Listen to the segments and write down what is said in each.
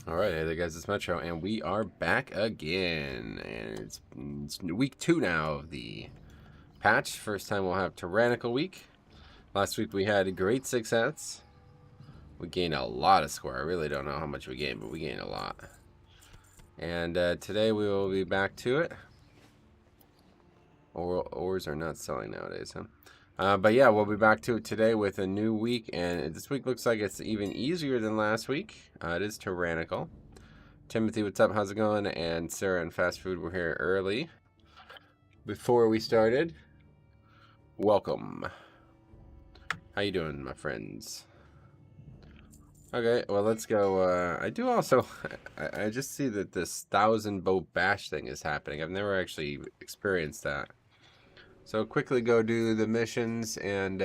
Alright, hey there guys, it's Metro, and we are back again. And it's week 2 now of the patch. First time we'll have Tyrannical week. Last week we had great success. We gained a lot of score. I really don't know how much we gained, but we gained a lot. And today we will be back to it. Ores are not selling nowadays, huh? But yeah, we'll be back to it today with a new week, and this week looks like it's even easier than last week. It is Tyrannical. Timothy, what's up? How's it going? And Sarah and Fast Food were here early. Before we started, welcome. How you doing, my friends? Okay, well, let's go. I do also, I just see that this 1,000 boat bash thing is happening. I've never actually experienced that. So quickly go do the missions and,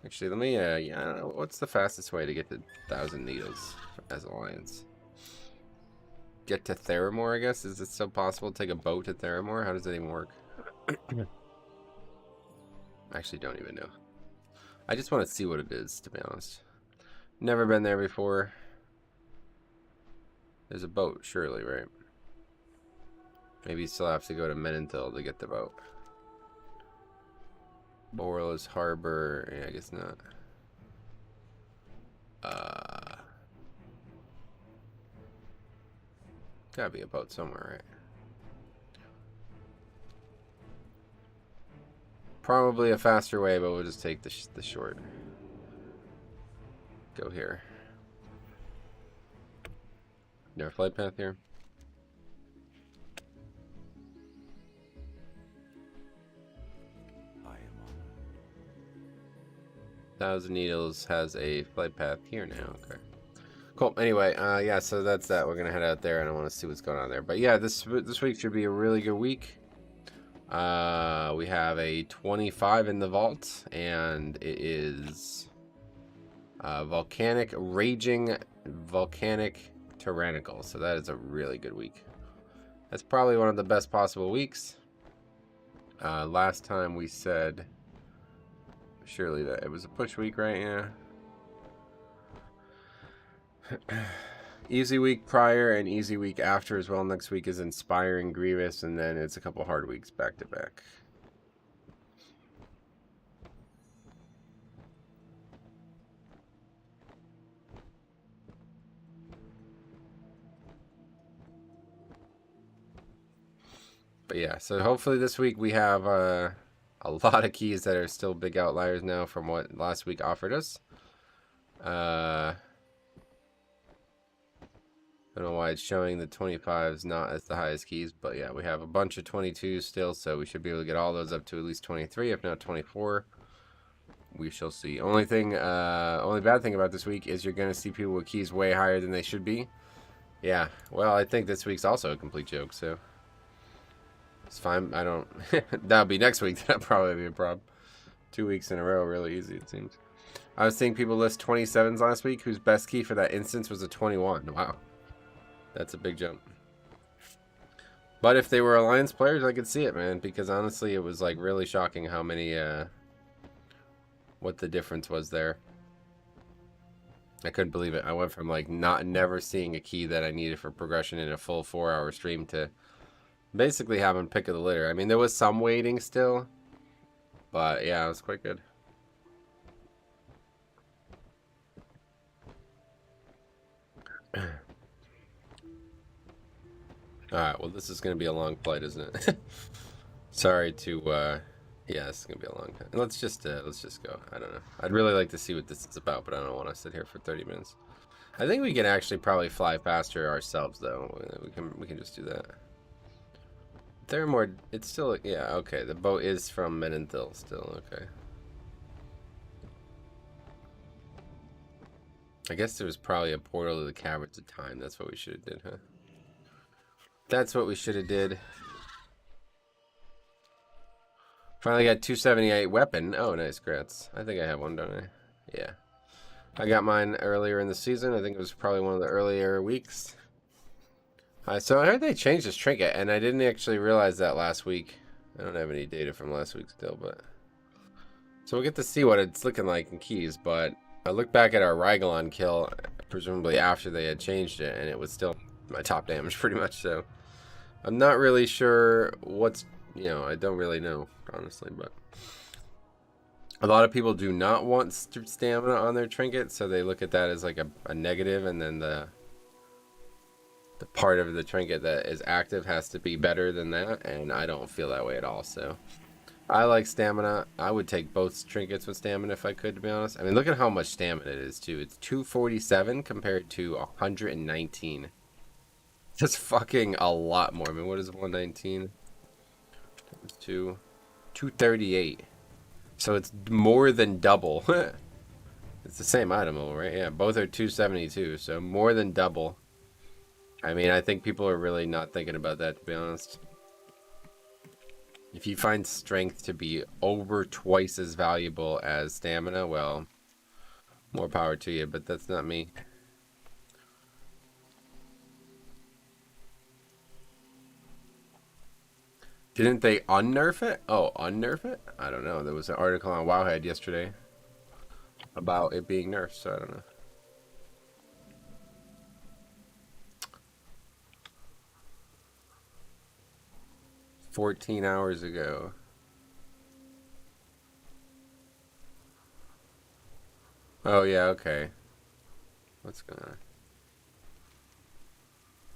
actually, let me, yeah, I don't know, what's the fastest way to get to 1,000 needles as Alliance? Get to Theramore, I guess? Is it still possible to take a boat to Theramore? How does that even work? I actually don't even know. I just want to see what it is, to be honest. Never been there before. There's a boat, surely, right? Maybe you still have to go to Menenthil to get the boat. Borealis Harbor, yeah, I guess not. Gotta be a boat somewhere, right? Probably a faster way, but we'll just take the short. Go here. No flight path here. I am on. 1,000 Needles has a flight path here now. Okay. Cool. Anyway, yeah, so that's that. We're gonna head out there, and I want to see what's going on there. But yeah, this week should be a really good week. We have a 25 in the vault, and it is raging volcanic tyrannical. So that is a really good week. That's probably one of the best possible weeks. Last time we said surely that it was a push week, right? Yeah. Easy week prior and easy week after as well. Next week is Inspiring Grievous, and then it's a couple hard weeks back to back. But yeah, so hopefully this week we have a lot of keys that are still big outliers now from what last week offered us. I don't know why it's showing the 25s not as the highest keys, but yeah, we have a bunch of 22s still, so we should be able to get all those up to at least 23, if not 24. We shall see. Only bad thing about this week is you're going to see people with keys way higher than they should be. Yeah, well, I think this week's also a complete joke, so it's fine. I don't, that'll be next week. That'll probably be a problem. 2 weeks in a row, really easy, it seems. I was seeing people list 27s last week, whose best key for that instance was a 21. Wow. That's a big jump. But if they were Alliance players, I could see it, man. Because honestly, it was like really shocking how many, what the difference was there. I couldn't believe it. I went from like never seeing a key that I needed for progression in a full 4-hour stream to basically having pick of the litter. I mean, there was some waiting still. But yeah, it was quite good. Alright, well, this is going to be a long flight, isn't it? Sorry to, yeah, this is going to be a long time. Let's just go. I don't know. I'd really like to see what this is about, but I don't want to sit here for 30 minutes. I think we can actually probably fly faster ourselves, though. We can just do that. Theramore, it's still, yeah, okay. The boat is from Menenthil still, okay. I guess there was probably a portal to the caverns of time. That's what we should have did, huh? That's what we should have did. Finally got 278 weapon. Oh, nice, grats. I think I have one, don't I? Yeah. I got mine earlier in the season. I think it was probably one of the earlier weeks. So I heard they changed this trinket, and I didn't actually realize that last week. I don't have any data from last week still, but... So we'll get to see what it's looking like in keys, but I look back at our Rygolon kill, presumably after they had changed it, and it was still my top damage pretty much, so I'm not really sure what's, you know, I don't really know, honestly, but a lot of people do not want stamina on their trinket, so they look at that as like a negative, and then the part of the trinket that is active has to be better than that, and I don't feel that way at all, so I like stamina. I would take both trinkets with stamina if I could, to be honest. I mean, look at how much stamina it is, too. It's 247 compared to 119. That's fucking a lot more. I mean, what is 119? Times 2. 238. So it's more than double. It's the same item, right? Yeah, both are 272, so more than double. I mean, I think people are really not thinking about that, to be honest. If you find strength to be over twice as valuable as stamina, well, more power to you, but that's not me. Didn't they unnerf it? Oh, unnerf it? I don't know. There was an article on Wowhead yesterday about it being nerfed, so I don't know. "14 hours ago." Oh, yeah, okay. What's going on?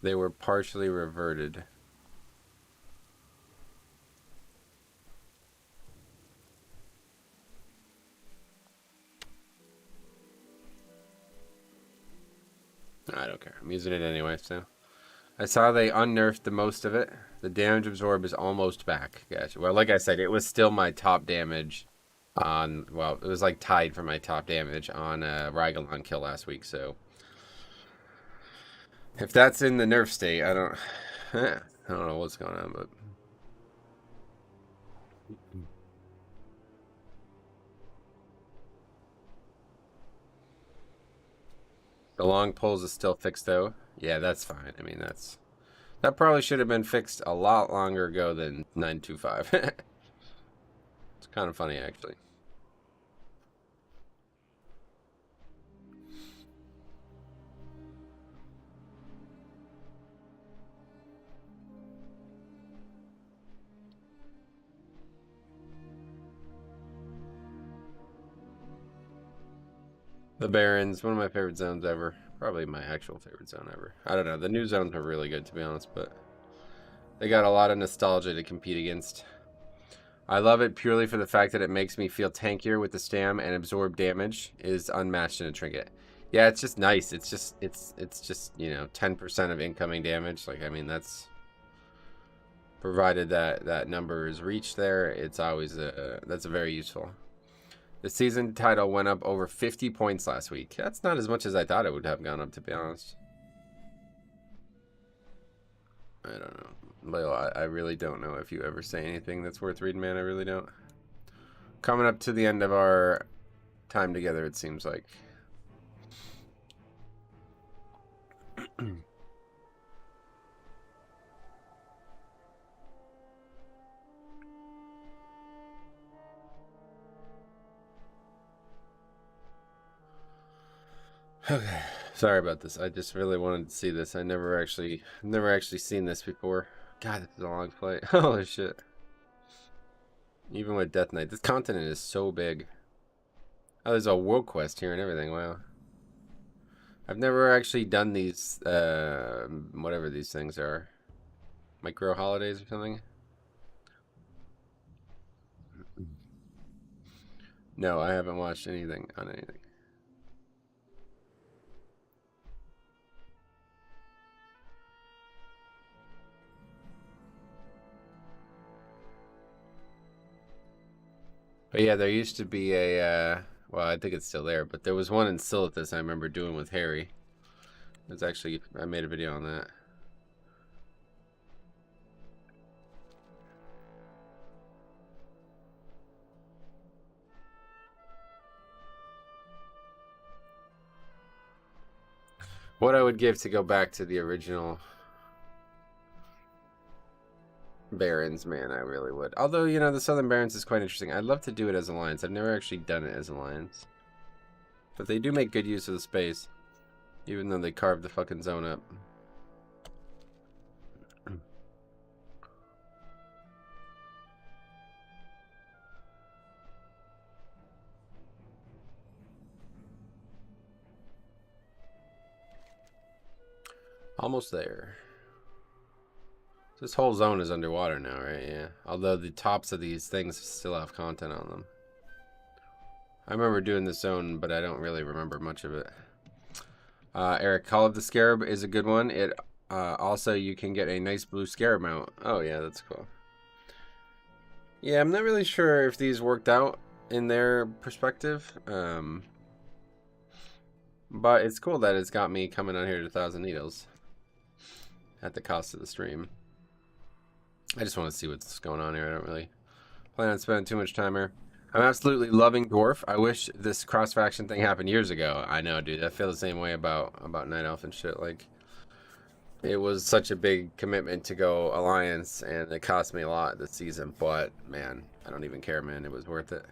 They were partially reverted. I don't care. I'm using it anyway, so. I saw they unnerfed the most of it. The damage absorb is almost back. Gotcha. Well, like I said, it was still my top damage on, well, it was like tied for my top damage on Rygolon kill last week, so. If that's in the nerf state, I don't know what's going on, but. The long pulls is still fixed, though. Yeah, that's fine. I mean, that probably should have been fixed a lot longer ago than 925. It's kind of funny, actually. The Barrens, one of my favorite zones ever. Probably my actual favorite zone ever. I don't know. The new zones are really good, to be honest, but they got a lot of nostalgia to compete against. I love it purely for the fact that it makes me feel tankier with the stam, and absorb damage is unmatched in a trinket. Yeah, it's just nice. It's just, you know, 10% of incoming damage. Like, I mean, that's, provided that number is reached there, it's always that's very useful. The season title went up over 50 points last week. That's not as much as I thought it would have gone up, to be honest. I don't know. Well, I really don't know if you ever say anything that's worth reading, man. I really don't. Coming up to the end of our time together, it seems like. Okay, sorry about this. I just really wanted to see this. I never actually seen this before. God, this is a long flight. Holy shit. Even with Death Knight, this continent is so big. Oh, there's a world quest here and everything. Wow. I've never actually done these, whatever these things are. Micro holidays or something? No, I haven't watched anything on anything. But yeah, there used to be a, well, I think it's still there, but there was one in Silithus I remember doing with Harry. It was actually, I made a video on that. What I would give to go back to the original Barrens, man, I really would. Although, you know, the Southern Barrens is quite interesting. I'd love to do it as Alliance. I've never actually done it as Alliance. But they do make good use of the space, even though they carved the fucking zone up. Almost there. This whole zone is underwater now, right? Yeah. Although the tops of these things still have content on them. I remember doing this zone, but I don't really remember much of it. Eric, Call of the Scarab is a good one. It also, you can get a nice blue scarab mount. Oh yeah, that's cool. Yeah, I'm not really sure if these worked out in their perspective. But it's cool that it's got me coming on here to 1,000 needles at the cost of the stream. I just want to see what's going on here. I don't really plan on spending too much time here. I'm absolutely loving Dwarf. I wish this cross-faction thing happened years ago. I know, dude. I feel the same way about Night Elf and shit. Like, it was such a big commitment to go Alliance, and it cost me a lot this season. But, man, I don't even care, man. It was worth it.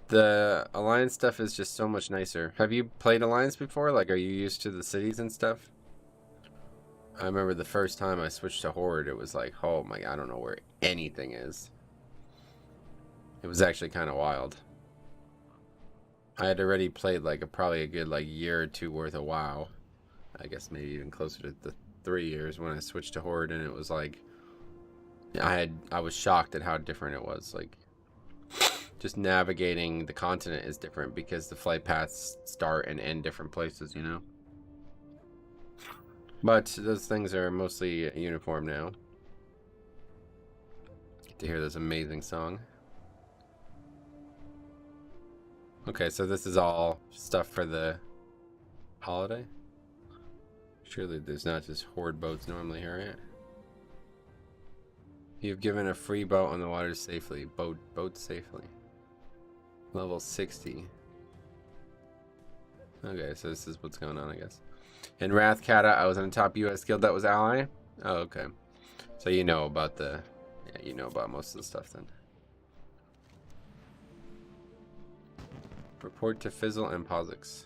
The Alliance stuff is just so much nicer. Have you played Alliance before? Like, are you used to the cities and stuff? I remember the first time I switched to Horde, it was like, oh my god, I don't know where anything is. It was actually kind of wild. I had already played like probably a good like year or two worth of WoW. I guess maybe even closer to the 3 years when I switched to Horde, and it was like I was shocked at how different it was. Like, just navigating the continent is different because the flight paths start and end different places, you know. But those things are mostly uniform now. Get to hear this amazing song. Okay, so this is all stuff for the holiday? Surely there's not just Horde boats normally here, right? You've given a free boat on the water safely. Boat safely. Level 60. Okay, so this is what's going on, I guess. In Wrathkata, I was in a top US guild that was ally. Oh, okay. So you know about the... Yeah, you know about most of the stuff then. Report to Fizzle and Posix.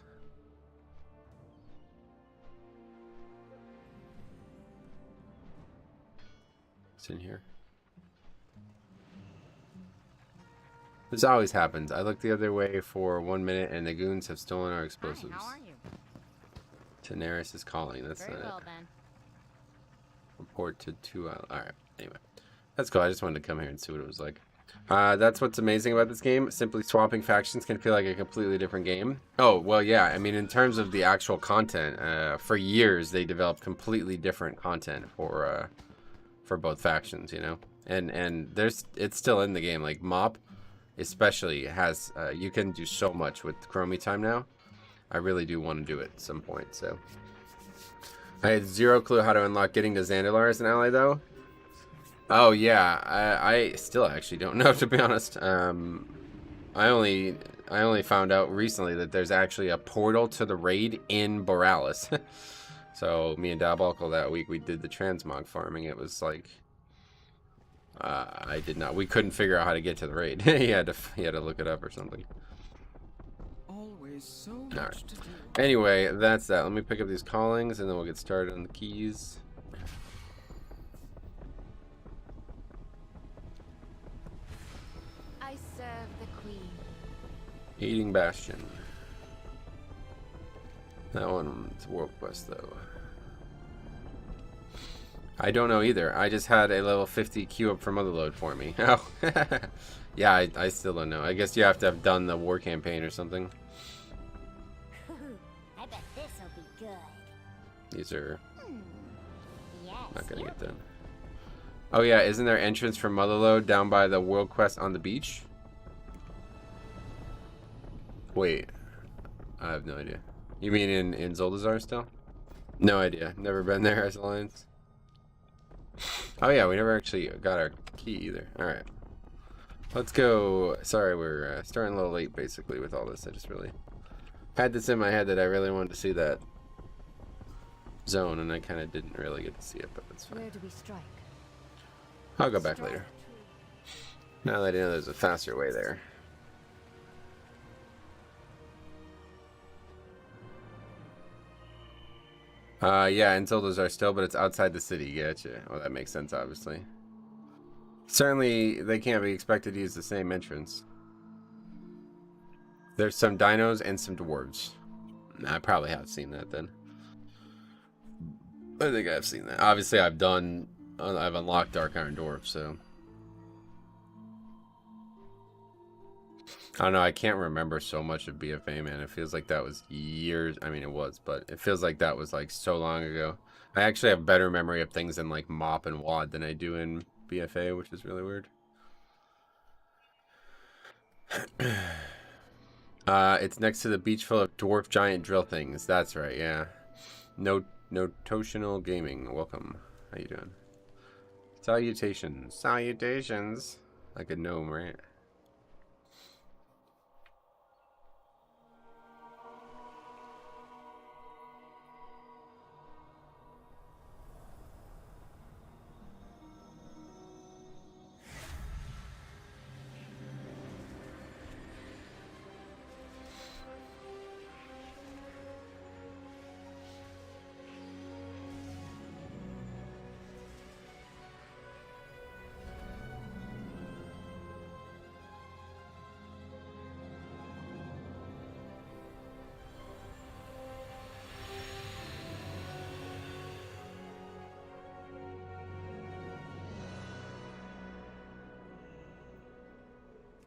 It's in here. This always happens. I looked the other way for 1 minute and the goons have stolen our explosives. Hi, how are you? Daenerys is calling. That's Very not well, it. then. Report to 2 Alright, anyway. That's cool. I just wanted to come here and see what it was like. That's what's amazing about this game. Simply swapping factions can feel like a completely different game. Oh, well, yeah. I mean, in terms of the actual content, for years they developed completely different content for both factions, you know? And it's still in the game. Like, Mop especially has, you can do so much with Chromie time now. I really do want to do it at some point, so. I had zero clue how to unlock getting to Zandalar as an ally, though. Oh, yeah. I still actually don't know, to be honest. I only found out recently that there's actually a portal to the raid in Borealis. So, me and Diabolical that week, we did the transmog farming. It was like... we couldn't figure out how to get to the raid. he had to look it up or something. Always so All much right. to do. Anyway, that's that. Let me pick up these callings, and then we'll get started on the keys. I serve the queen. Eating Bastion. That one's World Quest, though. I don't know either. I just had a level 50 queue up for Motherload for me. Oh. Yeah, I still don't know. I guess you have to have done the war campaign or something. I bet this'll be good. These are Yes. not gonna get done. Oh yeah, isn't there entrance for Motherload down by the World Quest on the beach? Wait. I have no idea. You mean in Zoldazar still? No idea. Never been there as Alliance. Oh yeah, we never actually got our key either. Alright. Let's go. Sorry, we're starting a little late basically with all this. I just really had this in my head that I really wanted to see that zone, and I kind of didn't really get to see it, but that's fine. Where do we strike? I'll go back later. Now that I know there's a faster way there. Yeah, until those are still, but it's outside the city. Gotcha. Well, that makes sense, obviously. Certainly, they can't be expected to use the same entrance. There's some dinos and some dwarves. I probably have seen that then. I think I've seen that. Obviously, I've unlocked Dark Iron Dwarf, so. I don't know, I can't remember so much of BFA, man. It feels like that was years. I mean, it was, but it feels like that was like so long ago. I actually have better memory of things in like MOP and WAD than I do in BFA, which is really weird. It's next to the beach full of dwarf giant drill things. That's right, yeah. Notational Gaming, welcome. How you doing? Salutations. Salutations. Like a gnome, right?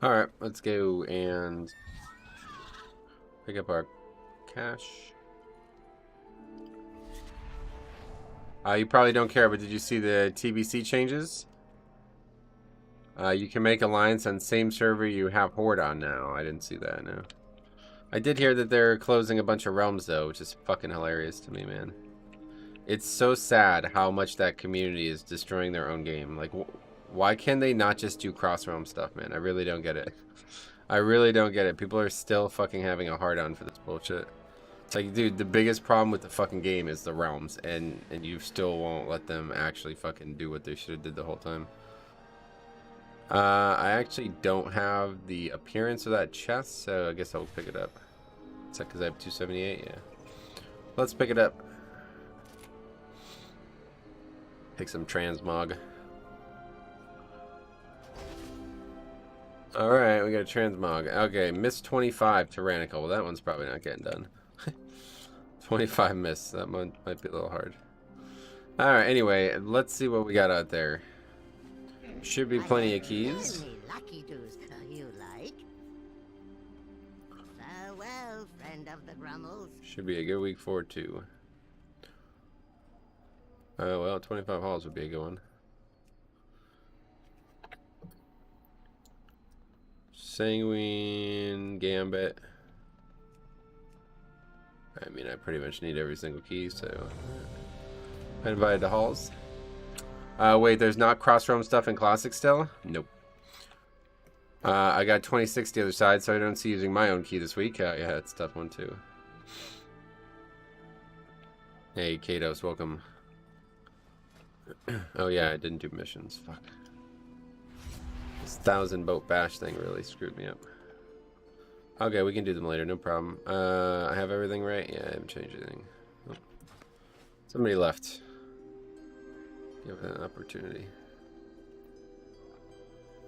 Alright, let's go and pick up our cash. You probably don't care, but did you see the TBC changes? You can make alliance on same server you have Horde on now. I didn't see that, no. I did hear that they're closing a bunch of realms, though, which is fucking hilarious to me, man. It's so sad how much that community is destroying their own game. Like, why can they not just do cross-realm stuff, man? I really don't get it. I really don't get it. People are still fucking having a hard-on for this bullshit. It's like, dude, the biggest problem with the fucking game is the realms, and you still won't let them actually fucking do what they should have did the whole time. I actually don't have the appearance of that chest, so I guess I'll pick it up. Is that because I have 278? Yeah. Let's pick it up. Pick some transmog. Alright, we got a transmog. Okay, miss 25 tyrannical. Well, that one's probably not getting done. 25 miss. That might be a little hard. Alright, anyway, let's see what we got out there. Should be plenty of keys. Lucky you like? Farewell, friend of the Grummels. Should be a good week for it, too. Well, 25 halls would be a good one. Sanguine, Gambit. I mean, I pretty much need every single key, so I invited to halls. Wait, there's not cross-realm stuff in Classic still? Nope. I got 26 the other side, so I don't see using my own key this week. Yeah, it's a tough one too. Hey, Kados, welcome. Oh yeah, I didn't do missions. Fuck. This 1,000 boat bash thing really screwed me up. Okay, we can do them later, no problem. I have everything right? Yeah, I haven't changed anything. Oh. Somebody left. Give it an opportunity.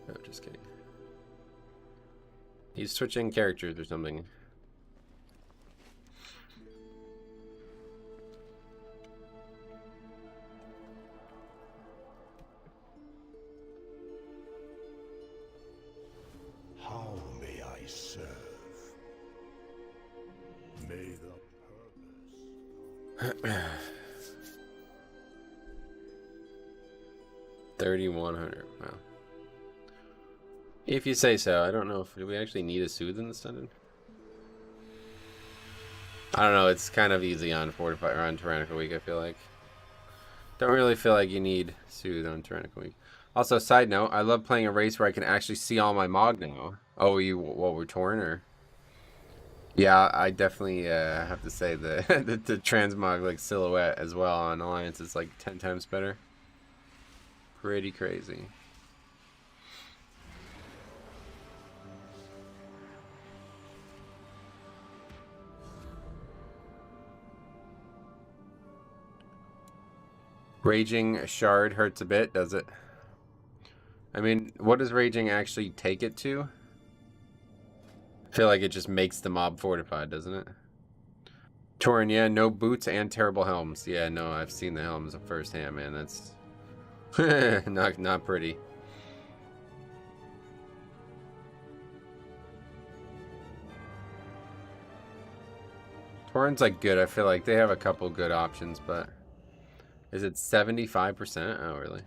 No, just kidding. He's switching characters or something. How may I serve? May the purpose. 3,100. Wow. If you say so. I don't know if do we actually need a soothe in this dungeon. I don't know. It's kind of easy on Fortify or on Tyrannical Week. I feel like. Don't really feel like you need soothe on Tyrannical Week. Also, side note, I love playing a race where I can actually see all my Mog now. Oh, we're torn or? Yeah, I definitely have to say the the transmog like silhouette as well on Alliance is like 10 times better. Pretty crazy. Raging Shard hurts a bit, does it? I mean, what does Raging actually take it to? I feel like it just makes the mob fortified, doesn't it? Torin, yeah, no boots and terrible helms. Yeah, no, I've seen the helms firsthand, man. That's not pretty. Torin's like good. I feel like they have a couple good options, but is it 75%? Oh, really?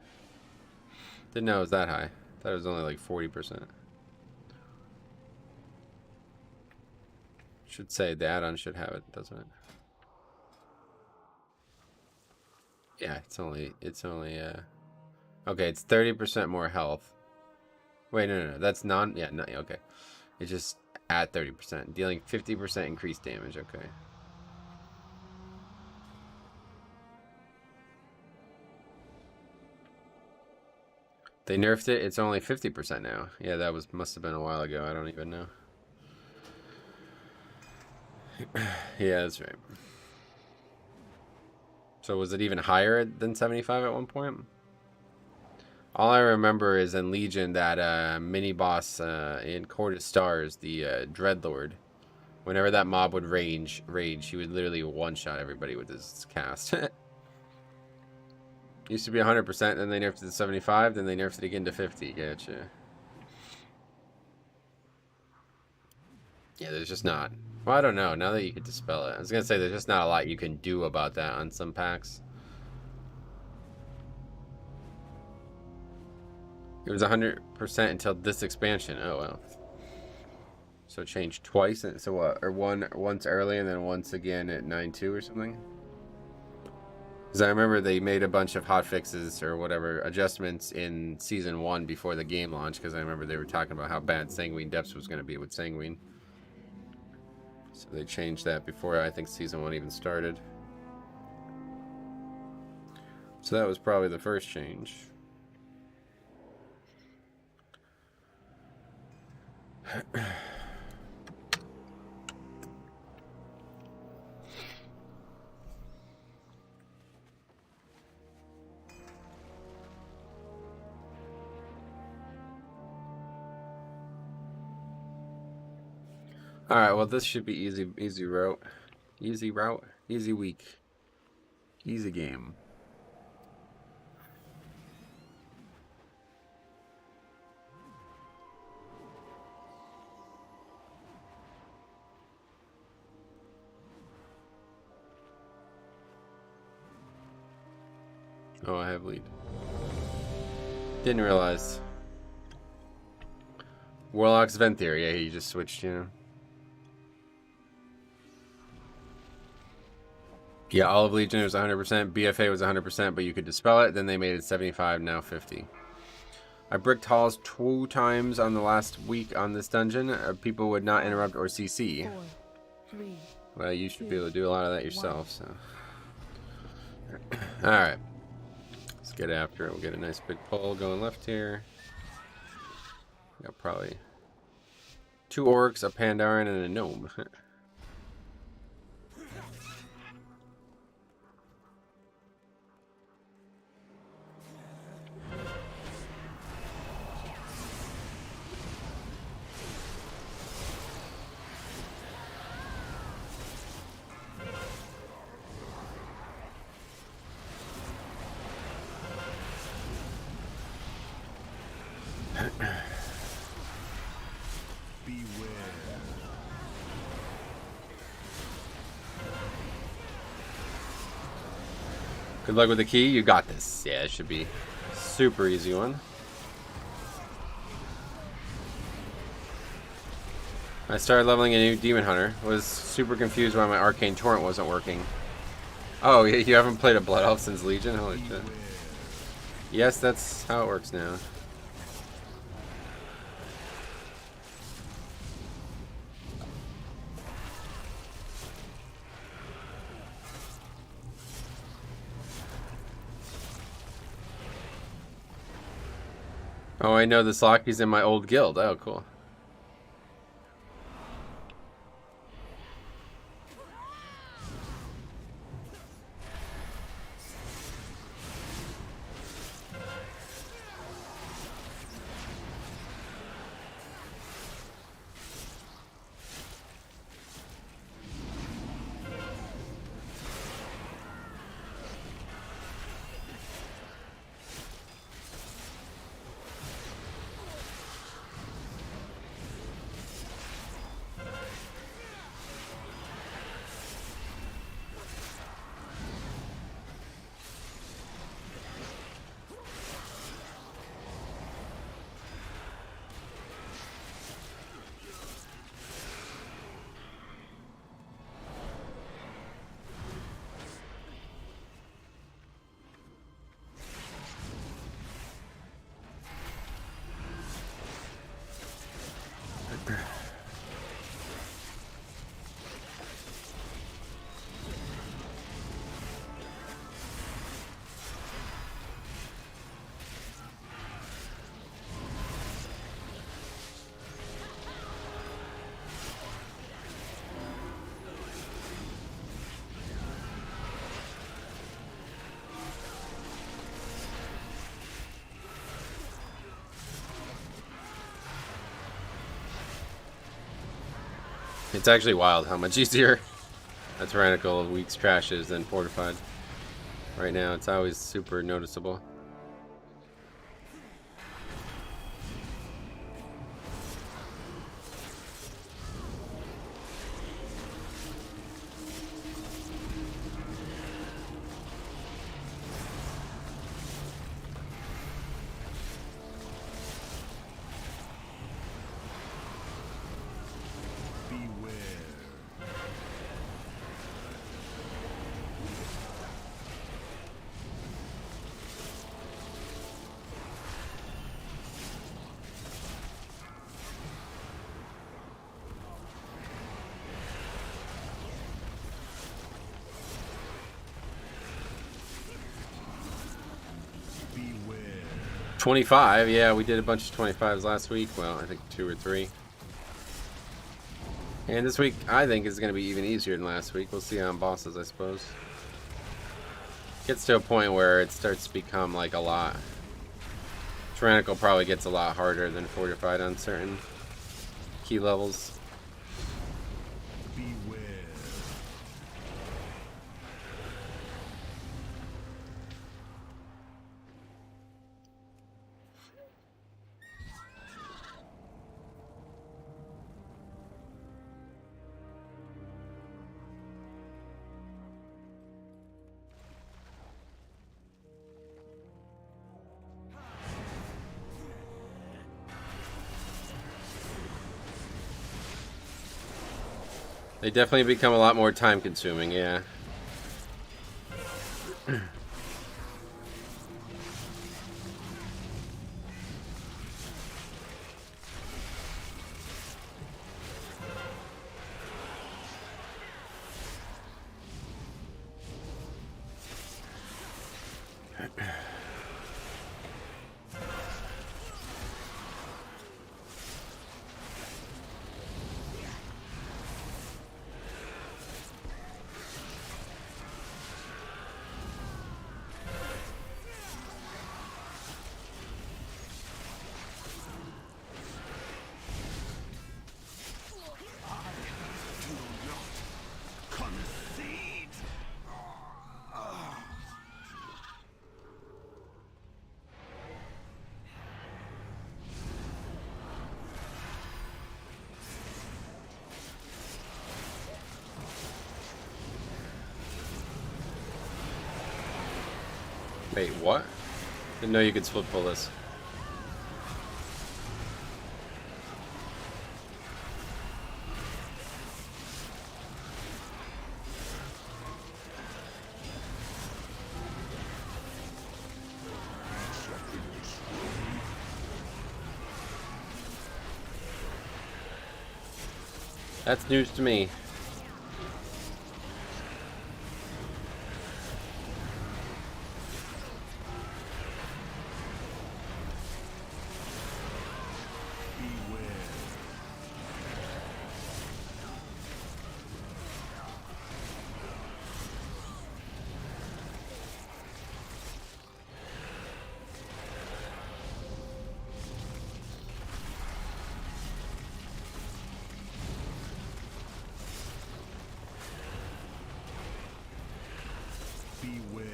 Didn't know it was that high. Thought it was only like 40%. Should say the add-on should have it, doesn't it? Yeah, it's only okay, it's 30% more health. Wait, no, that's yeah, no, okay. It's just at 30%, dealing 50% increased damage, okay. They nerfed it, it's only 50% now. Yeah, that must have been a while ago, I don't even know. Yeah, that's right. So was it even higher than 75 at one point? All I remember is in Legion that mini boss in Court of Stars, the Dreadlord. Whenever that mob would rage, he would literally one-shot everybody with his cast. Used to be 100%, then they nerfed it to 75, then they nerfed it again to 50. Gotcha. Yeah, there's just not. Well, I don't know. Now that you can dispel it, I was gonna say there's just not a lot you can do about that on some packs. It was 100% until this expansion. Oh well. So it changed twice. So what? Or once early and then once again at 9.2 or something. Because I remember they made a bunch of hot fixes or whatever adjustments in season 1 before the game launched. Because I remember they were talking about how bad Sanguine Depths was going to be with Sanguine. So they changed that before I think season 1 even started. So that was probably the first change. All right, well this should be easy route. Easy week. Easy game. Oh, I have lead. Didn't realize. Warlock's Vent Theory. Yeah, he just switched, you know. Yeah, Olive Legion was 100%. BFA was 100%, but you could dispel it. Then they made it 75, now 50. I bricked halls 2 times on the last week on this dungeon. People would not interrupt or CC. 4, 3, well, you should be able to do a lot of that yourself, so. Alright. Let's get after it. We'll get a nice big pull going left here. Got probably 2 orcs, a Pandaren, and a gnome. Good luck with the key. You got this. Yeah, it should be a super easy one. I started leveling a new Demon Hunter. Was super confused why my Arcane Torrent wasn't working. Oh, you haven't played a Blood Elf since Legion? Holy shit. Yes, that's how it works now. Oh, I know this Lockie's in my old guild. Oh, cool. It's actually wild how much easier a Tyrannical Week's Trash is than Fortified. Right now, it's always super noticeable. Beware. 25, yeah, we did a bunch of 25s last week. Well, I think 2 or 3. And this week, I think, is going to be even easier than last week. We'll see on bosses, I suppose. Gets to a point where it starts to become like a lot. Tyrannical probably gets a lot harder than Fortified on certain key levels. Beware. They definitely become a lot more time consuming, yeah. Wait, what? Didn't know you could split pull this. That's news to me. Beware.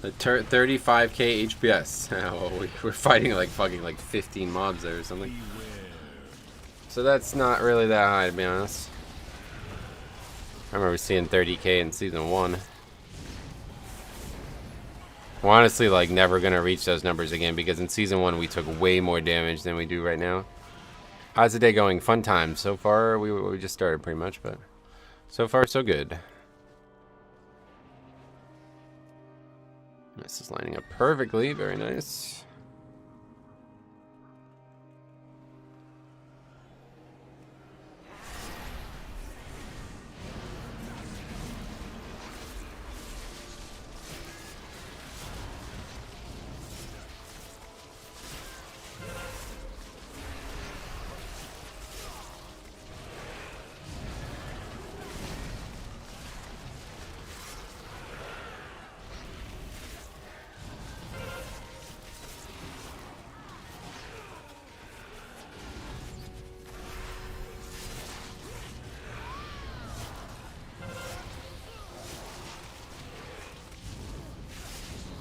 The 35k HPS. Well, we're fighting like fucking like 15 mobs there or something. So that's not really that high, to be honest. I remember seeing 30k in season 1. We're honestly like never gonna reach those numbers again because in season 1 we took way more damage than we do right now. How's the day going? Fun time. So far we just started pretty much, but so far so good. This is lining up perfectly. Very nice.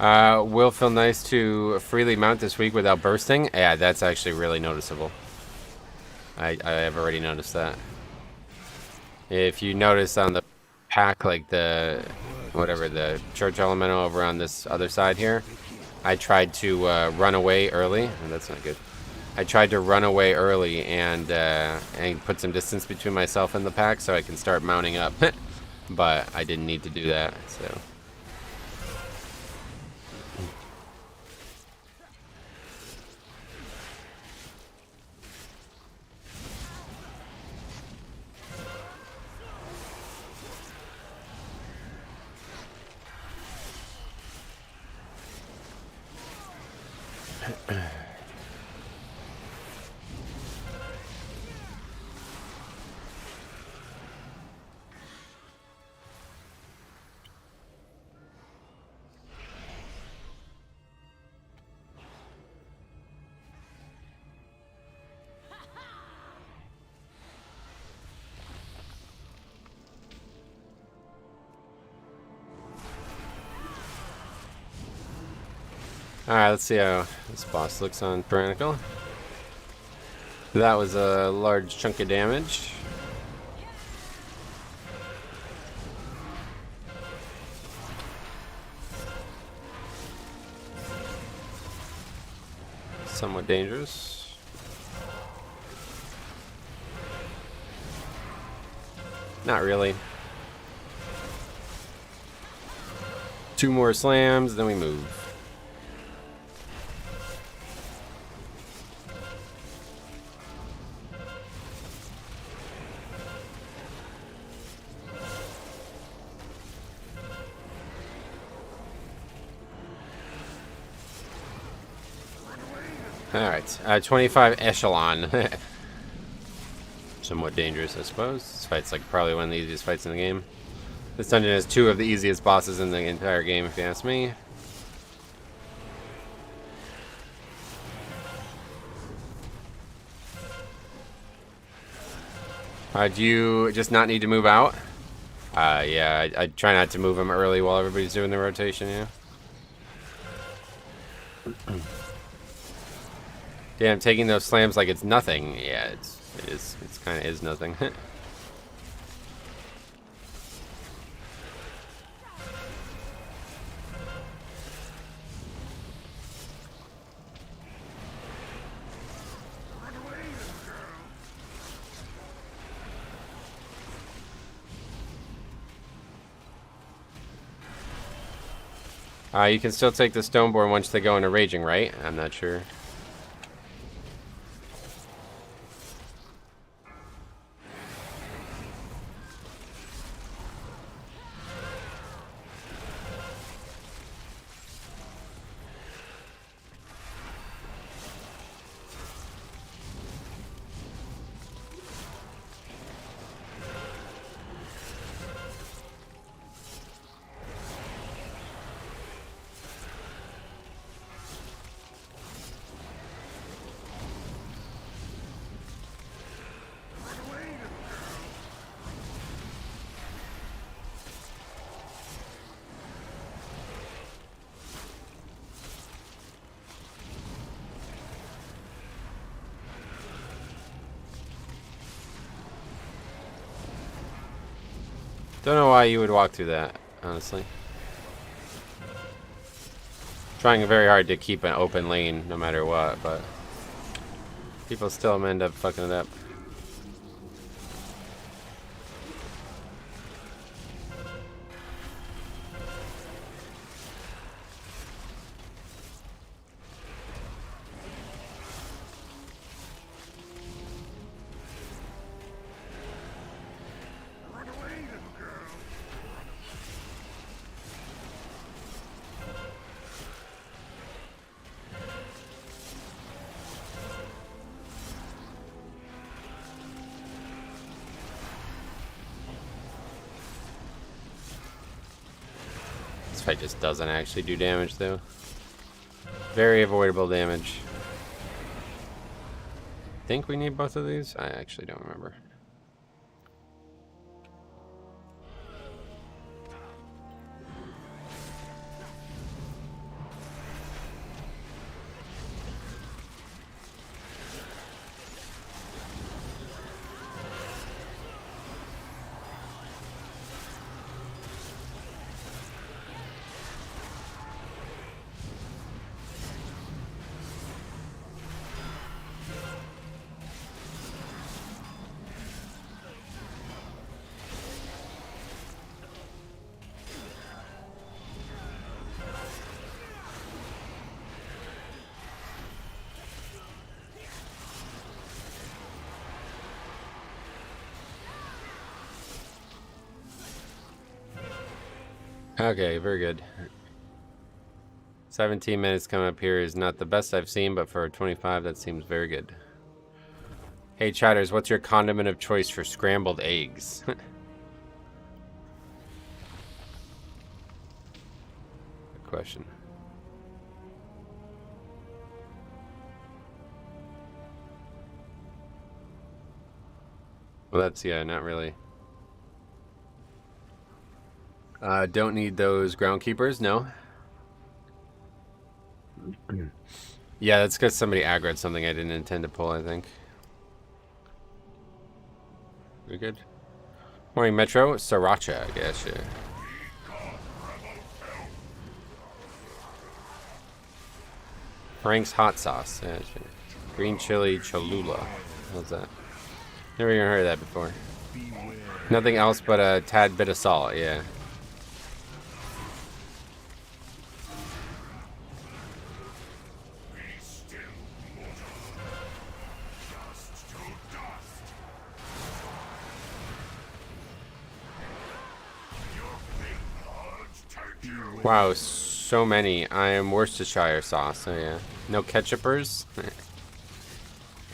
Will feel nice to freely mount this week without bursting. Yeah, that's actually really noticeable. I have already noticed that. If you notice on the pack, like the whatever the church elemental over on this other side here, I tried to run away early. Oh, that's not good. I tried to run away early and put some distance between myself and the pack so I can start mounting up. But I didn't need to do that, so. Alright, let's see how this boss looks on Tyrannical. That was a large chunk of damage. Somewhat dangerous. Not really. 2 more slams, then we move. Alright, 25 echelon. Somewhat dangerous, I suppose. This fight's like probably one of the easiest fights in the game. This dungeon has 2 of the easiest bosses in the entire game, if you ask me. Do you just not need to move out? Yeah, I try not to move them early while everybody's doing the rotation, yeah. Damn, taking those slams like it's nothing. Yeah, it kind of is nothing. You can still take the Stoneborn once they go into raging, right? I'm not sure. Don't know why you would walk through that, honestly. Trying very hard to keep an open lane no matter what, but people still end up fucking it up. This fight just doesn't actually do damage, though. Very avoidable damage. Think we need both of these? I actually don't remember. Okay, very good. 17 minutes coming up here is not the best I've seen, but for 25, that seems very good. Hey, chatters, what's your condiment of choice for scrambled eggs? Good question. Well, that's, yeah, not really. Don't need those groundkeepers, no. Yeah, that's because somebody aggroed something I didn't intend to pull, I think. We're good. Morning, Metro. Sriracha, I guess, yeah. Frank's hot sauce. Yeah, sure. Green chili Cholula. How's that? Never even heard of that before. Nothing else but a tad bit of salt, yeah. Wow, so many. I am Worcestershire sauce, so yeah. No ketchupers?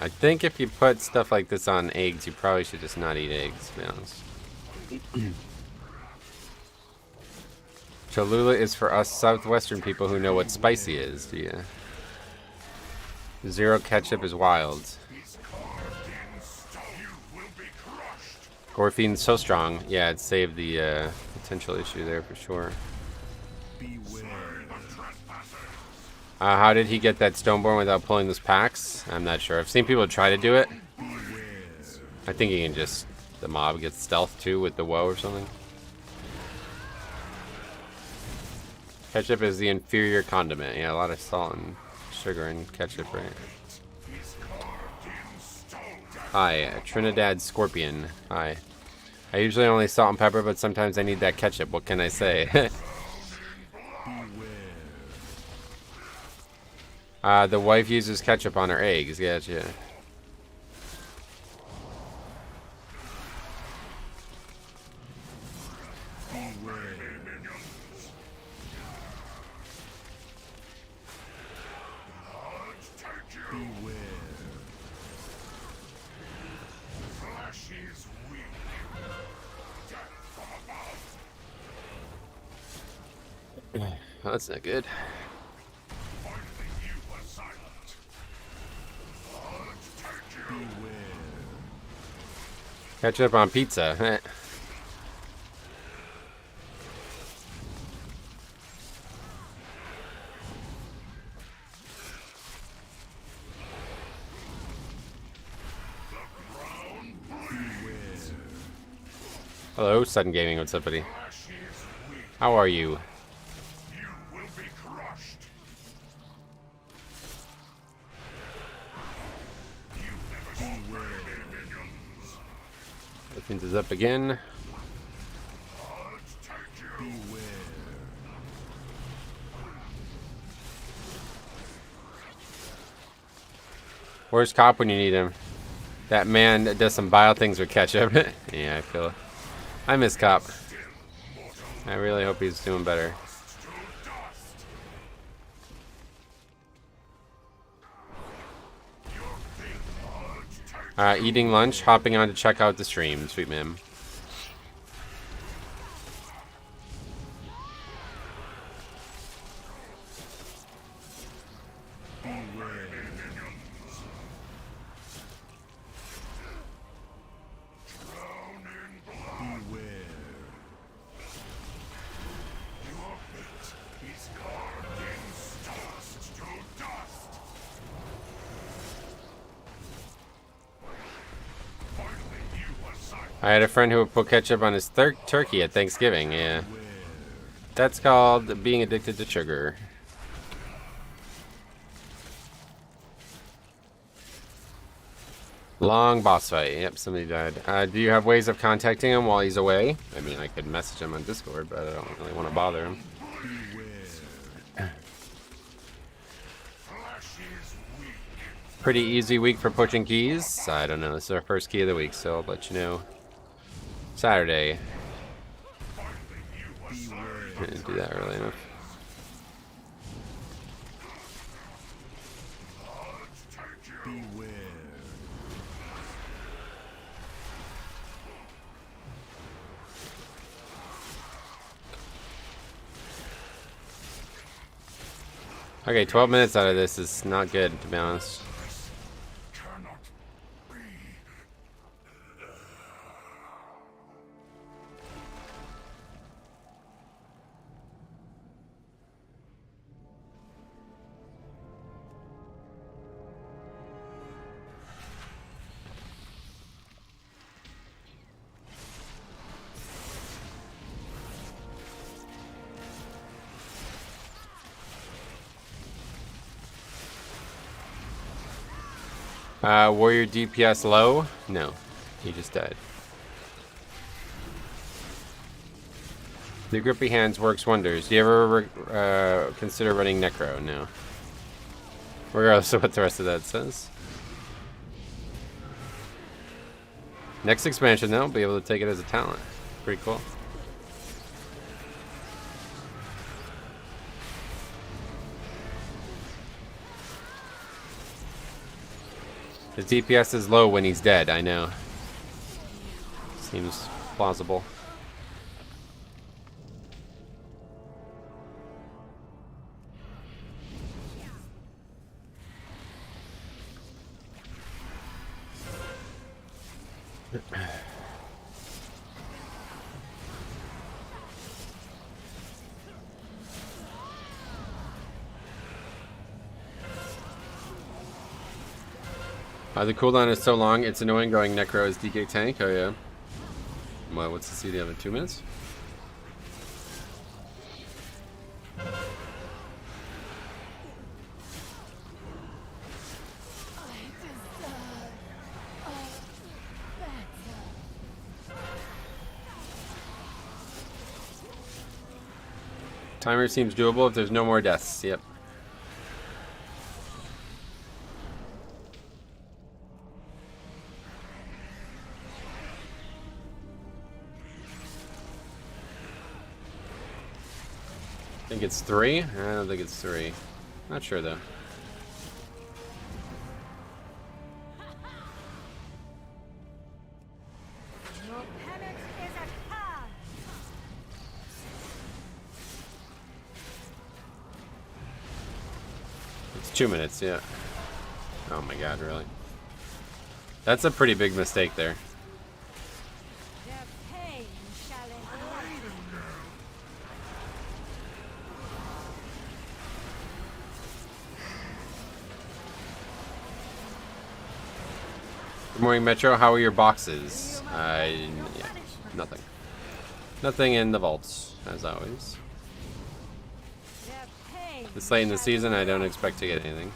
I think if you put stuff like this on eggs, you probably should just not eat eggs, to be honest. Cholula is for us southwestern people who know what spicy is, yeah. Zero ketchup is wild. Gorfine's so strong. Yeah, it saved the potential issue there for sure. How did he get that Stoneborn without pulling those packs? I'm not sure. I've seen people try to do it. I think he can just... The mob gets stealth too with the woe or something. Ketchup is the inferior condiment. Yeah, a lot of salt and sugar and ketchup, right? Hi, Trinidad Scorpion. Hi. I usually only salt and pepper, but sometimes I need that ketchup. What can I say? The wife uses ketchup on her eggs. Gotcha. Well, that's not good. Ketchup on pizza. Hello, Sudden Gaming. What's up, buddy? How are you? Defense is up again. Where's Cop when you need him? That man that does some vile things with ketchup. Yeah, I feel it. I miss Cop. I really hope he's doing better. Eating lunch, hopping on to check out the stream. Sweet man. I had a friend who would put ketchup on his turkey at Thanksgiving, yeah. That's called being addicted to sugar. Long boss fight. Yep, somebody died. Do you have ways of contacting him while he's away? I mean, I could message him on Discord, but I don't really want to bother him. Pretty easy week for pushing keys. I don't know. This is our first key of the week, so I'll let you know. Saturday. Didn't do that early enough. Beware. Okay, 12 minutes out of this is not good, to be honest. Cannot be. Warrior DPS low? No, he just died. The grippy hands works wonders. Do you ever consider running Necro? No. Regardless of what the rest of that says. Next expansion, though, be able to take it as a talent. Pretty cool. His DPS is low when he's dead, I know. Seems plausible. The cooldown is so long, it's annoying going Necro as DK tank. Oh yeah. Well, what's the CD of it? 2 minutes? Timer seems doable if there's no more deaths. Yep. I think it's 3? I don't think it's 3. Not sure though. Your penance is at hand. It's 2 minutes, yeah. Oh my god, really? That's a pretty big mistake there. Their pain shall enlighten. Good morning, Metro. How are your boxes? Yeah, nothing. Nothing in the vaults, as always. Their pain This late in the shall season, I don't expect to get anything.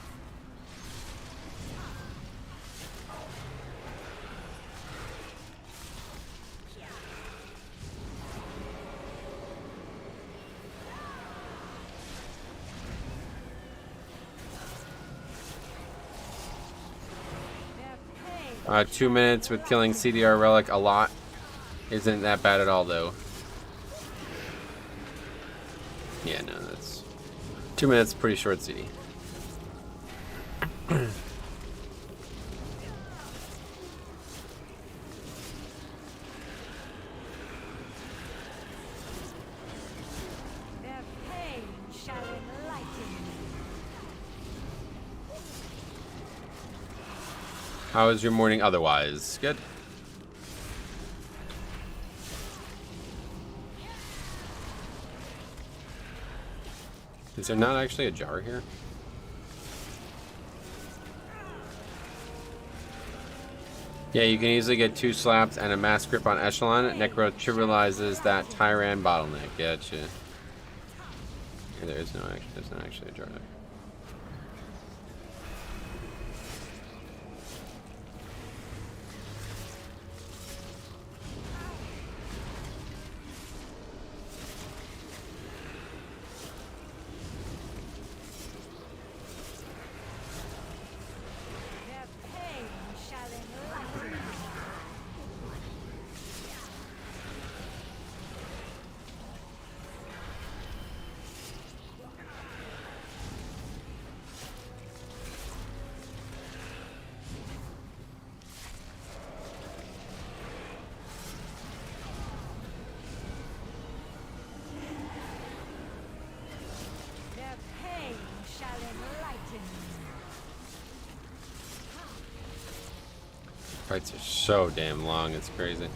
their pain 2 minutes with killing CDR Relic a lot. Isn't that bad at all, though. Yeah, no, that's... 2 minutes, pretty short CD. their pain shall enlighten. How is your morning otherwise? Good. Is there not actually a jar here? Yeah, you can easily get 2 slaps and a mass grip on Echelon. Necro trivializes that Tyran bottleneck. Gotcha. Yeah, there's not actually a jar there. Their pain shall enlighten. Fights are so damn long, it's crazy.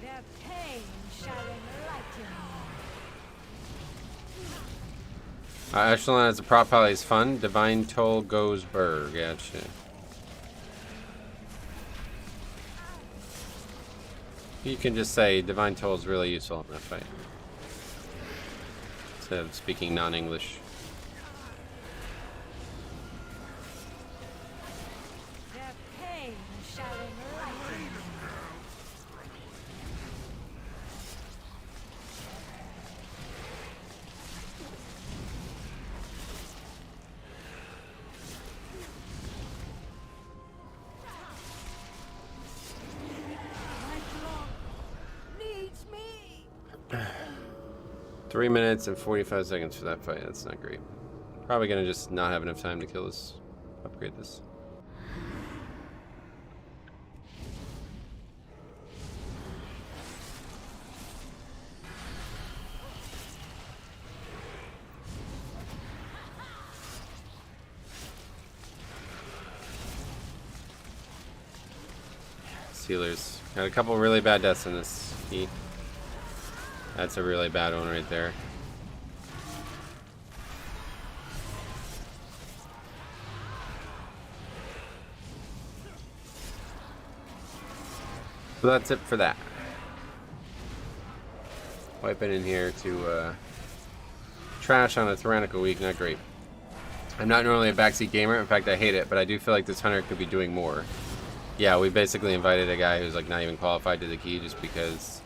Their pain shall enlighten. Echelon as a prop probably is fun. Divine Toll goes Burr. Gotcha. You can just say Divine Toll is really useful in that fight. Instead of speaking non-English. Their pain shall enlighten. My clock needs me. 3 minutes and 45 seconds for that fight. That's not great. Probably gonna just not have enough time to kill this. Upgrade this. Sealers. Got a couple really bad deaths in this heat. That's a really bad one right there. So that's it for that. Wiping in here to trash on a tyrannical week, not great. I'm not normally a backseat gamer, in fact I hate it, but I do feel like this hunter could be doing more. Yeah, we basically invited a guy who's like not even qualified to the key just because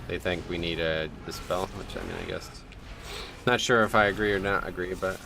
they think we need a dispel, which I mean I guess. Not sure if I agree or not agree, but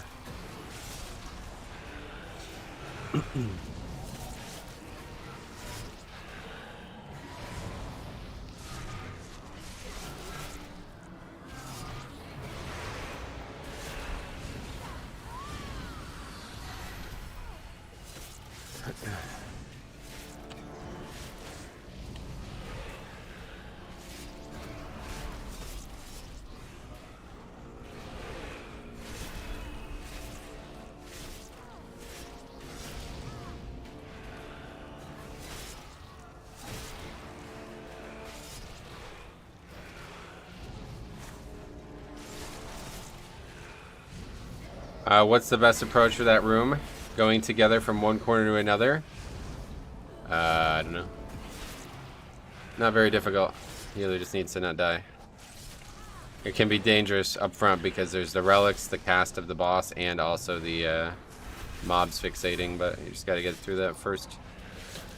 what's the best approach for that room? Going together from one corner to another? I don't know. Not very difficult. Healer just needs to not die. It can be dangerous up front because there's the relics, the cast of the boss, and also the mobs fixating, but you just gotta get through that first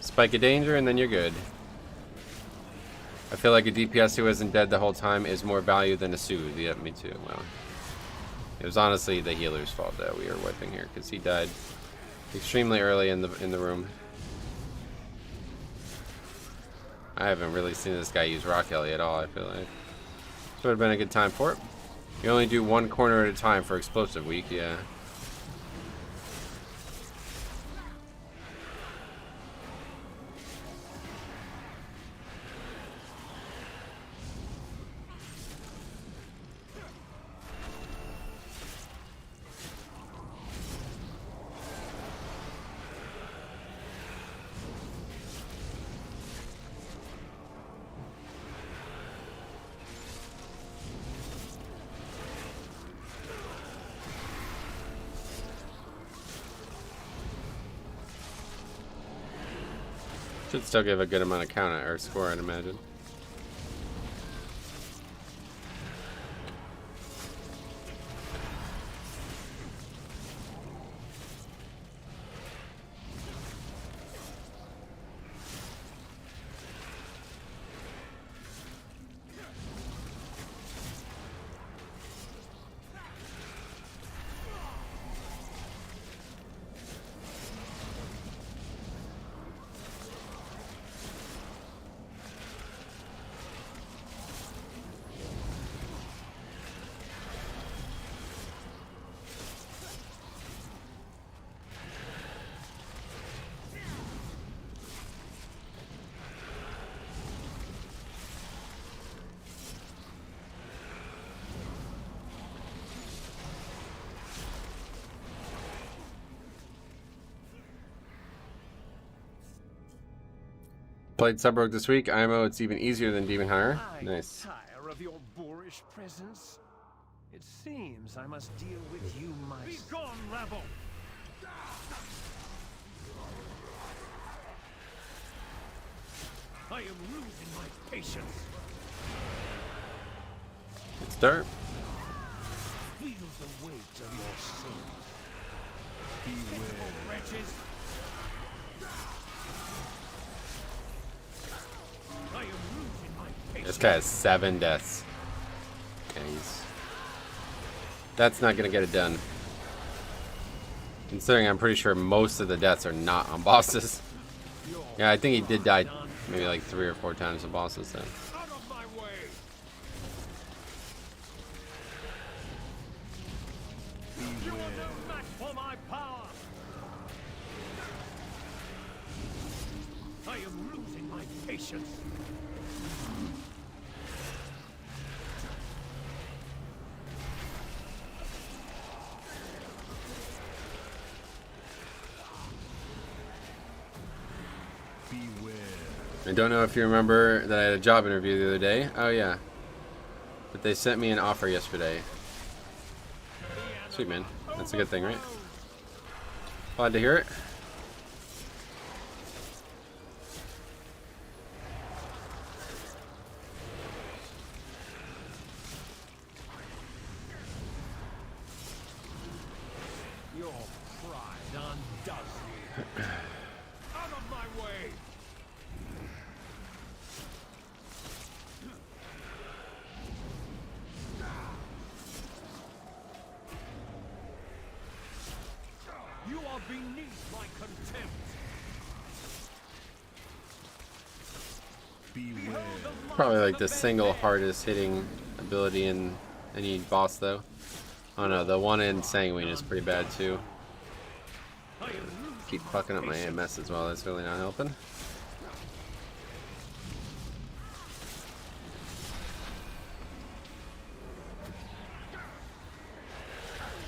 spike of danger and then you're good. I feel like a DPS who isn't dead the whole time is more value than a soothe. Yep, me too. Well, it was honestly the healer's fault that we were wiping here because he died extremely early in the room. I haven't really seen this guy use Rock Ellie at all, I feel like. This would have been a good time for it. You only do one corner at a time for Explosive Week, yeah. Should still give a good amount of count or score, I'd imagine. Played Subbroke this week. IMO, it's even easier than Demon Hunter. I Nice. tire of your boorish presence. It seems I must deal with you myself. Be gone, rabble! I am losing my patience. Good start. Feel the weight of your sins. Beware, wretches! I am losing my patience. This guy has 7 deaths. Yeah, that's not gonna get it done. Considering I'm pretty sure most of the deaths are not on bosses. Yeah, I think he did die maybe like 3 or 4 times on bosses then. Out of my way! You are no match for my power! I am losing my patience. I don't know if you remember that I had a job interview the other day. Oh yeah. But they sent me an offer yesterday. Sweet, man. That's a good thing, right? Glad to hear it. Your pride undoes you. Out of my way! You are beneath my contempt. Beware. Probably like the single hardest hitting ability in any boss though. Oh no, the one in Sanguine is pretty bad too. Keep fucking up my AMS as well, that's really not helping.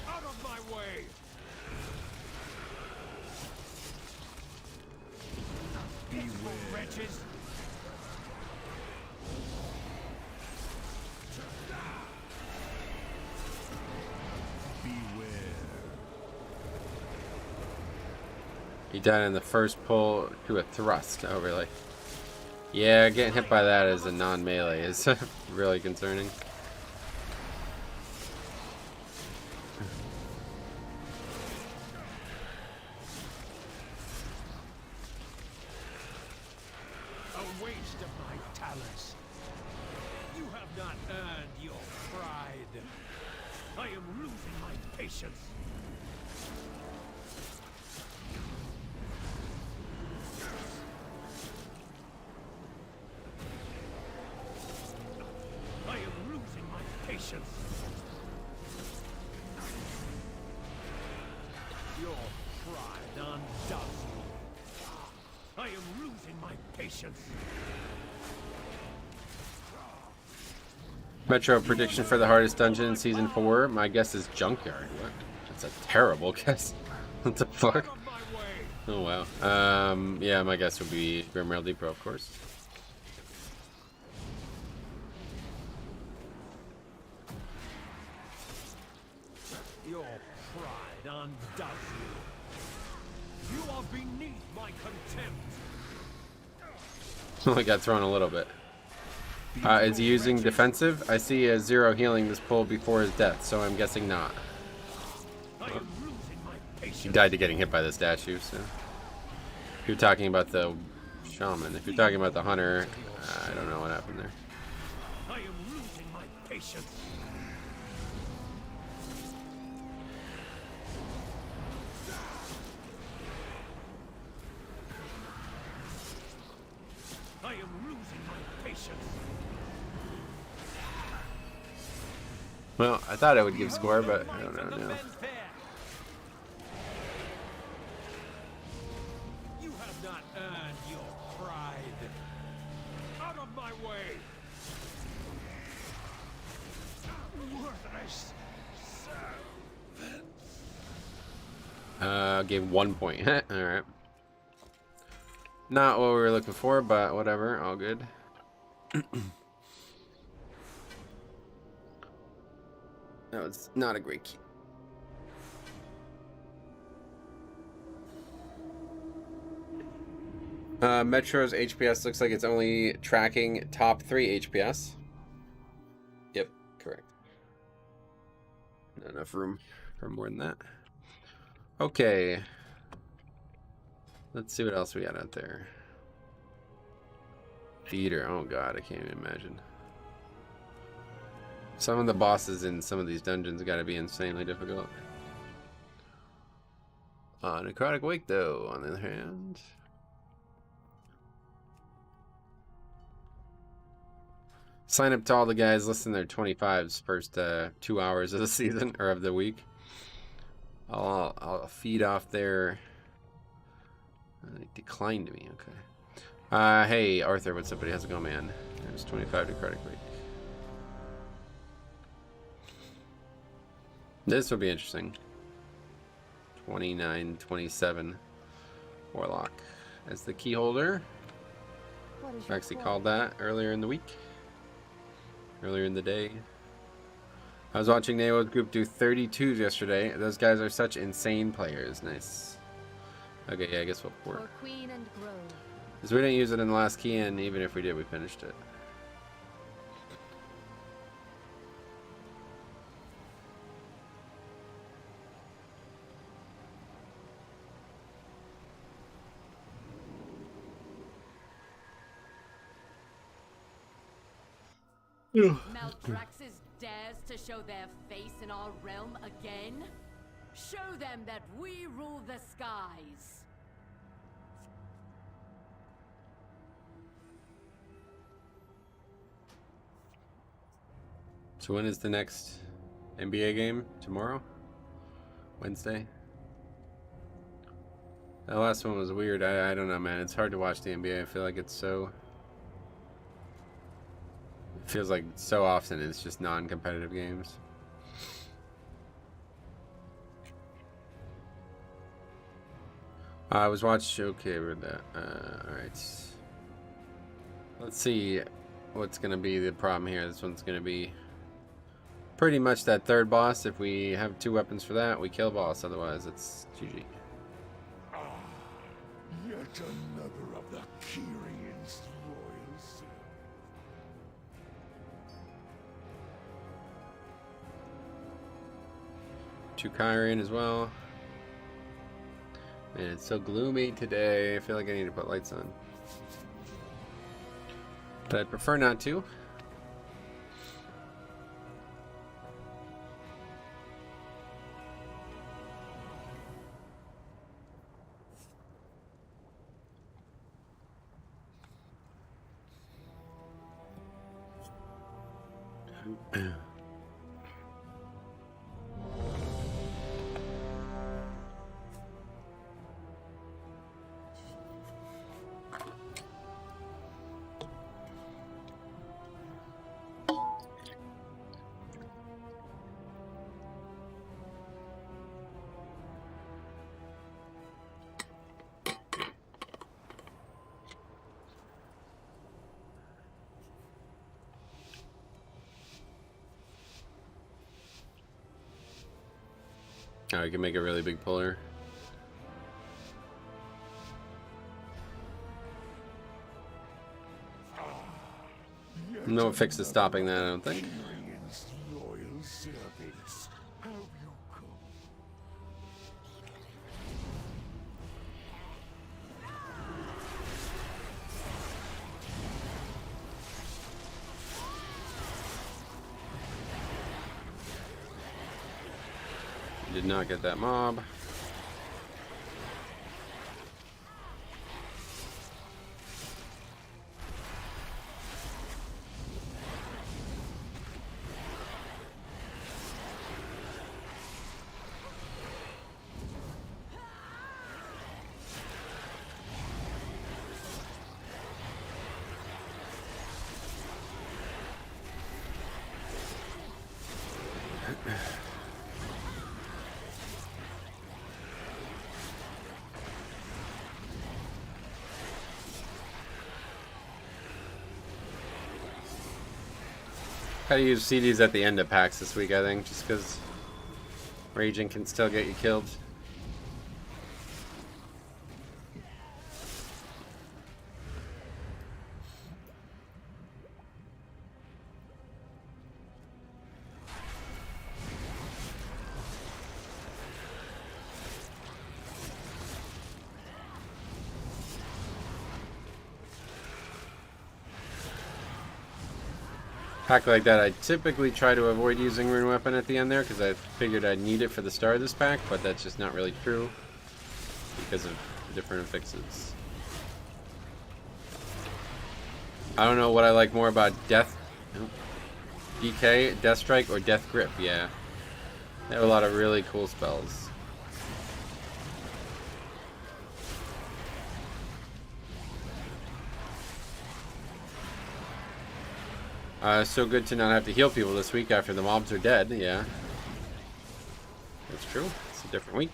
Out of my way! Beware, wretches! He died in the first pull to a thrust. Oh really? Yeah, getting hit by that as a non-melee is really concerning. A waste of my talents. You have not earned your pride. I am losing my patience. I am losing my patience. Your pride undoes you. I am losing my patience. Metro prediction for the hardest dungeon in season 4. My guess is Junkyard. What? That's a terrible guess. What the fuck? Out of my way. Oh wow. Yeah, my guess would be Grimrail Depot, of course. Your pride undoes you. You are beneath my contempt. Only got thrown a little bit. Is he using defensive? I see a 0 healing this pull before his death, so I'm guessing not. I am losing my He patience. died to getting hit by the statue, so. If you're talking about the shaman, if you're talking about the hunter, I don't know what happened there. I am losing my patience. I am losing my patience. Well, I thought I would give score, but I don't know now. You have not earned your pride. Out of my way. Worthless servant. Gave 1 point. Alright. Not what we were looking for, but whatever, all good. That was not a great key. Metro's HPS looks like it's only tracking top 3 HPS. Yep, correct. Not enough room for more than that. Okay. Let's see what else we got out there. Theater. Oh god, I can't even imagine. Some of the bosses in some of these dungeons got to be insanely difficult. Necrotic Wake, though, on the other hand. Sign up to all the guys listing their 25s first 2 hours of the season or of the week. I'll feed off their. They declined me. Okay. Hey Arthur, what's up, buddy? How's it going, man? There's 25 Necrotic Wake. This will be interesting. 29, 27 Warlock as the key holder. I actually called that earlier in the week. Earlier in the day. I was watching Neo's group do 32s yesterday. Those guys are such insane players. Nice. Okay, yeah, I guess we'll port. Queen and Grove. Because we didn't use it in the last key, and even if we did, we finished it. Maldraxxus dares to show their face in our realm again? Show them that we rule the skies. So when is the next NBA game? Tomorrow? Wednesday? That last one was weird. I don't know, man. It's hard to watch the NBA. I feel like it's so... It feels like so often it's just non-competitive games. I was watching... Okay, we're that. Alright. Let's see what's going to be the problem here. This one's going to be pretty much that third boss. If we have 2 weapons for that, we kill boss. Otherwise, it's GG. Yet another of the Kyrian's loyal servants. To Kyrian as well. Man, it's so gloomy today. I feel like I need to put lights on. But I'd prefer not to. Oh, you can make a really big puller. No fix to stopping that, I don't think. Kyrian's loyal servants. Have you come? Did not get that mob. Gotta use CDs at the end of packs this week, I think, just because raging can still get you killed. Pack like that, I typically try to avoid using Rune Weapon at the end there because I figured I'd need it for the start of this pack, but that's just not really true because of different fixes. I don't know what I like more about DK, Death Strike, or Death Grip. Yeah, they have a lot of really cool spells. So good to not have to heal people this week after the mobs are dead. Yeah, that's true. It's a different week.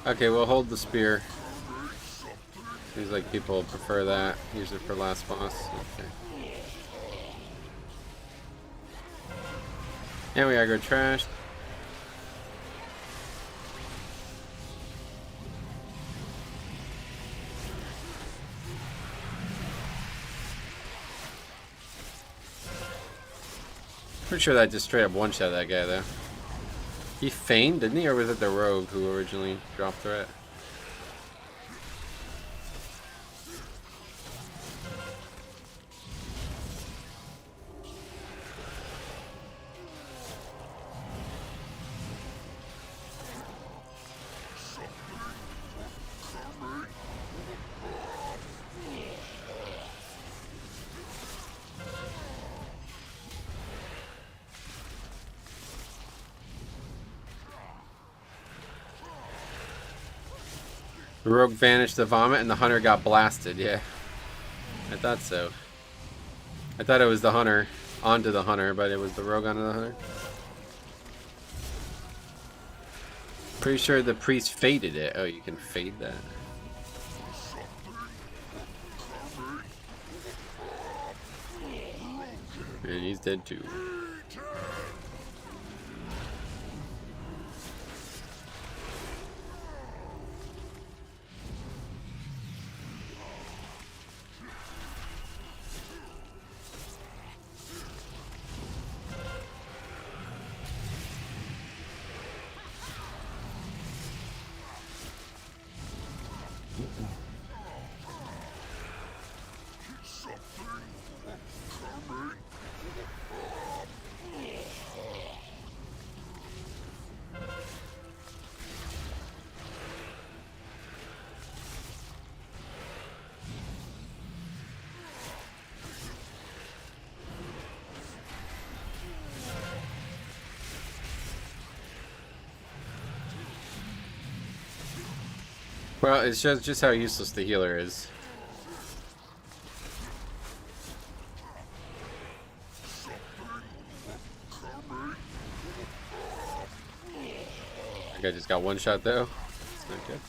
Okay, we'll hold the spear. Seems like people prefer that. Use it for last boss. Okay. And we aggro trash. Pretty sure that just straight up one-shot that guy though. He feigned, didn't he? Or was it the rogue who originally dropped threat? The rogue vanished the vomit and the hunter got blasted, yeah. I thought so. I thought it was the hunter onto the hunter, but it was the rogue onto the hunter. Pretty sure the priest faded it. Oh, you can fade that. And he's dead too. Well, it shows just how useless the healer is. I just got one shot though. That's not good.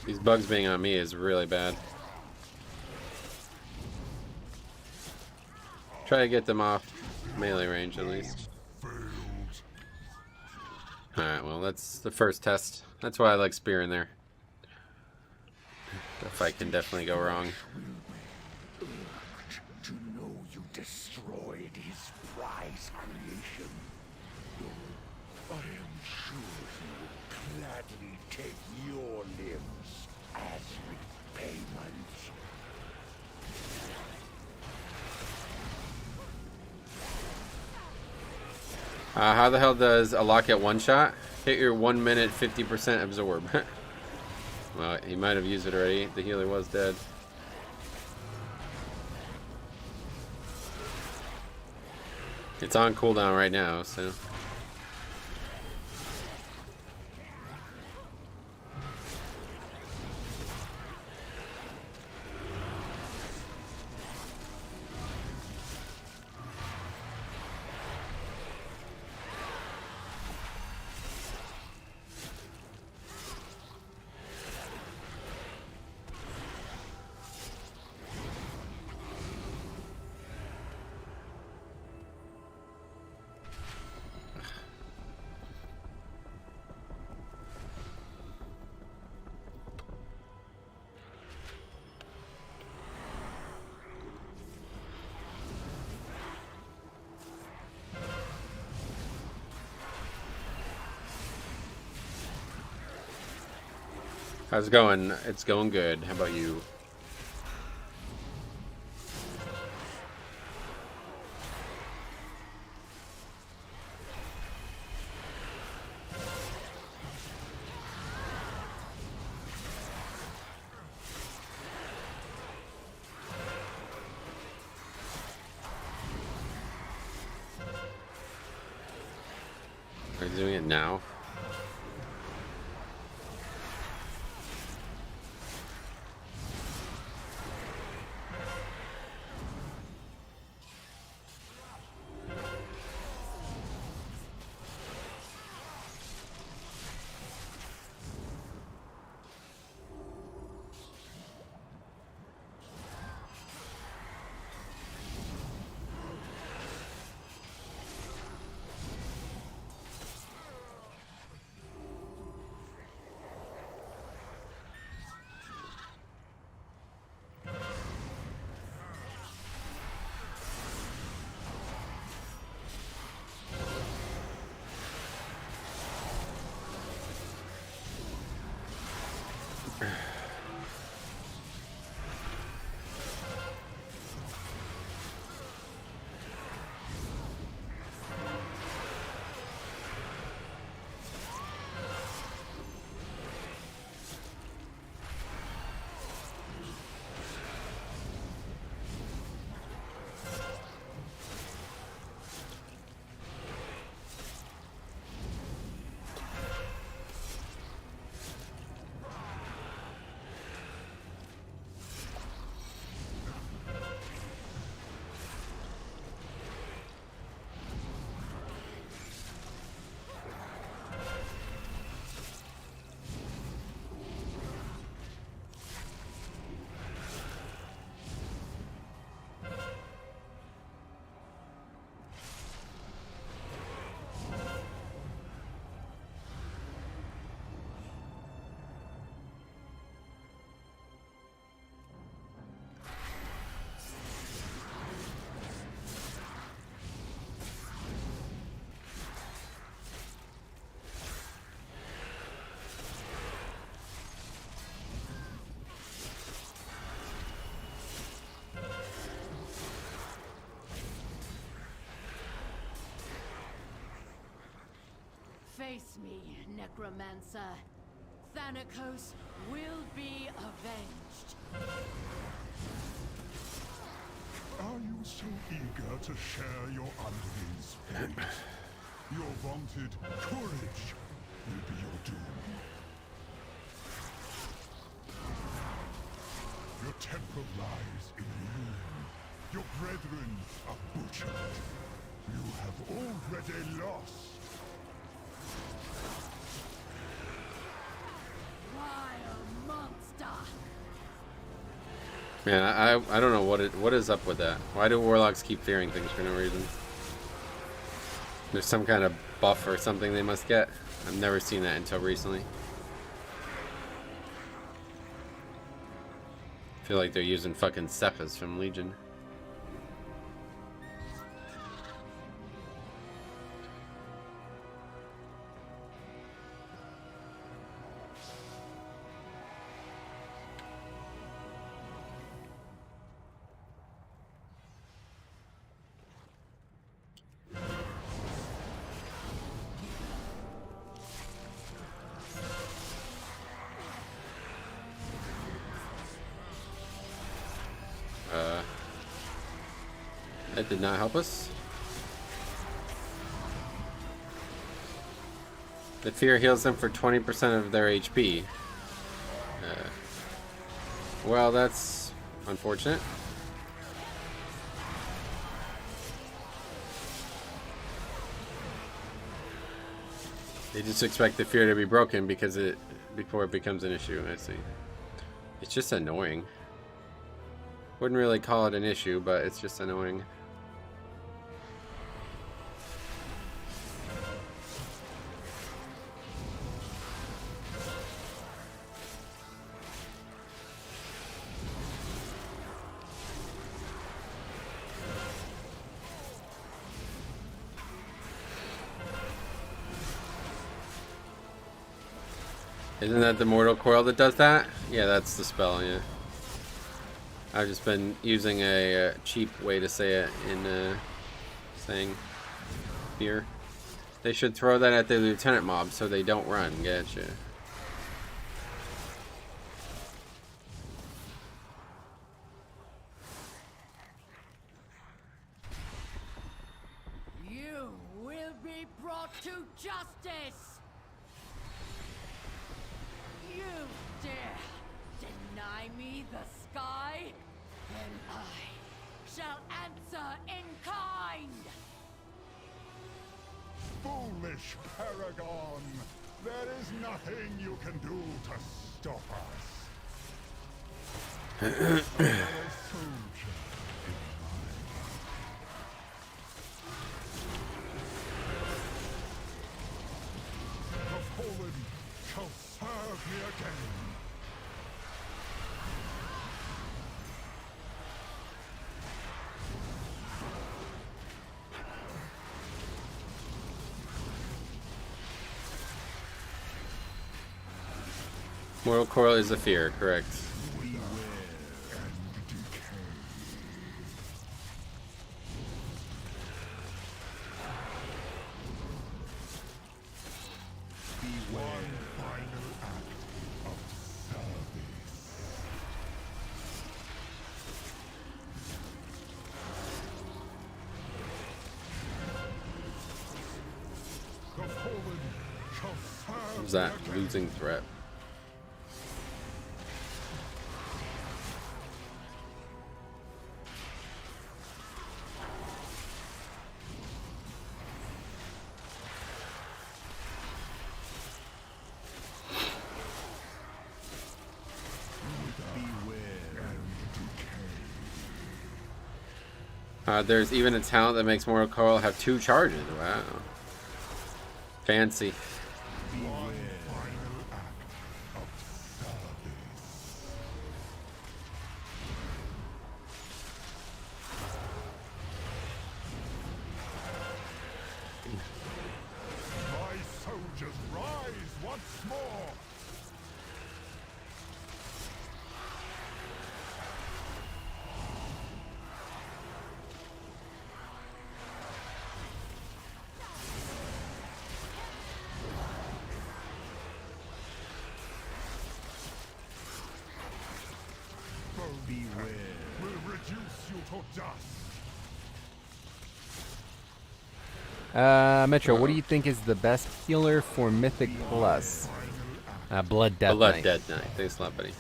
These bugs being on me is really bad. Try to get them off melee range at least. Alright, well that's the first test. That's why I like spear in there. The fight can definitely go wrong. To know you destroyed his prize creation. I am sure he would gladly take your limbs as repayment. How the hell does a locket one shot? Hit your 1 minute 50% absorb. Well, he might have used it already. The healer was dead. It's on cooldown right now, so. How's it going? It's going good. How about you? Are you doing it now? Face me, Necromancer. Thanatos will be avenged. Are you so eager to share your underling's fate? Your vaunted courage will be your doom. Your temple lies in ruin. Your brethren are butchered. You have already lost. Vile monster! Man, I don't know what is up with that. Why do warlocks keep fearing things for no reason? There's some kind of buff or something they must get. I've never seen that until recently. I feel like they're using fucking Cephas from Legion. That did not help us. The fear heals them for 20% of their HP. Well, that's unfortunate. They just expect the fear to be broken because before it becomes an issue. I see. It's just annoying. Wouldn't really call it an issue, but it's just annoying. Isn't that the Mortal Coil that does that? Yeah, that's the spell, yeah. I've just been using a cheap way to say it in saying fear. They should throw that at the lieutenant mob so they don't run. Gotcha. You will be brought to justice! You dare deny me the sky? Then I shall answer in kind! Foolish Paragon! There is nothing you can do to stop us. The fallen shall serve me again. Mortal Coil is a fear, correct. What was that? Losing threat. There's even a talent that makes Mortal Coil have 2 charges. Wow. Fancy. My soldiers rise once more. Beware. Will reduce you to dust. Metro, what do you think is the best healer for Mythic Plus? Blood Death Blood Knight. Dead Knight. Thanks a lot, buddy.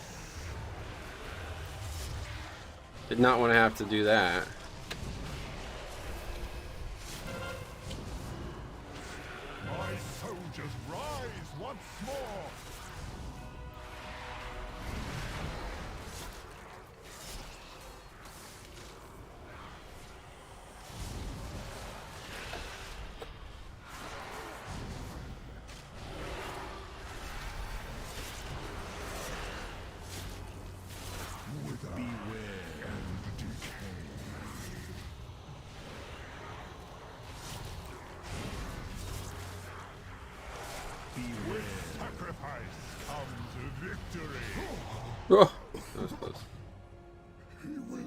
Did not want to have to do that. My soldiers rise once more. Sacrifice comes victory. Oh, that was close. He will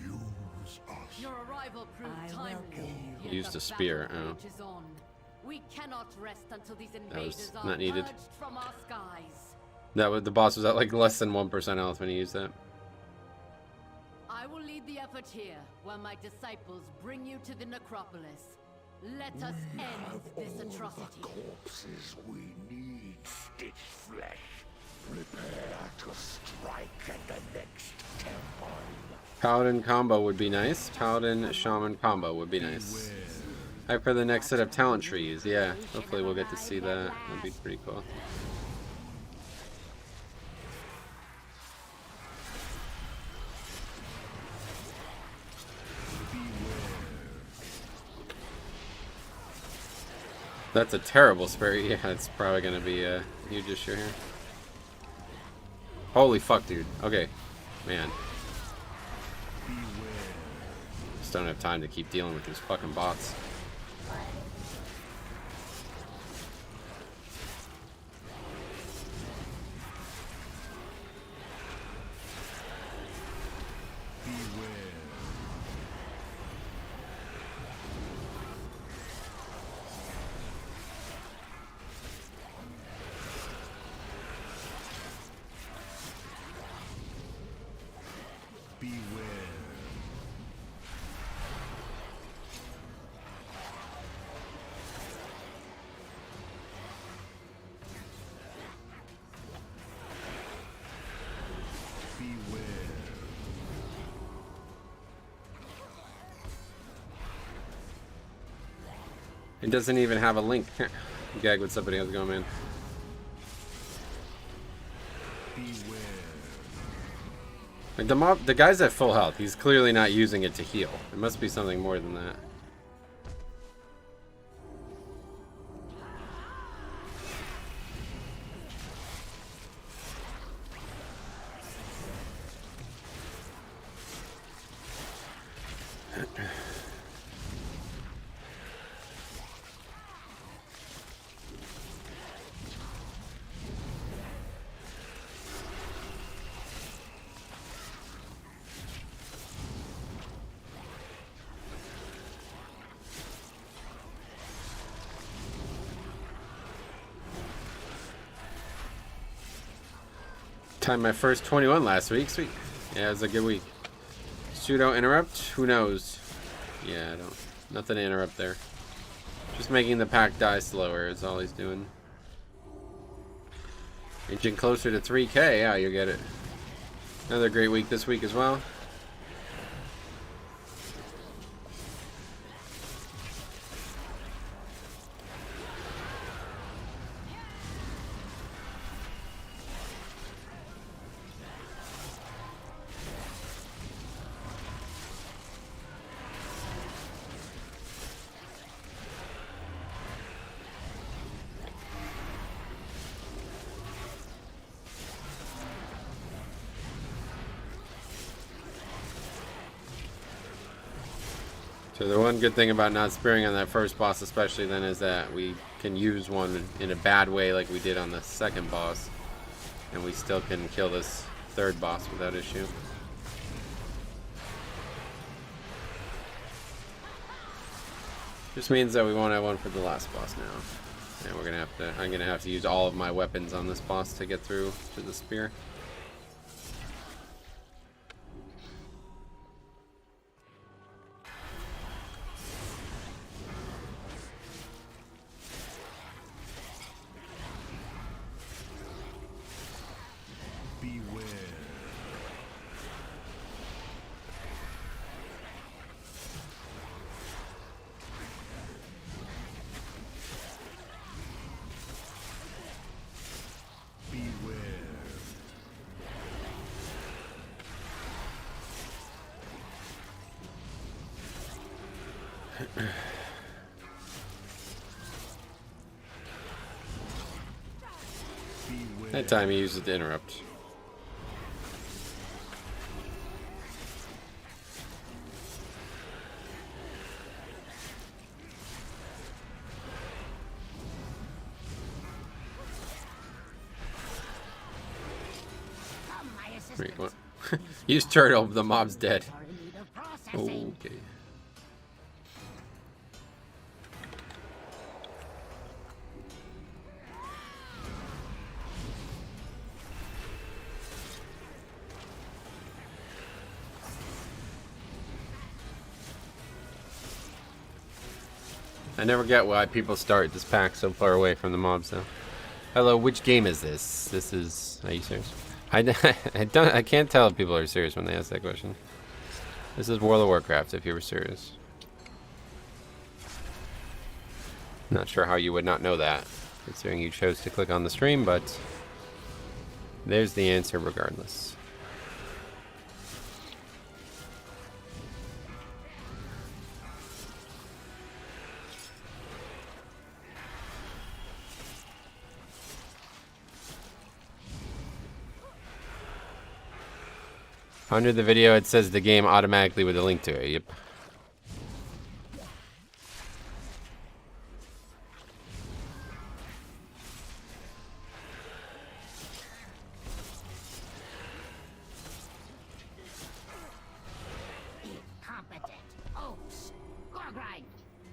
use us. Your arrival proved timely. Yet Used the a spear, battle oh. rages on. We cannot rest until these was invaders are not needed. purged from our skies. That was, the boss was at like less than 1% health when he used that. I will lead the effort here, while my disciples bring you to the necropolis. Let us end this atrocity. Corpses we need, stitch flesh. Prepare to strike at the next temple. Paladin combo would be nice. Paladin Shaman combo would be nice. Hype for the next set of talent trees. Yeah, hopefully we'll get to see that. That'd be pretty cool. That's a terrible spare. Yeah, it's probably gonna be a huge issue here. Holy fuck, dude. Okay, man. Just don't have time to keep dealing with these fucking bots. It doesn't even have a link. Gag, what's up, buddy? How's it going, man? Like the guy's at full health. He's clearly not using it to heal. It must be something more than that. Timed my first 21 last week. Sweet. Yeah, it was a good week. Pseudo interrupt? Who knows? Yeah, I don't. Nothing to interrupt there. Just making the pack die slower is all he's doing. Inching closer to 3K. Yeah, you get it. Another great week this week as well. So the one good thing about not spearing on that first boss especially then is that we can use one in a bad way like we did on the second boss. And we still can kill this third boss without issue. Just means that we won't have one for the last boss now. And we're gonna have to I'm gonna have to use all of my weapons on this boss to get through to the spear. That time he used it to interrupt. Wait, what? Use turtle, the mob's dead. Okay. I never get why people start this pack so far away from the mobs, though. Hello, which game is this? This is... Are you serious? I can't tell if people are serious when they ask that question. This is World of Warcraft, if you were serious. Not sure how you would not know that, considering you chose to click on the stream, but... There's the answer regardless. Under the video, it says the game automatically with a link to it. Yep. Incompetent oafs. Gorgrine,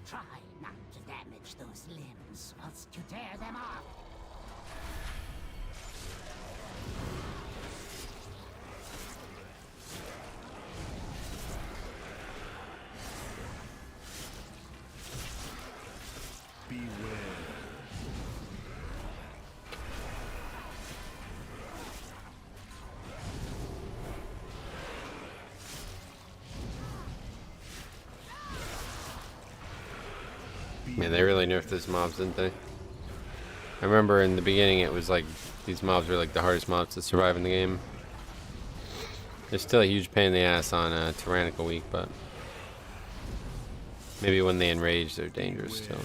try not to damage those limbs whilst you tear them off. Man, they really nerfed these mobs, didn't they? I remember in the beginning it was like these mobs were like the hardest mobs to survive in the game. They're still a huge pain in the ass on Tyrannical Week, but maybe when they enrage they're dangerous still.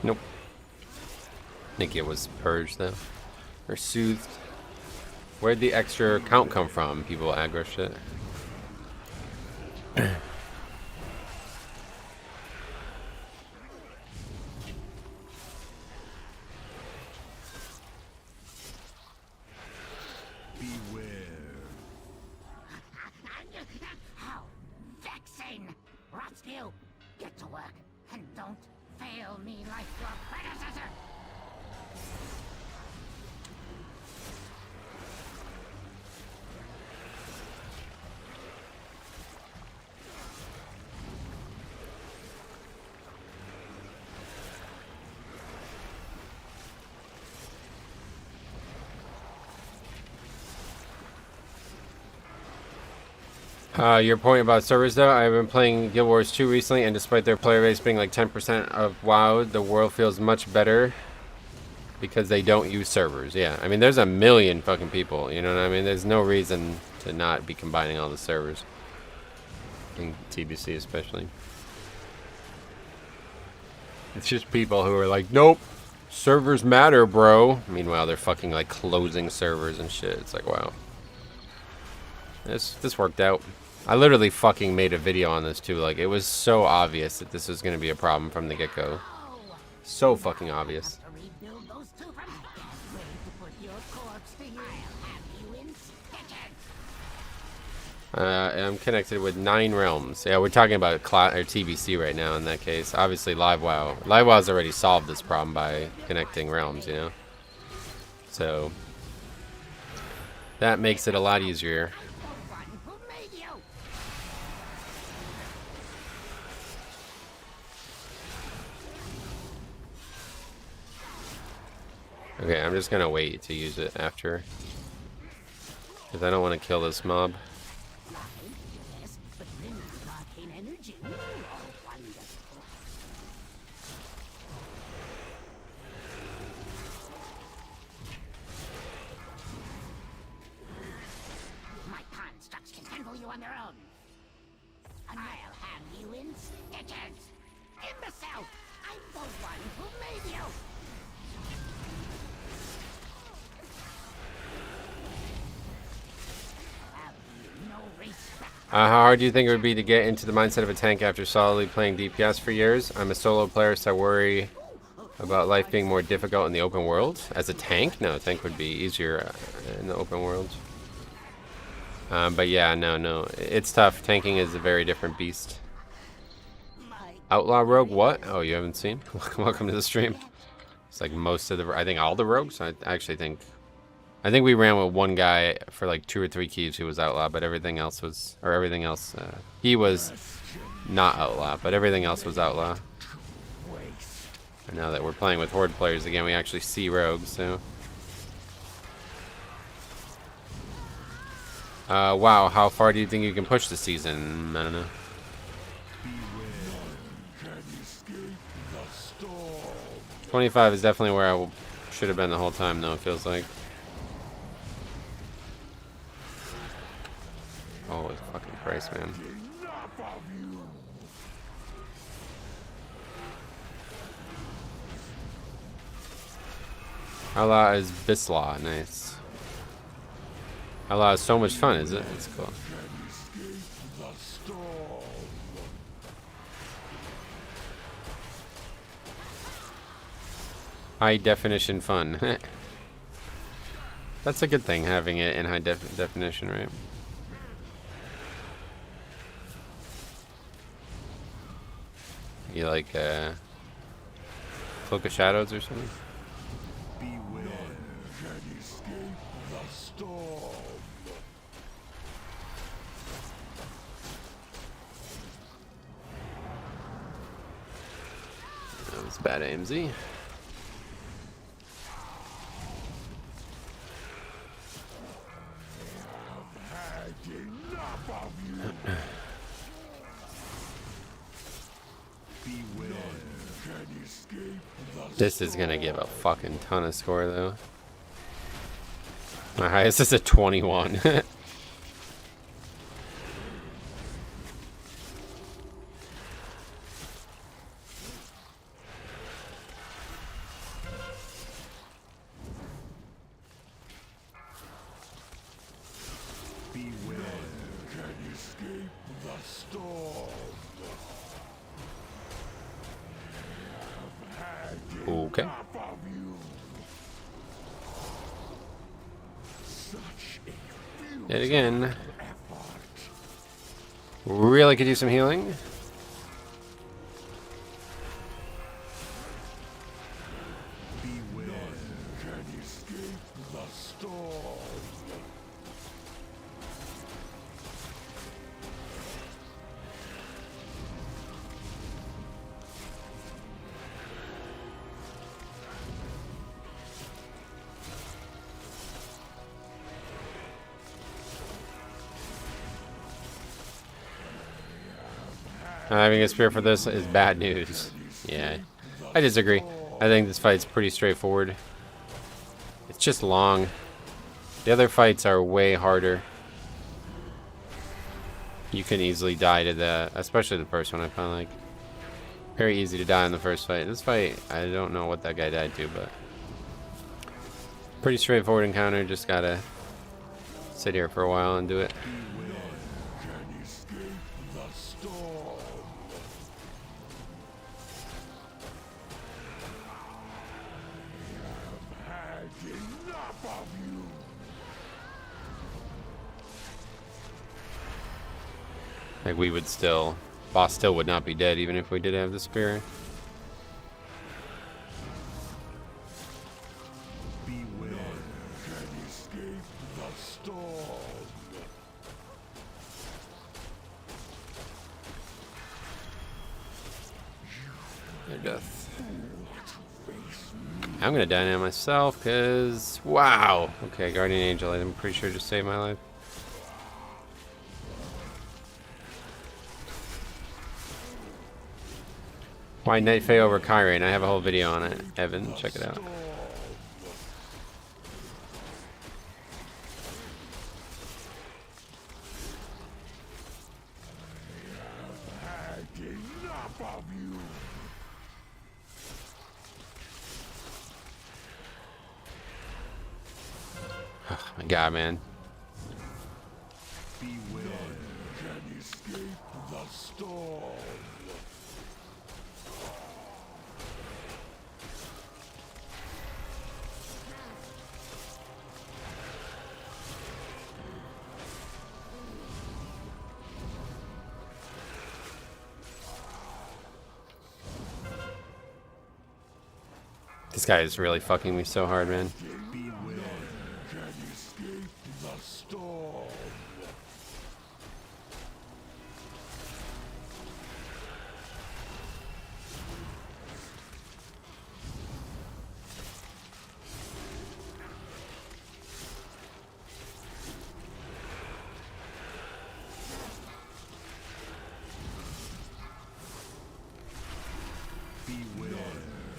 Nope. I think it was purged though. Or soothed. Where'd the extra count come from? People aggro shit. How vexing! Rotskew, get to work and don't fail me like your predecessor! Your point about servers, though, I've been playing Guild Wars 2 recently, and despite their player base being like 10% of WoW, the world feels much better because they don't use servers. Yeah, I mean, there's a million fucking people, you know what I mean? There's no reason to not be combining all the servers. In TBC especially. It's just people who are like, nope, servers matter, bro. Meanwhile, they're fucking like closing servers and shit. It's like, wow. This worked out. I literally fucking made a video on this too. Like, it was so obvious that this was going to be a problem from the get-go. So fucking obvious. To rebuild those two from scratch. Ready to put your corpse to use. I'll have you in stitches. I'm connected with 9 realms. Yeah, we're talking about TBC right now in that case. Obviously, Live WoW. Live WoW's already solved this problem by connecting realms, you know? So, that makes it a lot easier. Okay, I'm just gonna wait to use it after, because I don't want to kill this mob. My constructs can handle you on their own. And I'll have you in stitches. Imbecile! I'm the one who made you! How hard do you think it would be to get into the mindset of a tank after solidly playing DPS for years? I'm a solo player, so I worry about life being more difficult in the open world. As a tank? No, a tank would be easier in the open world. But yeah, no. It's tough. Tanking is a very different beast. Outlaw Rogue? What? Oh, you haven't seen? Welcome to the stream. It's like most of the... I think all the rogues? I actually think I think we ran with one guy for like 2 or 3 keys who was outlaw, but everything else was, or everything else, he was not outlaw, but everything else was outlaw. And now that we're playing with horde players again, we actually see rogues, so. Wow, how far do you think you can push this season? I don't know. 25 is definitely where I should have been the whole time, though, it feels like. Holy fucking Christ, man. Outlaw is Bislaw, nice. Outlaw is so much fun, is it? It's cool. High definition fun. That's a good thing, having it in high definition, right? You like Cloak of Shadows or something? That was bad AMZ. This is gonna give a fucking ton of score though. My highest is a 21. Okay. Yet again. Really could use some healing. Having a spear for this is bad news. Yeah, I disagree. I think this fight's pretty straightforward. It's just long. The other fights are way harder. You can easily die to that, especially the first one. I found like very easy to die in the first fight. This fight, I don't know what that guy died to, but pretty straightforward encounter. Just gotta sit here for a while and do it. Like we would still, boss still would not be dead even if we did have the spear. Their death. I'm gonna die now myself because wow. Okay, Guardian Angel, I'm pretty sure just saved my life. Why Night Fae over Kyrian? I have a whole video on it. Evan, check it out. Oh my god, man. This guy is really fucking me so hard, man.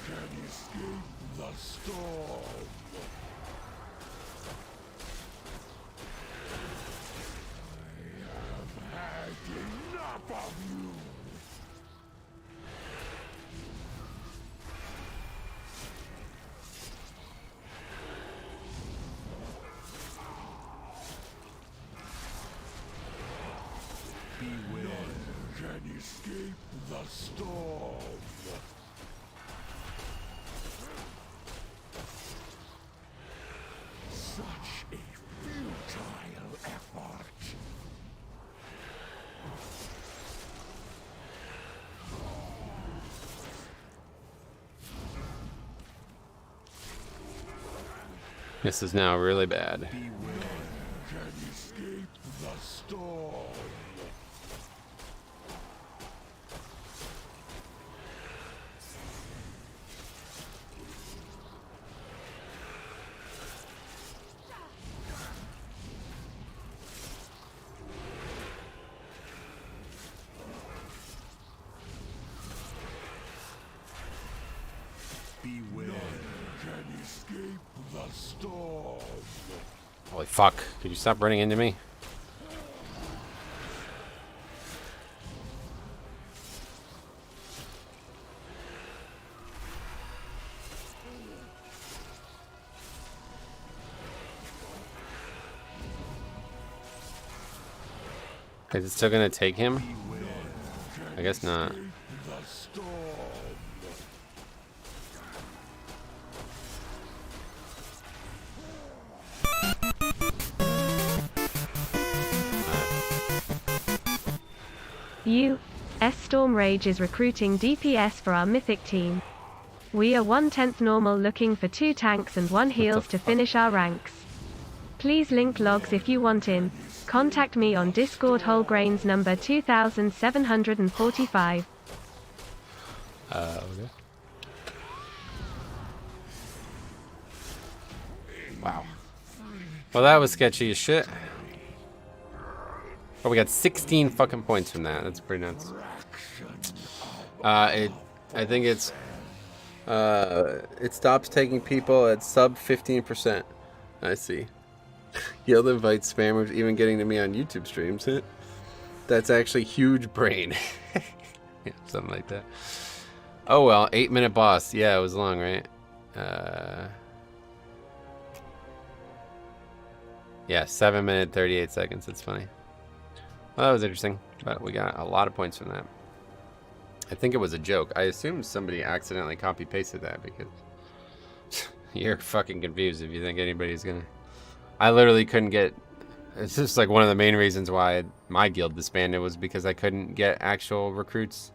can escape the storm. I have had enough of you. Can escape the storm. Such a futile effort. This is now really bad. Can escape the storm. Can escape the storm. Holy fuck. Could you stop running into me? Is it still gonna take him? I guess not. The storm. U.S. Storm Rage is recruiting DPS for our Mythic team. We are 1/10 normal looking for 2 tanks and 1 heals to finish our ranks. Please link logs if you want in. Contact me on Discord Wholegrains number 2745. Okay. Wow. Well, that was sketchy as shit. Oh, we got 16 fucking points from that. That's pretty nuts. I think it stops taking people at sub 15%. I see. Yield invite spammers even getting to me on YouTube streams. That's actually huge brain. Yeah, something like that. Oh well, 8-minute boss. Yeah, it was long, right? Yeah, 7 minutes 38 seconds. That's funny. Well, that was interesting, but we got a lot of points from that. I think it was a joke. I assume somebody accidentally copy-pasted that because you're fucking confused if you think anybody's gonna... I literally couldn't get... It's just like one of the main reasons why my guild disbanded was because I couldn't get actual recruits.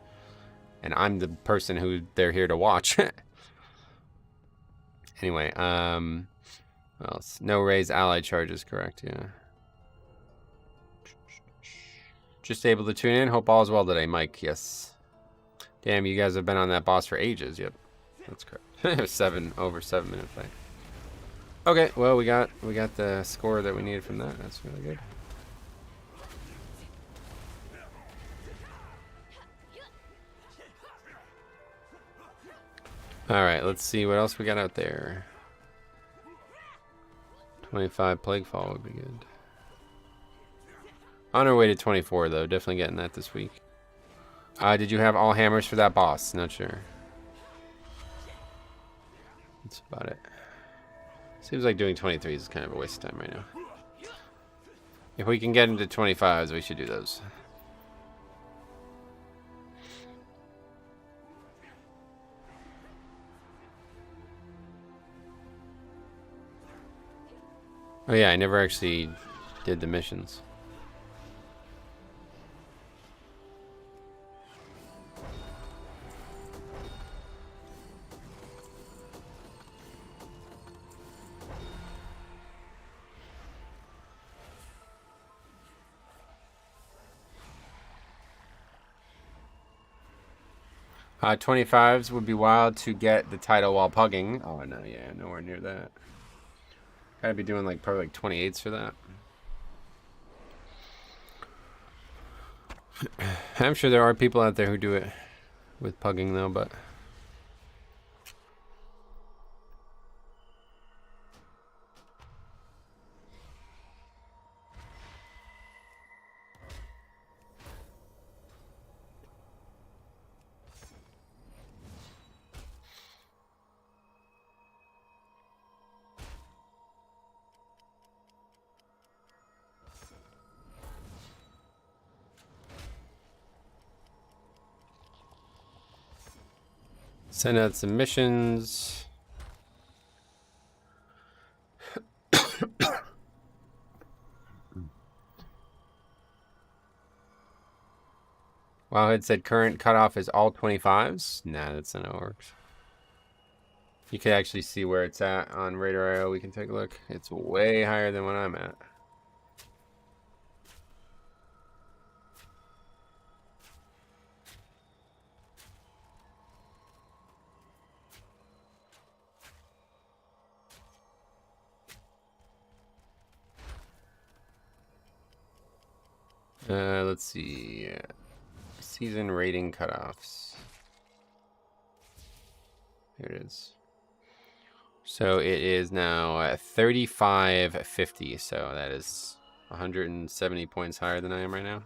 And I'm the person who they're here to watch. Anyway, what else? No raise ally charges, correct, yeah. Just able to tune in. Hope all is well today, Mike. Yes. Damn, you guys have been on that boss for ages. Yep, that's correct. Over 7 minute fight. Okay, well we got the score that we needed from that. That's really good. All right, let's see what else we got out there. 25 Plaguefall would be good. On our way to 24, though. Definitely getting that this week. Did you have all hammers for that boss? Not sure. That's about it. Seems like doing 23s is kind of a waste of time right now. If we can get into 25s, we should do those. Oh yeah, I never actually did the missions. Uh, 25s would be wild to get the title while pugging. Oh no, yeah, nowhere near that. Gotta be doing like probably like 28s for that. I'm sure there are people out there who do it with pugging though, but Send out some missions. Wow, it said current cutoff is all 25s. Nah, that's not how it works. You can actually see where it's at on Radar.io. We can take a look. It's way higher than what I'm at. Let's see. Season rating cutoffs. Here it is. So it is now at 35.50. So that is 170 points higher than I am right now.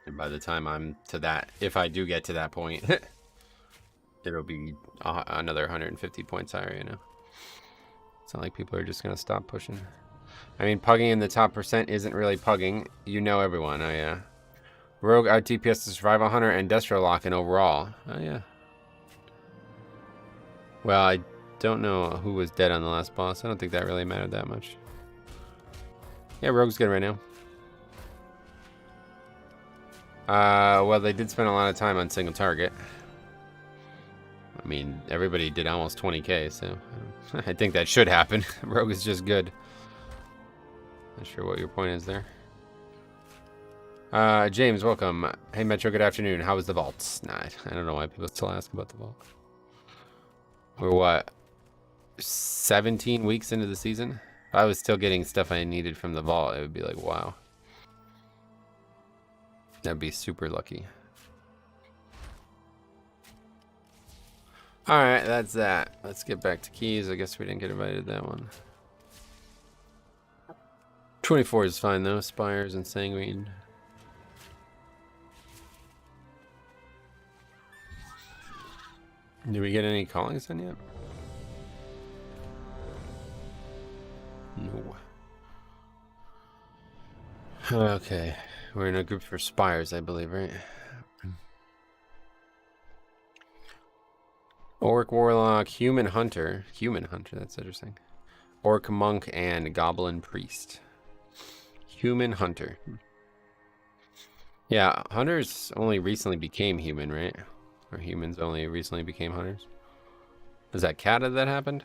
And by the time I'm to that, if I do get to that point, it'll be another 150 points higher, you know. It's not like people are just going to stop pushing. I mean, pugging in the top percent isn't really pugging. You know everyone. Oh, yeah. Rogue out DPS to Survival Hunter and Destro Lock in overall. Oh, yeah. Well, I don't know who was dead on the last boss. I don't think that really mattered that much. Yeah, Rogue's good right now. Well, they did spend a lot of time on single target. I mean, everybody did almost 20k, so I think that should happen. Rogue is just good. Not sure what your point is there. James, welcome. Hey, Metro, good afternoon. How was the vaults? Nah, I don't know why people still ask about the vault. We're what? 17 weeks into the season? If I was still getting stuff I needed from the vault, it would be like, wow. That'd be super lucky. Alright, that's that. Let's get back to keys. I guess we didn't get invited to that one. 24 is fine though. Spires and Sanguine. Did we get any callings in yet? No. Okay. We're in a group for Spires, I believe, right? Orc Warlock, Human Hunter. Human Hunter, that's interesting. Orc Monk and Goblin Priest. Human Hunter. Yeah, hunters only recently became human, right? Or humans only recently became hunters. Was that Kata that happened?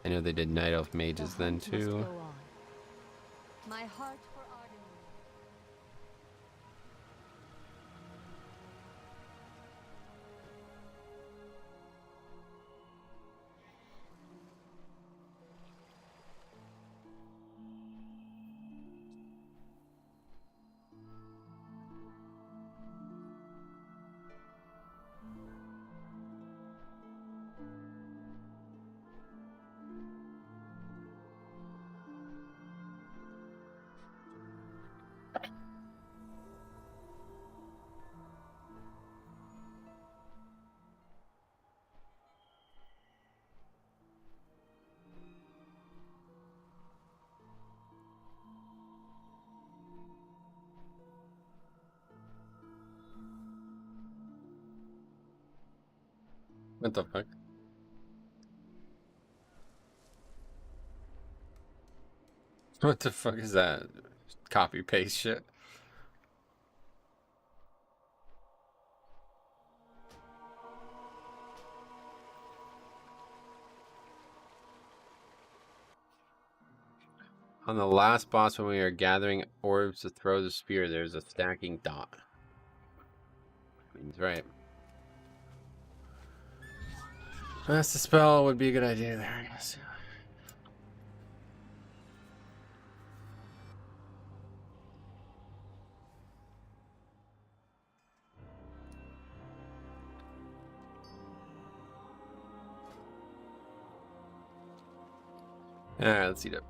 I know they did Night Elf Mages then too. My heart for Arden. What the fuck? What the fuck is that? Copy paste shit. On the last boss, when we are gathering orbs to throw the spear, there's a stacking dot. Means right. That's the spell would be a good idea there, I guess. Alright, let's eat it.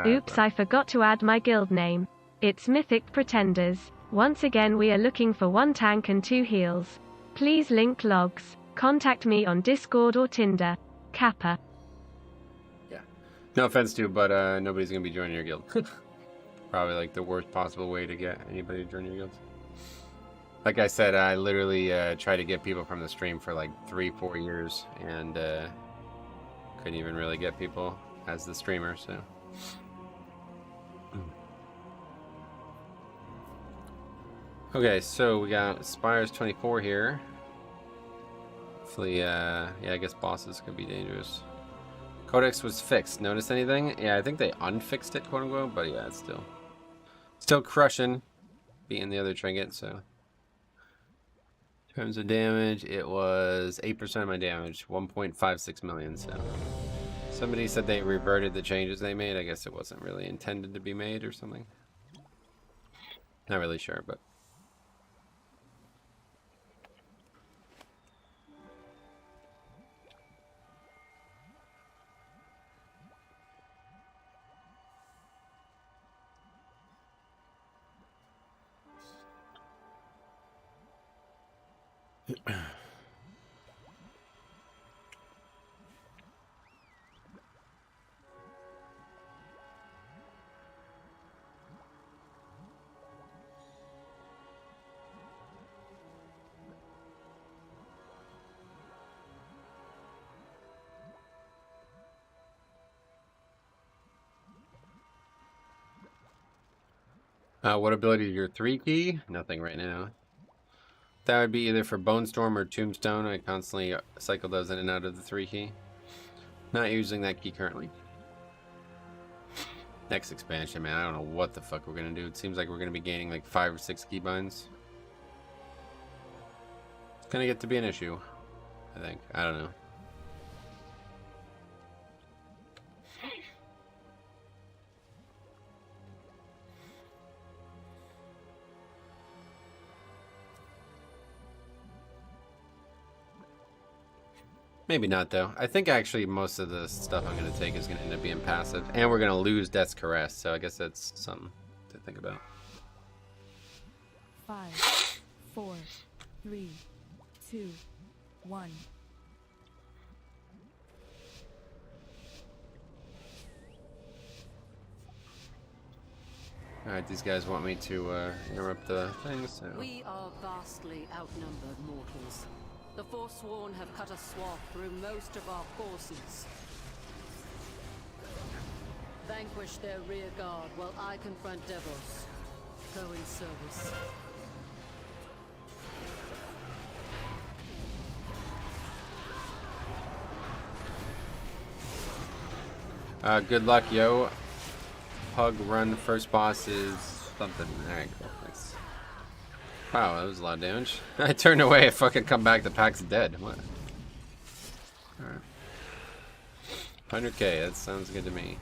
Oops, I forgot to add my guild name. It's Mythic Pretenders. Once again we are looking for 1 tank and 2 heals. Please link logs. Contact me on Discord or Tinder. Kappa. No offense to, but nobody's gonna be joining your guild. Probably like the worst possible way to get anybody to join your guild. Like I said, I literally tried to get people from the stream for like 3-4 years, and couldn't even really get people as the streamer. So. Okay, so we got Spires 24 here. Hopefully, yeah, I guess bosses could be dangerous. Codex was fixed. Notice anything? Yeah, I think they unfixed it, quote unquote, but yeah, it's still crushing, beating the other Trinket. So, in terms of damage, it was 8% of my damage, 1.56 million. So, somebody said they reverted the changes they made. I guess it wasn't really intended to be made or something. Not really sure, but. What ability is your 3 key? Nothing right now. That would be either for Bone Storm or Tombstone. I constantly cycle those in and out of the 3 key. Not using that key currently. Next expansion, man. I don't know what the fuck we're gonna do. It seems like we're gonna be gaining like 5 or 6 keybinds. It's gonna get to be an issue, I think. I don't know. Maybe not, though. I think actually most of the stuff I'm going to take is going to end up being passive. And we're going to lose Death's Caress, so I guess that's something to think about. 5, 4, 3, 2, 1. Alright, these guys want me to interrupt the thing, so... We are vastly outnumbered mortals. The Forsworn have cut a swath through most of our forces. Vanquish their rear guard while I confront devils. Go in service. Good luck, yo. Pug run first boss is something. Alright, cool. Thanks. Wow, that was a lot of damage. I turned away, I fucking come back, the pack's dead. What? Alright. 100k, that sounds good to me.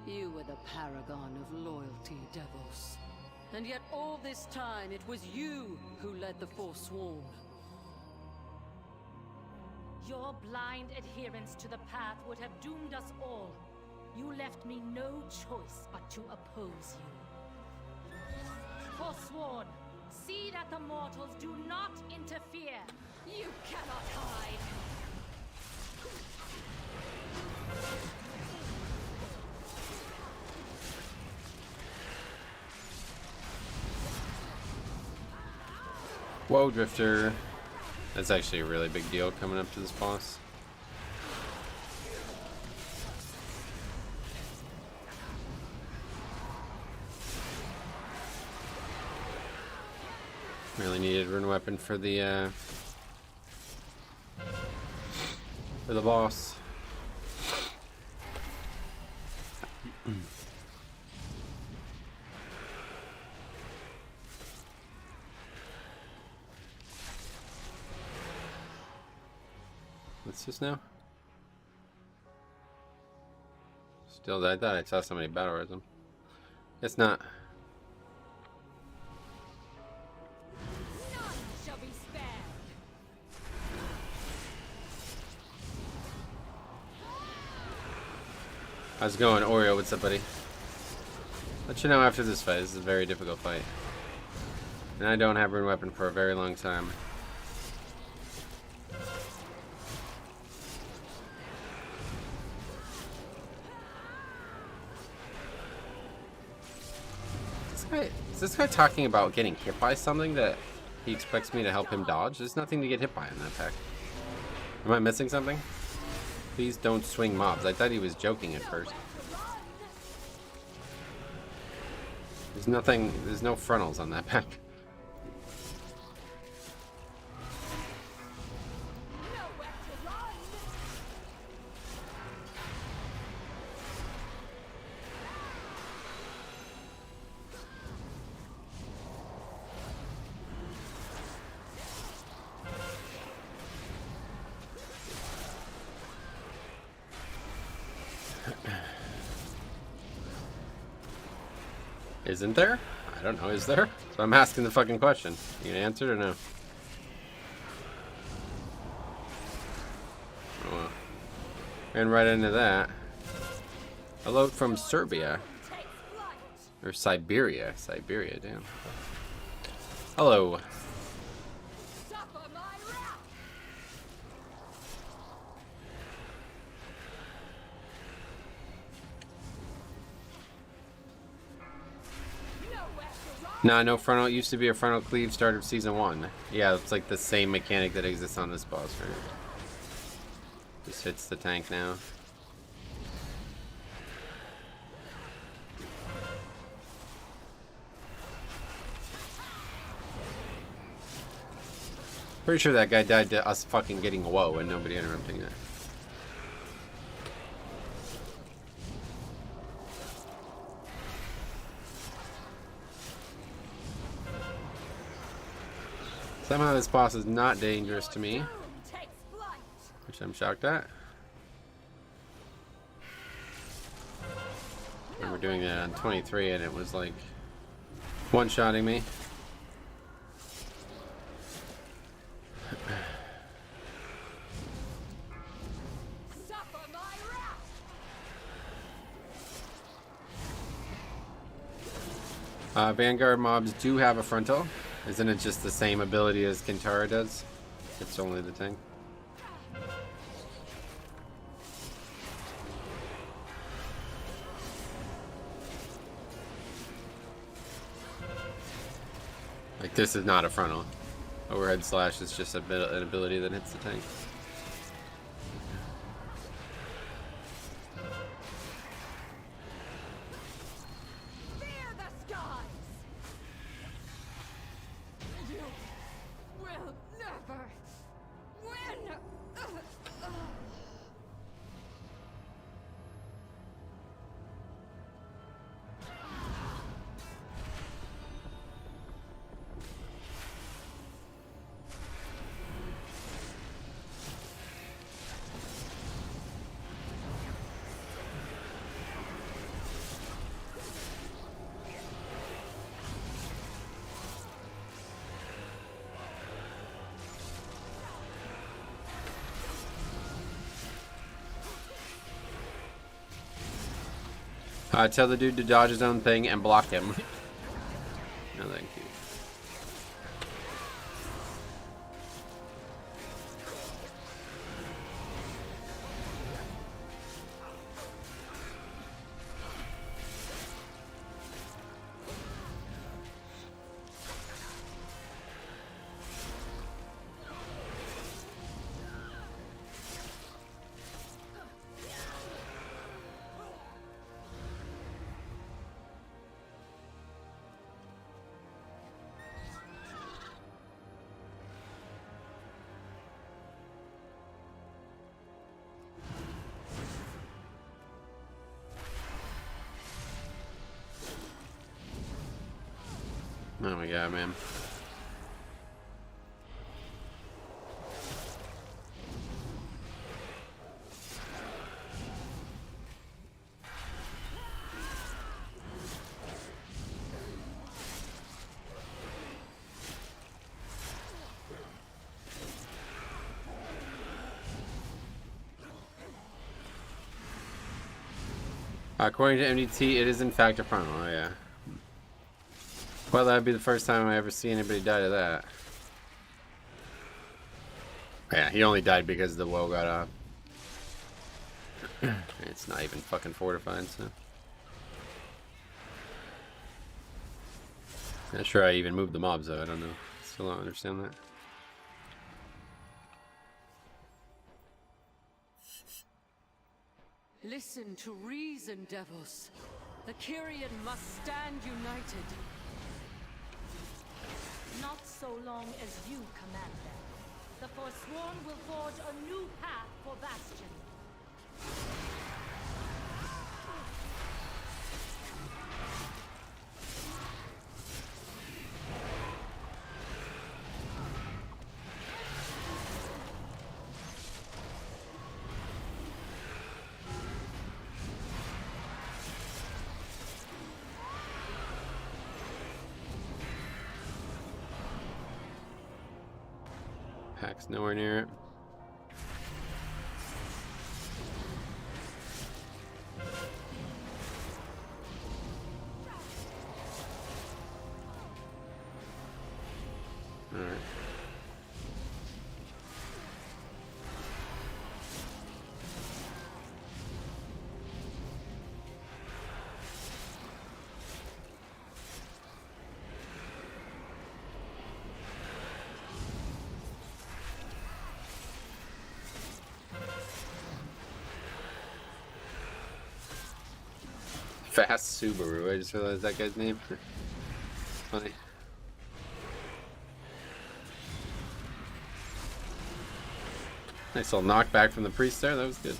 You were the paragon of loyalty, devils. And yet all this time it was you who led the Forsworn. Your blind adherence to the path would have doomed us all. You left me no choice but to oppose you. Forsworn, see that the mortals do not interfere. You cannot hide! Whoa, Drifter. That's actually a really big deal coming up to this boss. Really needed rune weapon for the boss. What's this now? Still, I thought I saw somebody battle rhythm. It's not. None shall be spared. How's it going, Oreo? What's up, buddy? Let you know after this fight. This is a very difficult fight. And I don't have rune weapon for a very long time. Is this guy talking about getting hit by something that he expects me to help him dodge? There's nothing to get hit by in that pack. Am I missing something? Please don't swing mobs. I thought he was joking at first. There's nothing, there's no frontals on that pack. Isn't there? I don't know, is there? So I'm asking the fucking question. You gonna answer it or no? Oh well. And right into that. Hello from Serbia. Or Siberia. Siberia, damn. Hello. Nah, no frontal. It used to be a frontal cleave start of season 1. Yeah, it's like the same mechanic that exists on this boss, right? Just hits the tank now. Pretty sure that guy died to us fucking getting whoa and nobody interrupting it. Somehow this boss is not dangerous to me, which I'm shocked at. I remember doing that on 23 and it was like one-shotting me. Vanguard mobs do have a frontal. Isn't it just the same ability as Kintara does? It's only the tank. Like, this is not a frontal. Overhead slash is just an ability that hits the tank. Tell the dude to dodge his own thing and block him. No, thank you. Oh my god, man. According to MDT, it is in fact a frontal. Oh yeah. Well, that'd be the first time I ever see anybody die to that. Yeah, he only died because the woe got off. It's not even fucking fortified, so. Not sure I even moved the mobs though, I don't know. Still don't understand that. Listen to reason, devils. The Kyrian must stand united. Not so long as you command them. The Forsworn will forge a new path for Bastion. Pack's nowhere near it. Alright. Fast Subaru, I just realized that guy's name. Funny. Nice little knockback from the priest there, that was good.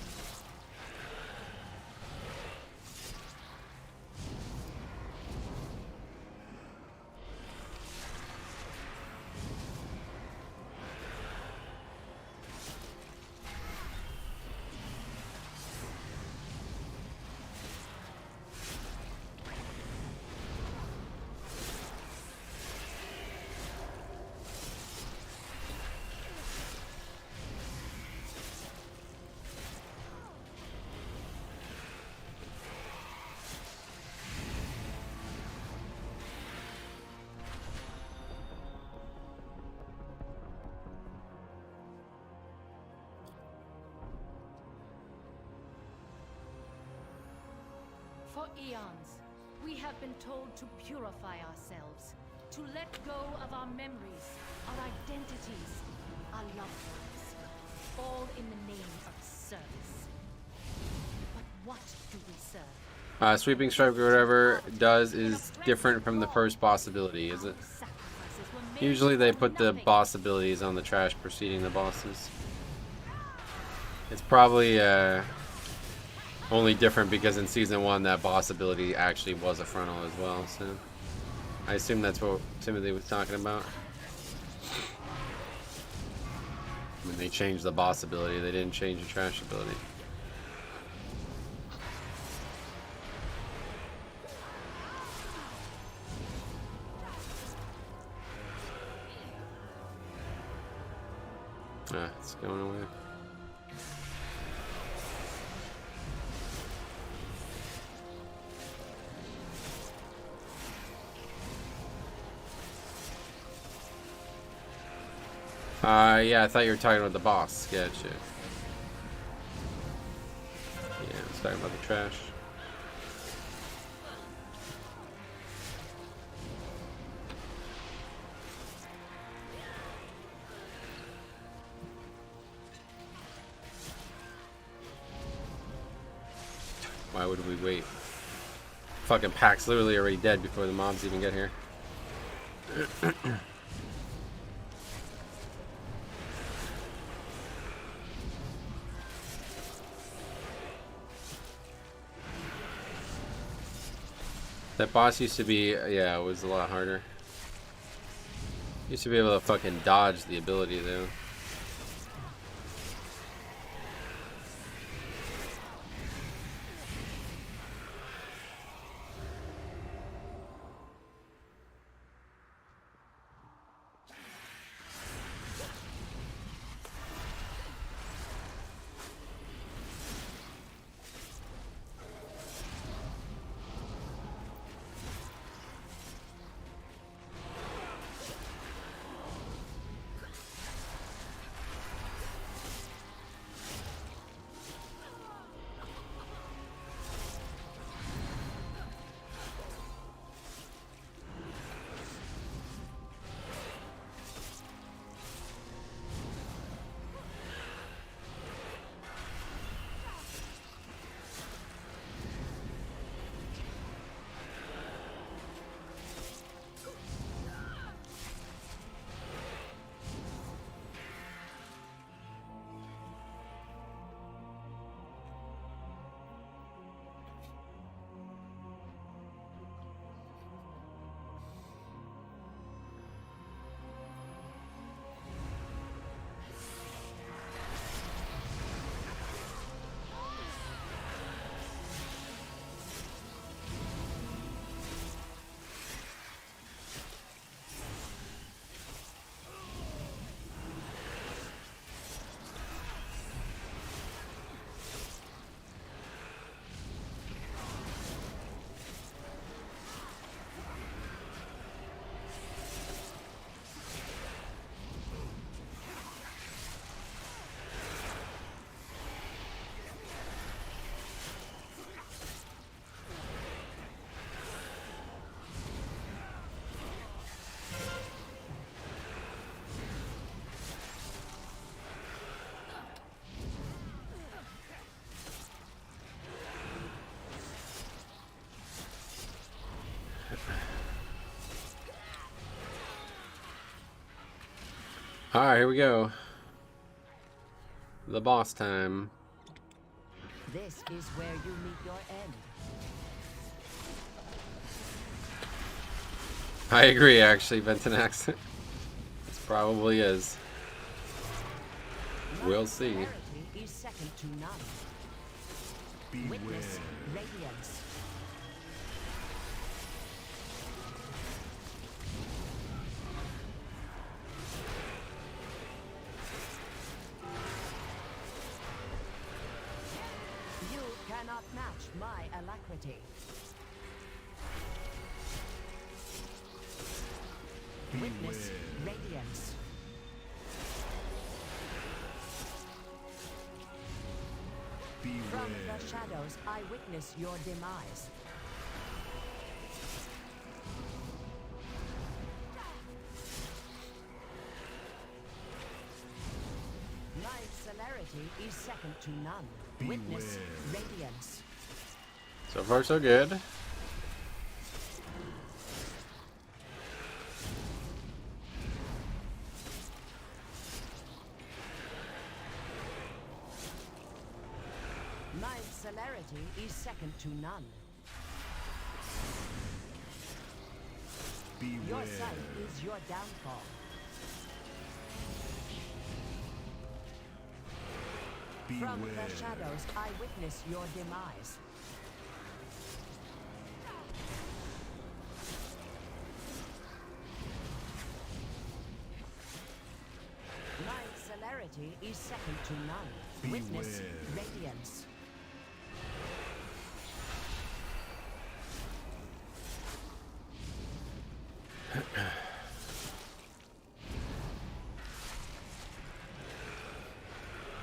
For eons, we have been told to purify ourselves, to let go of our memories, our identities, our loved ones, all in the name of service. But what do we serve? Sweeping strike or whatever does is different from the first boss ability, is it? Usually they put the boss abilities on the trash preceding the bosses. It's probably only different because in season 1 that boss ability actually was a frontal as well, so I assume that's what Timothy was talking about. When they changed the boss ability, they didn't change the trash ability. Ah, it's going away. Yeah, I thought you were talking about the boss. Gotcha. Yeah, I was talking about the trash. Why would we wait? Fucking Pack's literally already dead before the mobs even get here. That boss used to be, yeah, it was a lot harder. Used to be able to fucking dodge the ability though. Alright, here we go. The boss time. This is where you meet your end. I agree, actually, Ventanax. It probably is. We'll see. Clarity is second to none. Witness radiance. You cannot match my alacrity. Witness radiance. From the shadows, I witness your demise. My celerity is second to none. Witness radiance. So far, so good. My celerity is second to none. Your sight is your downfall. From the shadows, I witness your demise. My celerity is second to none. Witness radiance.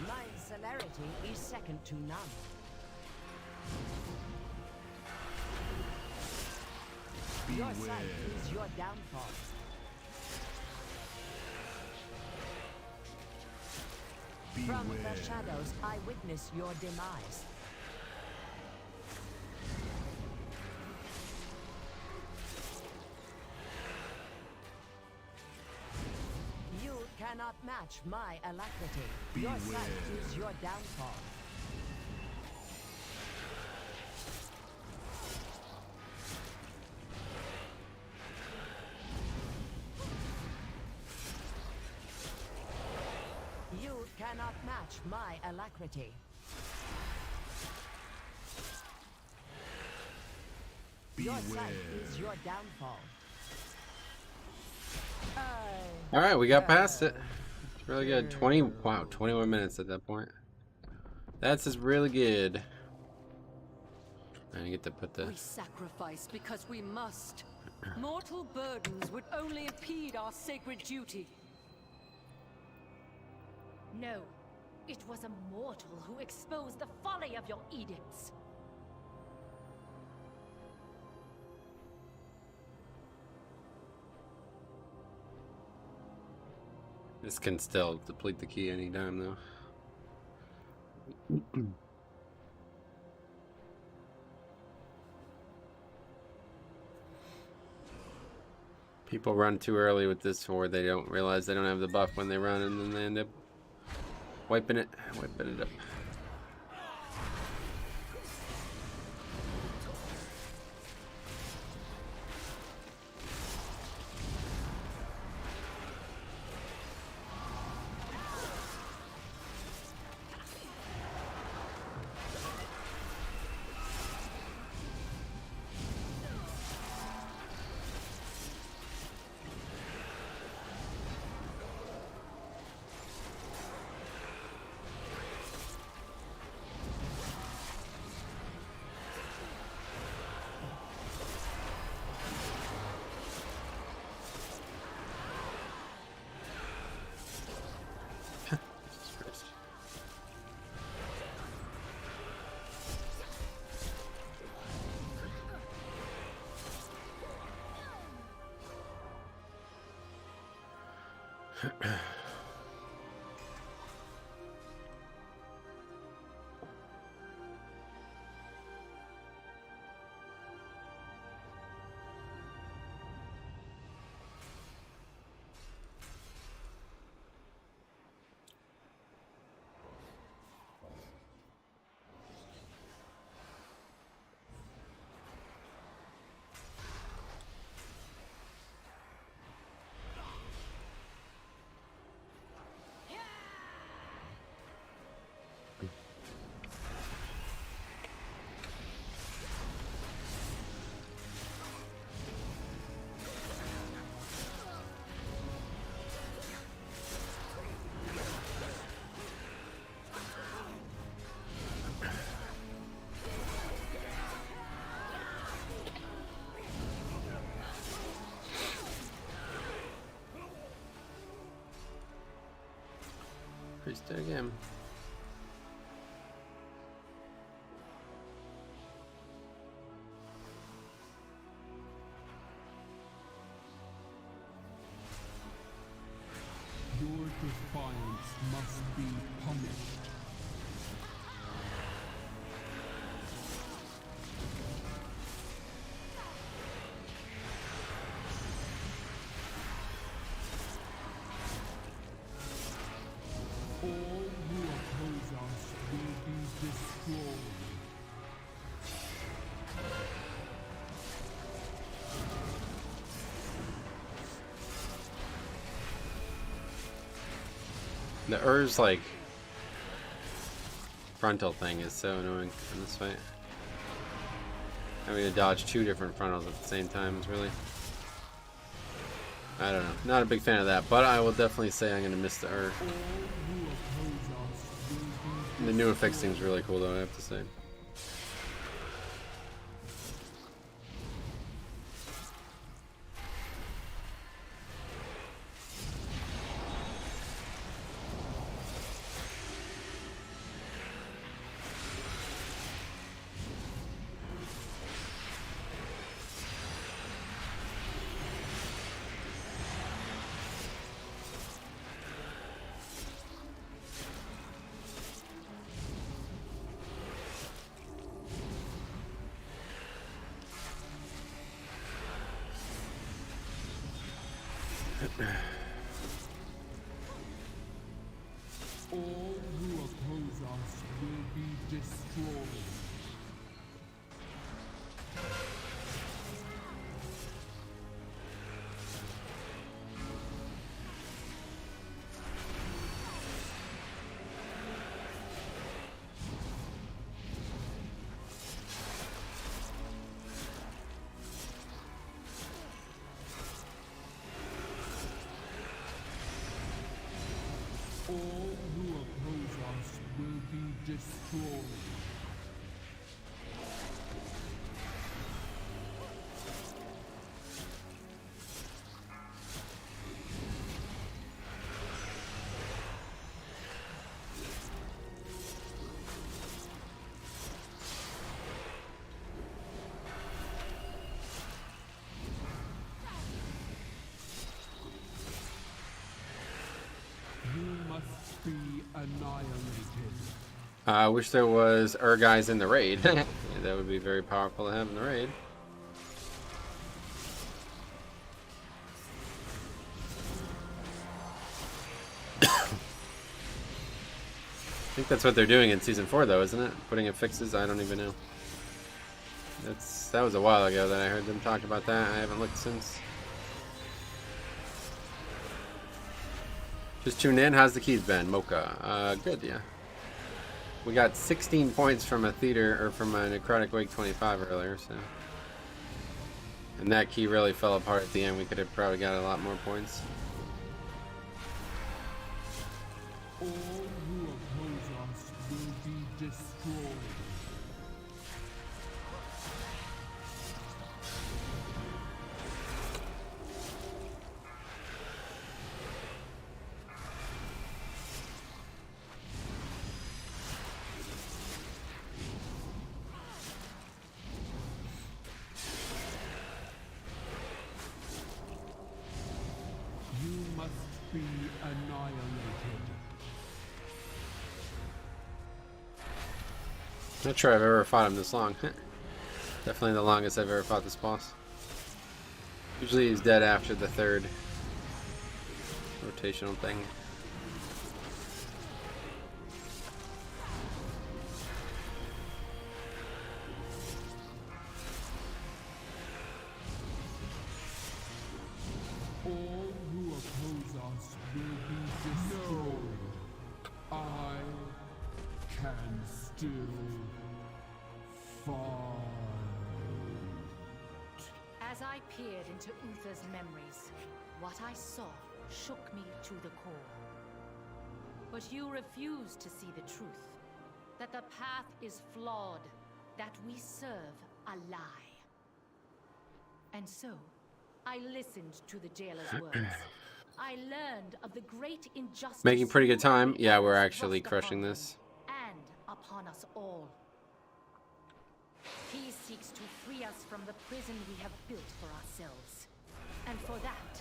My celerity is second to none. Your sight is your downfall. From the shadows, I witness your demise. You cannot match my alacrity. Your sight is your downfall. You cannot match my alacrity. Your sight is your downfall. Alright, we got past it. It's really good. 21 minutes at that point. That's just really good. I get to put We the... sacrifice because we must. Mortal burdens would only impede our sacred duty. No, it was a mortal who exposed the folly of your edicts. This can still deplete the key anytime, though. People run too early with this, or they don't realize they don't have the buff when they run, and then they end up wiping it up. Restart again. Your defiance must be punished. All who oppose us will be destroyed. The Ur's like frontal thing is so annoying in this fight. Having to dodge 2 different frontals at the same time is really, I don't know. Not a big fan of that, but I will definitely say I'm gonna miss the Ur. The new effect seems really cool though, I have to say. All who oppose us will be destroyed. All who oppose us will be destroyed. You must be annihilated. I wish there was Ur guys in the raid. That would be very powerful to have in the raid. I think that's what they're doing in season 4 though, isn't it? Putting in fixes? I don't even know. That was a while ago that I heard them talk about that. I haven't looked since. Just tuned in. How's the keys been, Mocha? Good, yeah. We got 16 points from a theater or from a necrotic wake 25 earlier, so. And that key really fell apart at the end. We could have probably got a lot more points. All who oppose us will be destroyed. You must be annihilated. Not sure I've ever fought him this long. Definitely the longest I've ever fought this boss. Usually he's dead after the 3rd rotational thing. All who oppose us will be destroyed. I can still fight. As I peered into Uther's memories, what I saw shook me to the core. But you refuse to see the truth. That the path is flawed. That we serve a lie. And so, I listened to the jailer's words. I learned of the great injustice. Making pretty good time. Yeah, we're was actually thrust crushing upon this. them and upon us all. He seeks to free us from the prison we have built for ourselves. And for that,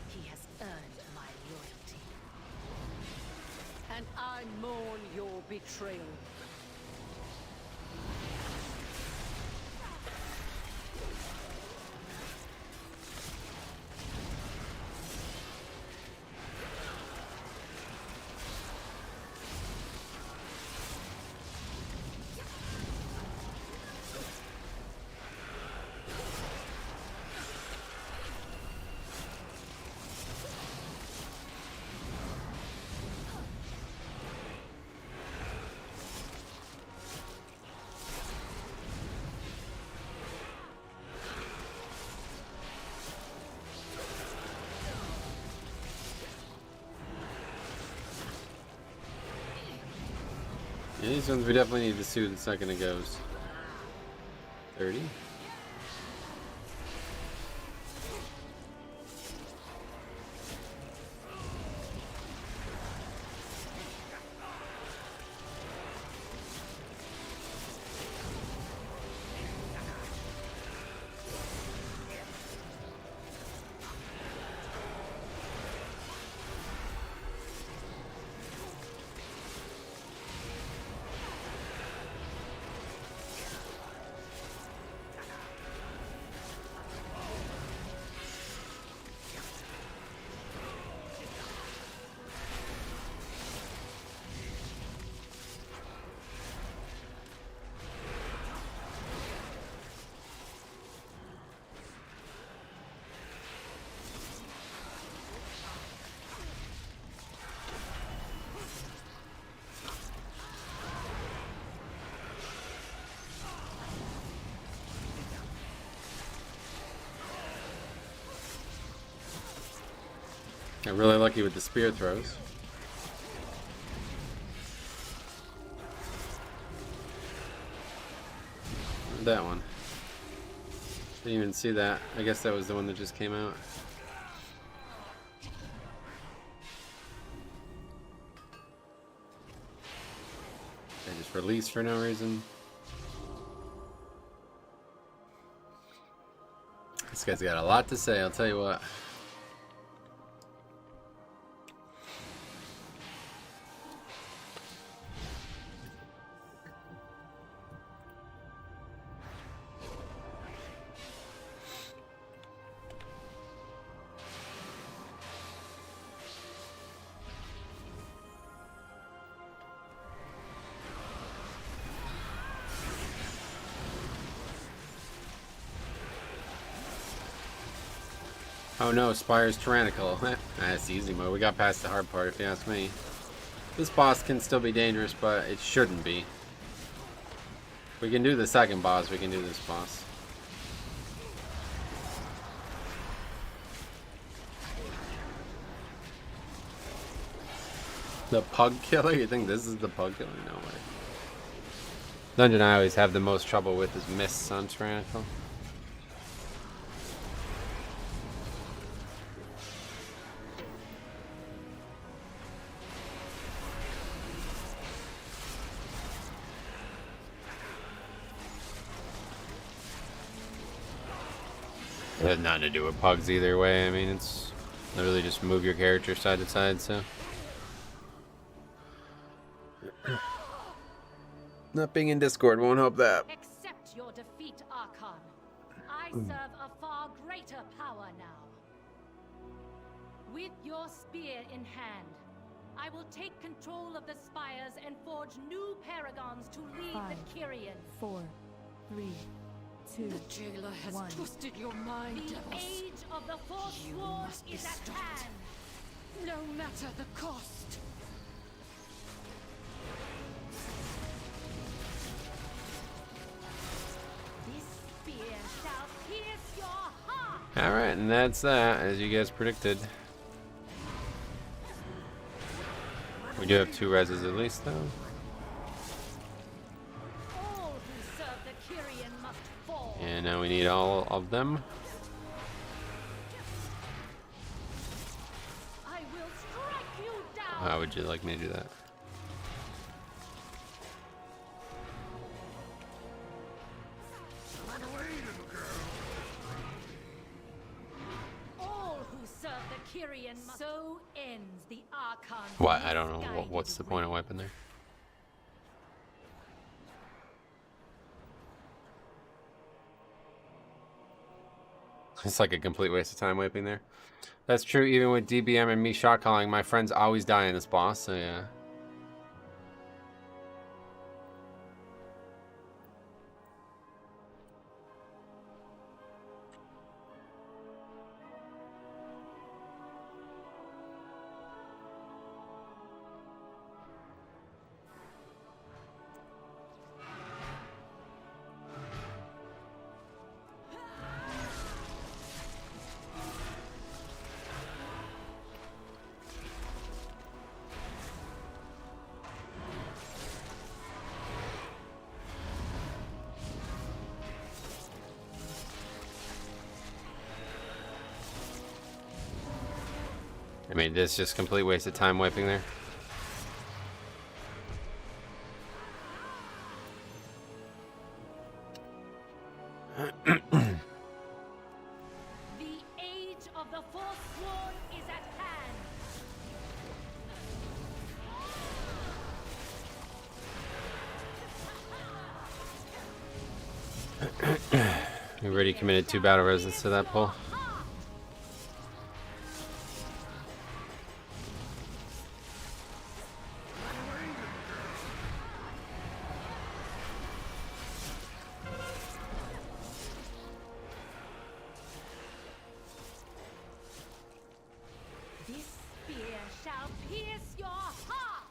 he has earned my loyalty. And I mourn your betrayal. Yeah, these ones we definitely need to soothe the second it goes. 30. I'm really lucky with the spear throws. That one. Didn't even see that. I guess that was the one that just came out. They just released for no reason. This guy's got a lot to say, I'll tell you what. Oh no, Spire's tyrannical. That's easy mode. We got past the hard part if you ask me. This boss can still be dangerous, but it shouldn't be. We can do the second boss, we can do this boss. The pug killer? You think this is the pug killer? No way. Dungeon I always have the most trouble with is mists on tyrannical. It has nothing to do with pugs either way. I mean, it's literally just move your character side to side, so. Not being in Discord won't help that. Accept your defeat, Archon. I serve a far greater power now. With your spear in hand, I will take control of the spires and forge new paragons to lead 5, the Kyrian. 4, 3, 2, The jailer has 1. twisted your mind, The devils. age of the You Forsworn must be is at stopped. hand. No matter the cost. This spear shall pierce your heart. Alright, and that's that, as you guys predicted. We do have 2 reses at least, though. All who serve the Kyrian must fall. And now we need all of them. How would you like me to do that? All who serve the Kyrian must. So ends the Archon. What? I don't know. What's the point of wiping there? It's like a complete waste of time wiping there. That's true even with DBM and me shot calling. My friends always die in this boss, so yeah. I mean, this is just complete waste of time wiping there. The age of the Forsworn is at hand. We already committed 2 battle resins to that pull. This spear shall pierce your heart.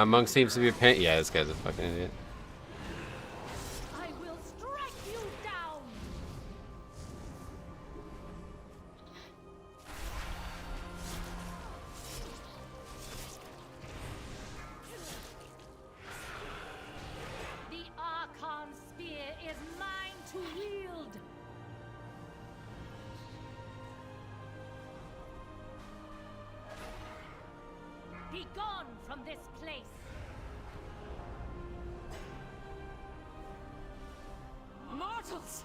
Monk seems to be a pain. Yeah, this guy's a fucking idiot. I will strike you down. The Archon spear is mine to wield. Be gone from this place. Mortals,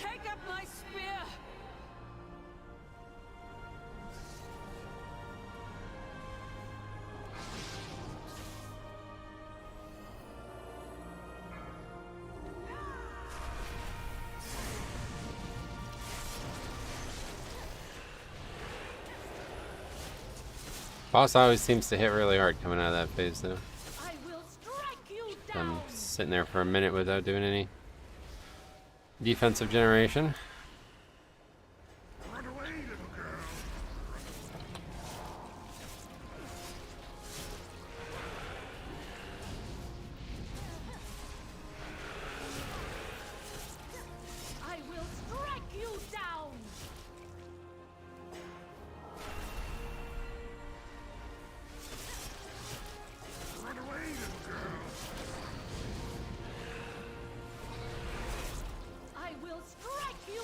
take up my spear! Boss always seems to hit really hard coming out of that phase, though. I will strike you I'm down. sitting there for a minute without doing any defensive generation. Run away, little girl. I will strike you down. Run away, little girl. I will strike you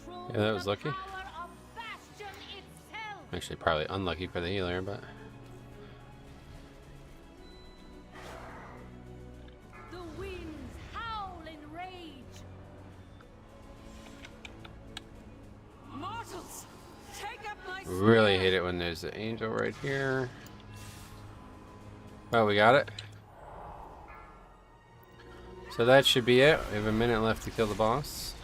control Yeah, that was the lucky. power of Bastion itself. Actually, probably unlucky for the healer, but The winds howl in rage. Mortals, take up my really hate it when there's an angel right here. Well, we got it. So that should be it. We have a minute left to kill the boss.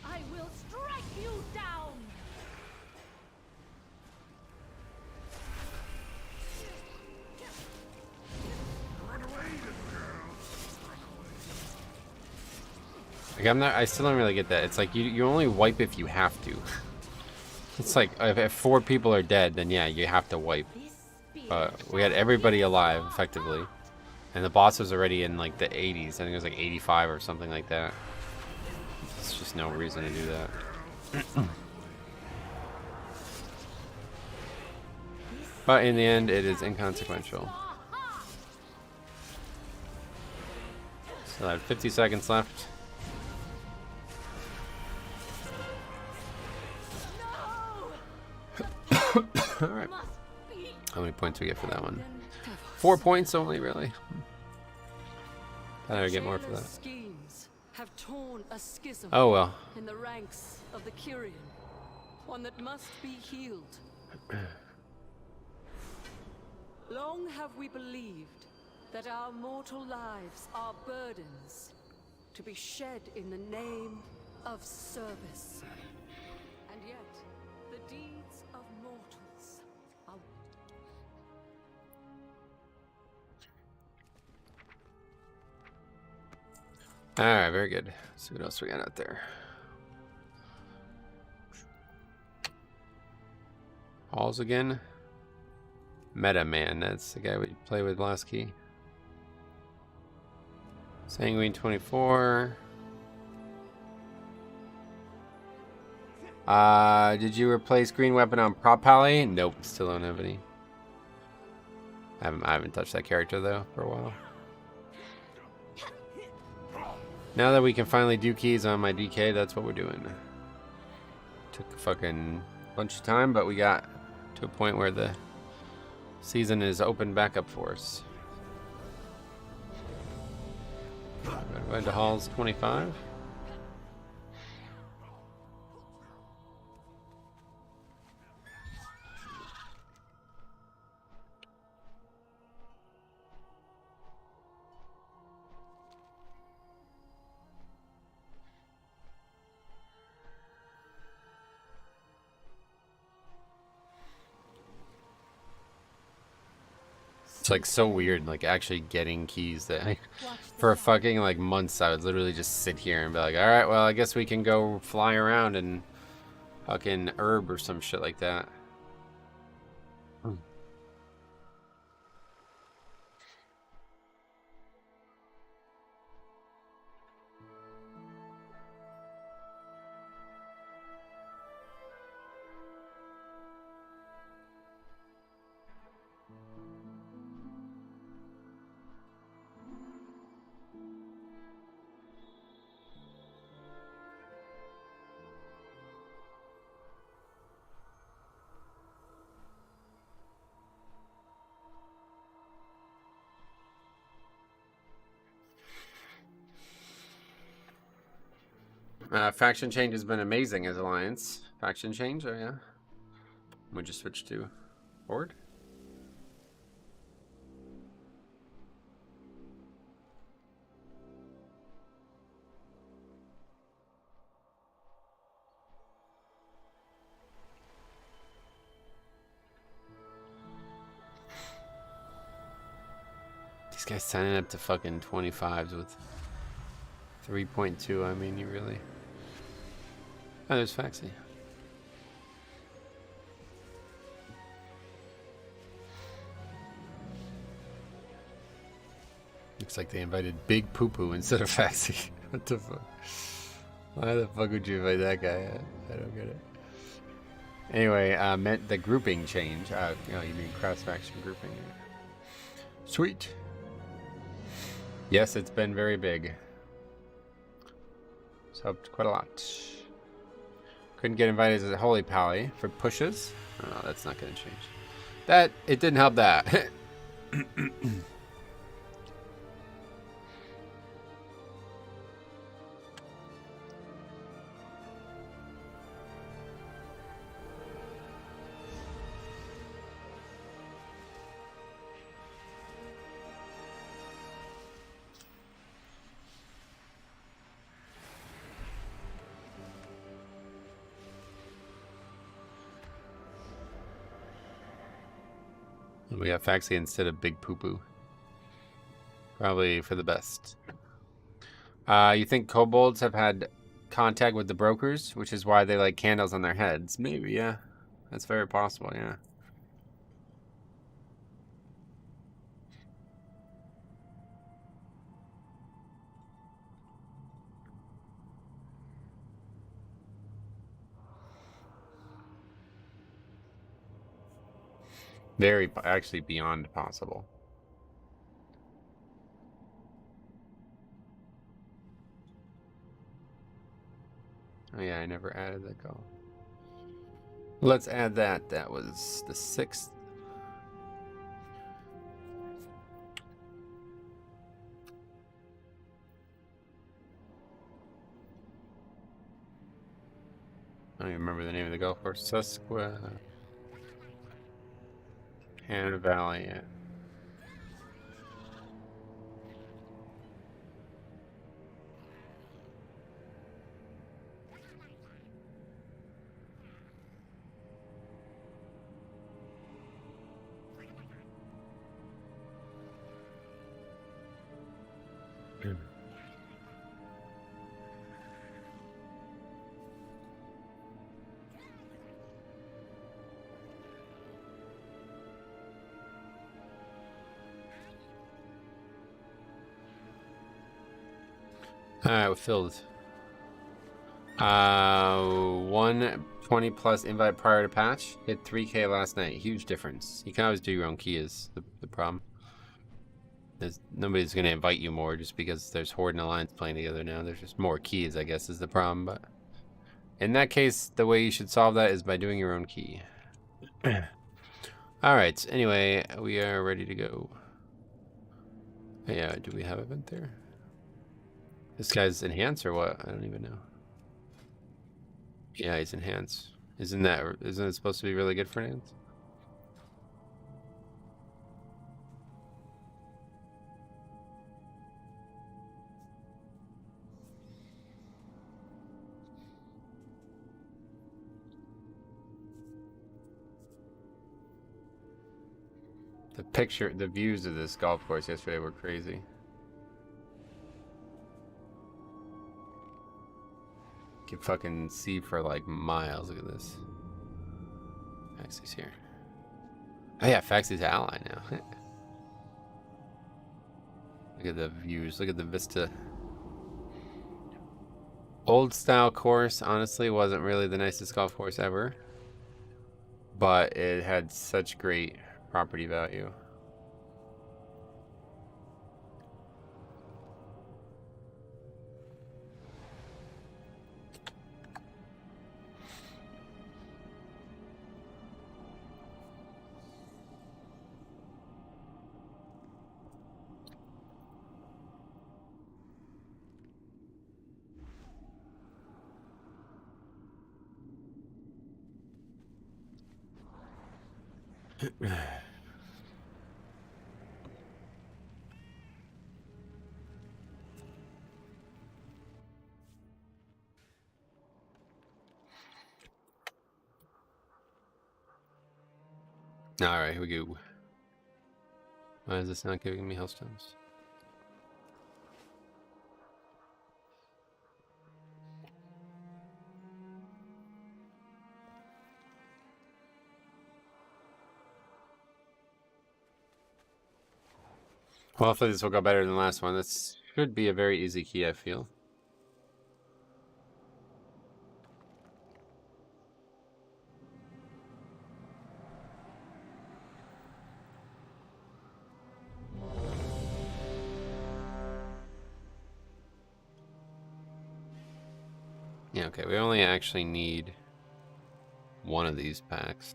I will strike you down. Like I still don't really get that. It's like you only wipe if you have to. It's like if 4 people are dead, then yeah, you have to wipe. We had everybody alive effectively, and the boss was already in like the 80s. I think it was like 85 or something like that. There's just no reason to do that. But in the end, it is inconsequential. So I have 50 seconds left. Alright. How many points do we get for that one? 4 points only, really. I would get more for that. schemes have torn a schism Oh well. in the ranks of the Kyrian, one that must be healed. Long have we believed that our mortal lives are burdens to be shed in the name of service. And yet, the deeds of mortals are... Alright, very good. Let's see what else we got out there. Halls again. Meta Man, that's the guy we play with last key. Sanguine 24. Did you replace green weapon on Prop Pally? Nope, still don't have any. I haven't touched that character though for a while. Now that we can finally do keys on my DK, that's what we're doing. Took a fucking bunch of time, but we got to a point where the season is open back up for us. Going to Halls 25. It's like so weird, like actually getting keys that for fucking like months I would literally just sit here and be like, alright, well I guess we can go fly around and fucking herb or some shit like that. Faction change has been amazing as Alliance. Faction change, oh yeah. We just switch to Horde. These guys signing up to fucking 25s with 3.2, I mean, you really... Oh, there's Faxi. Looks like they invited Big Poo Poo instead of Faxi. What the fuck? Why the fuck would you invite that guy? I don't get it. Anyway, meant the grouping change. You know, you mean cross-faction grouping. Sweet. Yes, it's been very big. It's helped quite a lot. Couldn't get invited as a Holy Pally for pushes. Oh, no, that's not going to change. That, it didn't help that. We got Faxi instead of Big Poo Poo. Probably for the best. You think kobolds have had contact with the brokers, which is why they like candles on their heads? Maybe, yeah. That's very possible, yeah. Very, actually beyond possible. Oh yeah, I never added that goal. Let's add that. That was the 6th. I don't even remember the name of the golf course. Hannah Valley, yeah. Alright, we're filled. 120 plus invite prior to patch. Hit 3K last night. Huge difference. You can always do your own key is the problem. Nobody's going to invite you more just because there's Horde and Alliance playing together now. There's just more keys, I guess, is the problem. But in that case, the way you should solve that is by doing your own key. Alright, anyway, we are ready to go. Yeah, do we have event there? This guy's enhanced or what? I don't even know. Yeah, he's enhanced. Isn't it supposed to be really good for enhanced? The views of this golf course yesterday were crazy. You can fucking see for like miles. Look at this. Faxi's here. Oh yeah, Faxi's ally now. Look at the views. Look at the vista. Old style course, honestly, wasn't really the nicest golf course ever. But it had such great property value. Alright, here we go. Why is this not giving me hellstones? Well, hopefully this will go better than the last one. This should be a very easy key, I feel. Yeah, okay, we only actually need one of these packs.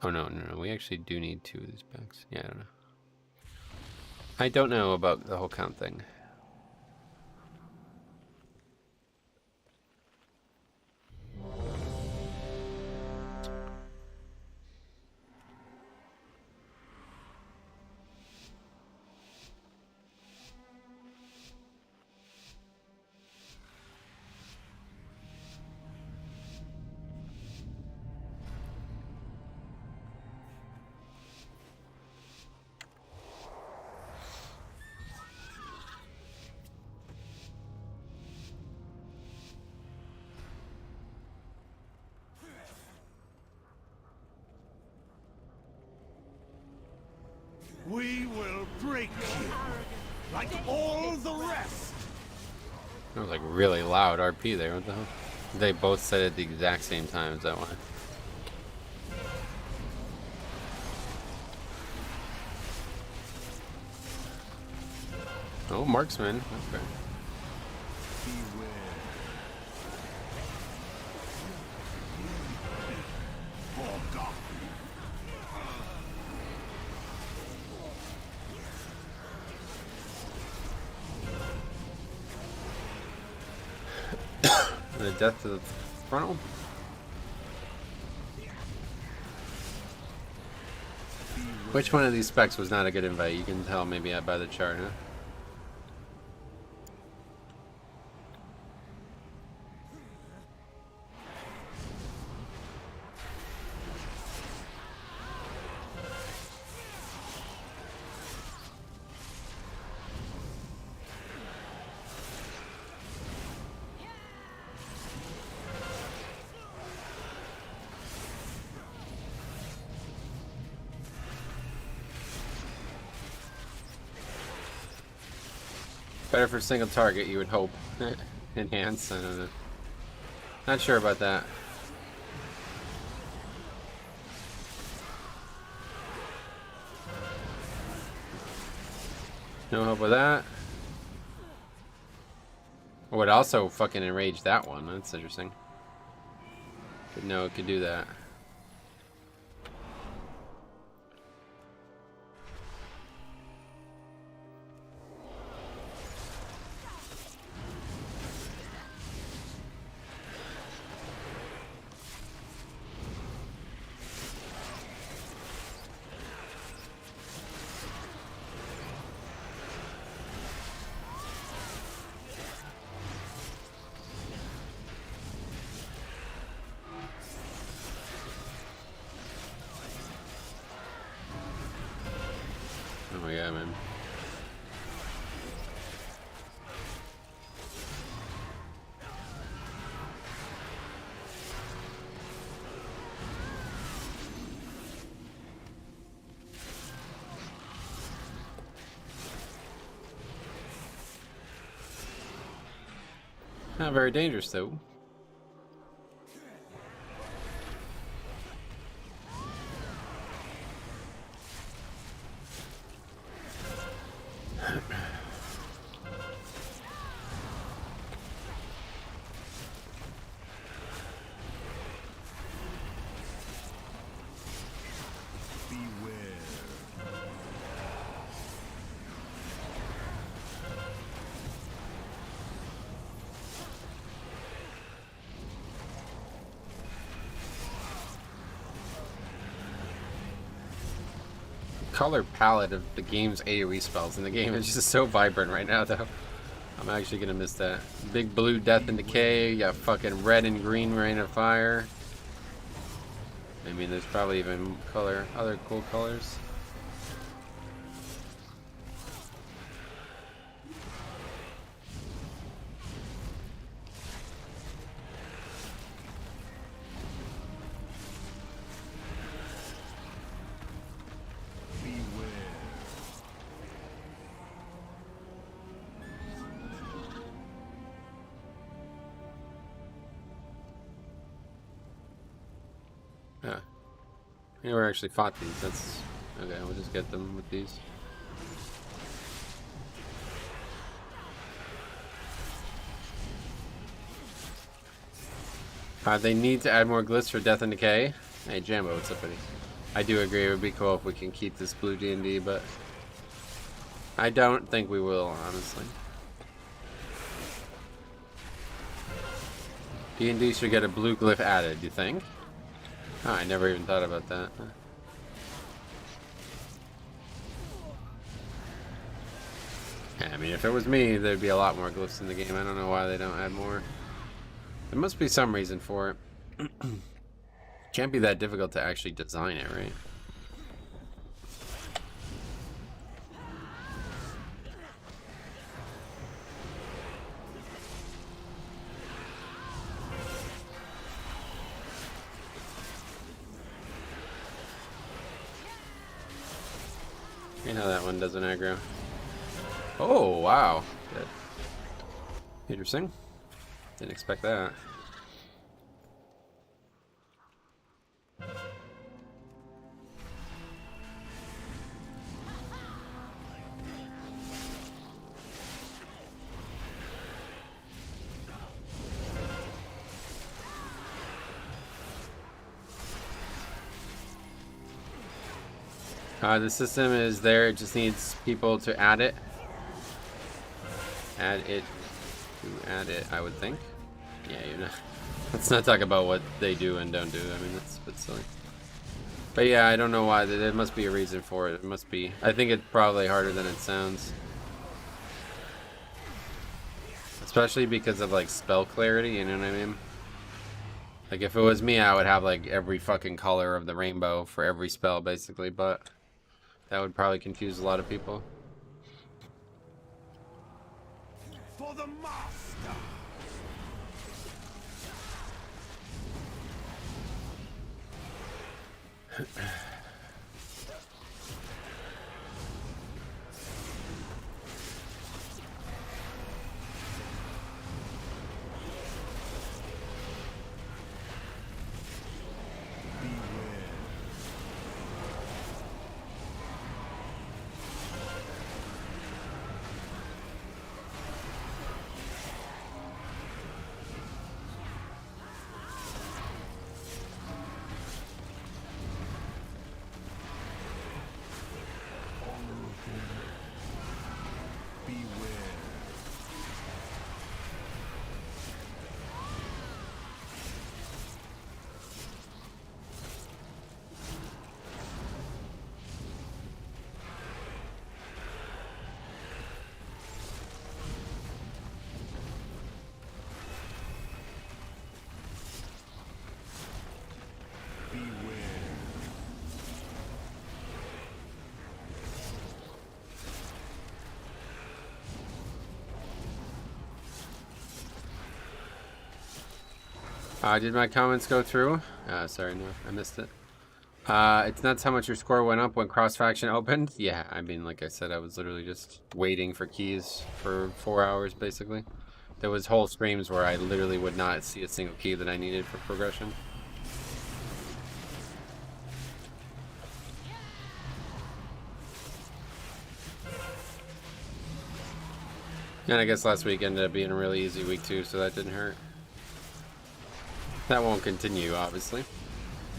Oh, no, we actually do need 2 of these packs. Yeah, I don't know. I don't know about the whole count thing. We will break you like all the rest. That was like really loud RP there. What the hell? They both said it at the exact same time. Is that why? Oh, marksman. Okay. The death to the frontal. Which one of these specs was not a good invite? You can tell maybe by the chart, huh? Better for single target, you would hope. Enhance, I don't know. Not sure about that. No hope with that. Oh, it also fucking enraged that one. That's interesting. Didn't know it could do that. Oh yeah, man. Not very dangerous though. Color palette of the game's AoE spells in the game is just so vibrant right now, though. I'm actually gonna miss that. Big blue death and decay. You got fucking red and green rain of fire. I mean, there's probably even other cool colors. Yeah. We never actually fought these. That's okay. We'll just get them with these. They need to add more glyphs for Death and Decay. Hey, Jambo, what's up, buddy? I do agree, it would be cool if we can keep this blue D&D, but I don't think we will, honestly. D&D should get a blue glyph added, you think? Oh, I never even thought about that. Yeah, I mean, if it was me, there'd be a lot more glyphs in the game. I don't know why they don't add more. There must be some reason for it. Can't be that difficult to actually design it, right? You know that one doesn't aggro. Oh, wow. Good. Interesting. Didn't expect that. The system is there, it just needs people to add it. Add it to add it, I would think. Yeah, you know. Let's not talk about what they do and don't do. I mean, that's a bit silly. But yeah, I don't know why. There must be a reason for it. It must be. I think it's probably harder than it sounds. Especially because of like spell clarity, you know what I mean? Like if it was me, I would have like every fucking color of the rainbow for every spell basically, but that would probably confuse a lot of people. For the master. Did my comments go through? Sorry, no, I missed it. It's nuts how much your score went up when cross-faction opened. Yeah, I mean, like I said, I was literally just waiting for keys for 4 hours, basically. There was whole streams where I literally would not see a single key that I needed for progression. And I guess last week ended up being a really easy week too, so that didn't hurt. That won't continue, obviously.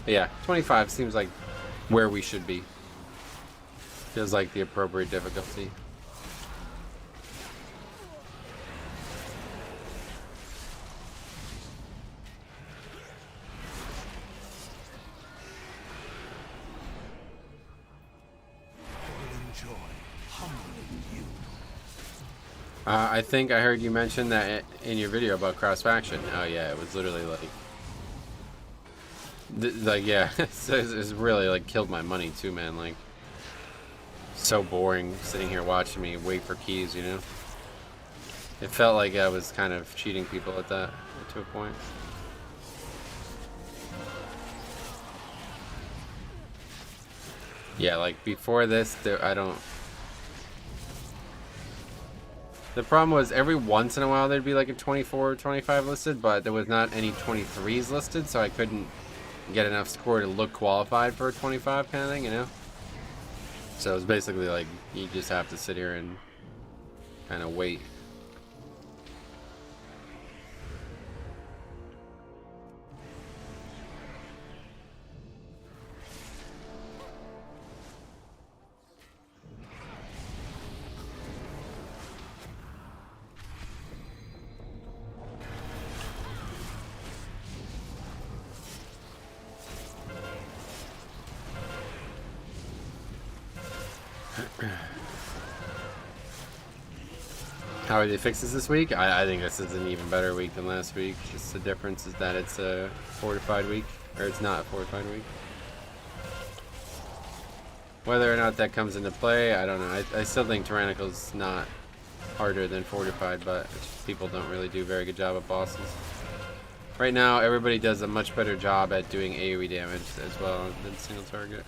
But yeah, 25 seems like where we should be. Feels like the appropriate difficulty. I think I heard you mention that in your video about cross-faction. Oh yeah, it was literally like, yeah, it's really like killed my money too, man. Like, so boring sitting here watching me wait for keys, you know? It felt like I was kind of cheating people at that, to a point. Yeah, like before this, I don't... The problem was every once in a while there'd be like a 24 or 25 listed, but there was not any 23s listed, so I couldn't get enough score to look qualified for a 25 kind of thing, you know? So it was basically like, you just have to sit here and kind of wait. How are the fixes this week? I think this is an even better week than last week. Just the difference is that it's a fortified week, or it's not a fortified week. Whether or not that comes into play, I don't know. I still think Tyrannical's not harder than fortified, but people don't really do a very good job of bosses. Right now, everybody does a much better job at doing AoE damage as well than single target.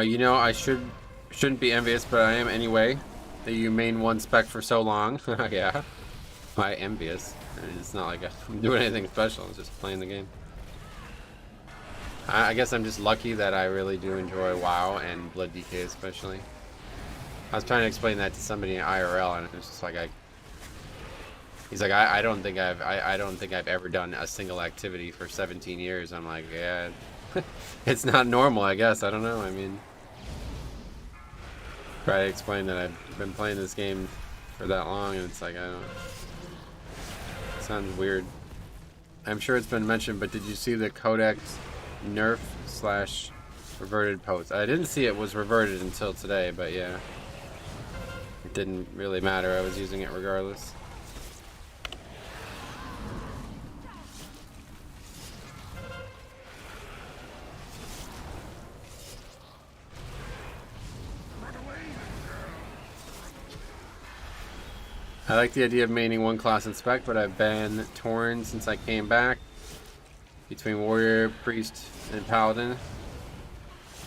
You know, I shouldn't be envious, but I am anyway. That you main one spec for so long. Yeah. Why envious? I mean, it's not like I'm doing anything special. I'm just playing the game. I guess I'm just lucky that I really do enjoy WoW and Blood DK especially. I was trying to explain that to somebody in IRL, and it's just like he's like, I don't think I've ever done a single activity for 17 years. I'm like, yeah. It's not normal, I guess. I don't know. I mean, try to explain that I've been playing this game for that long, and it's like, I don't. It sounds weird. I'm sure it's been mentioned, but did you see the Codex nerf / reverted post? I didn't see it was reverted until today, but yeah, it didn't really matter. I was using it regardless. I like the idea of maining one class in spec, but I've been torn since I came back between warrior, priest, and paladin.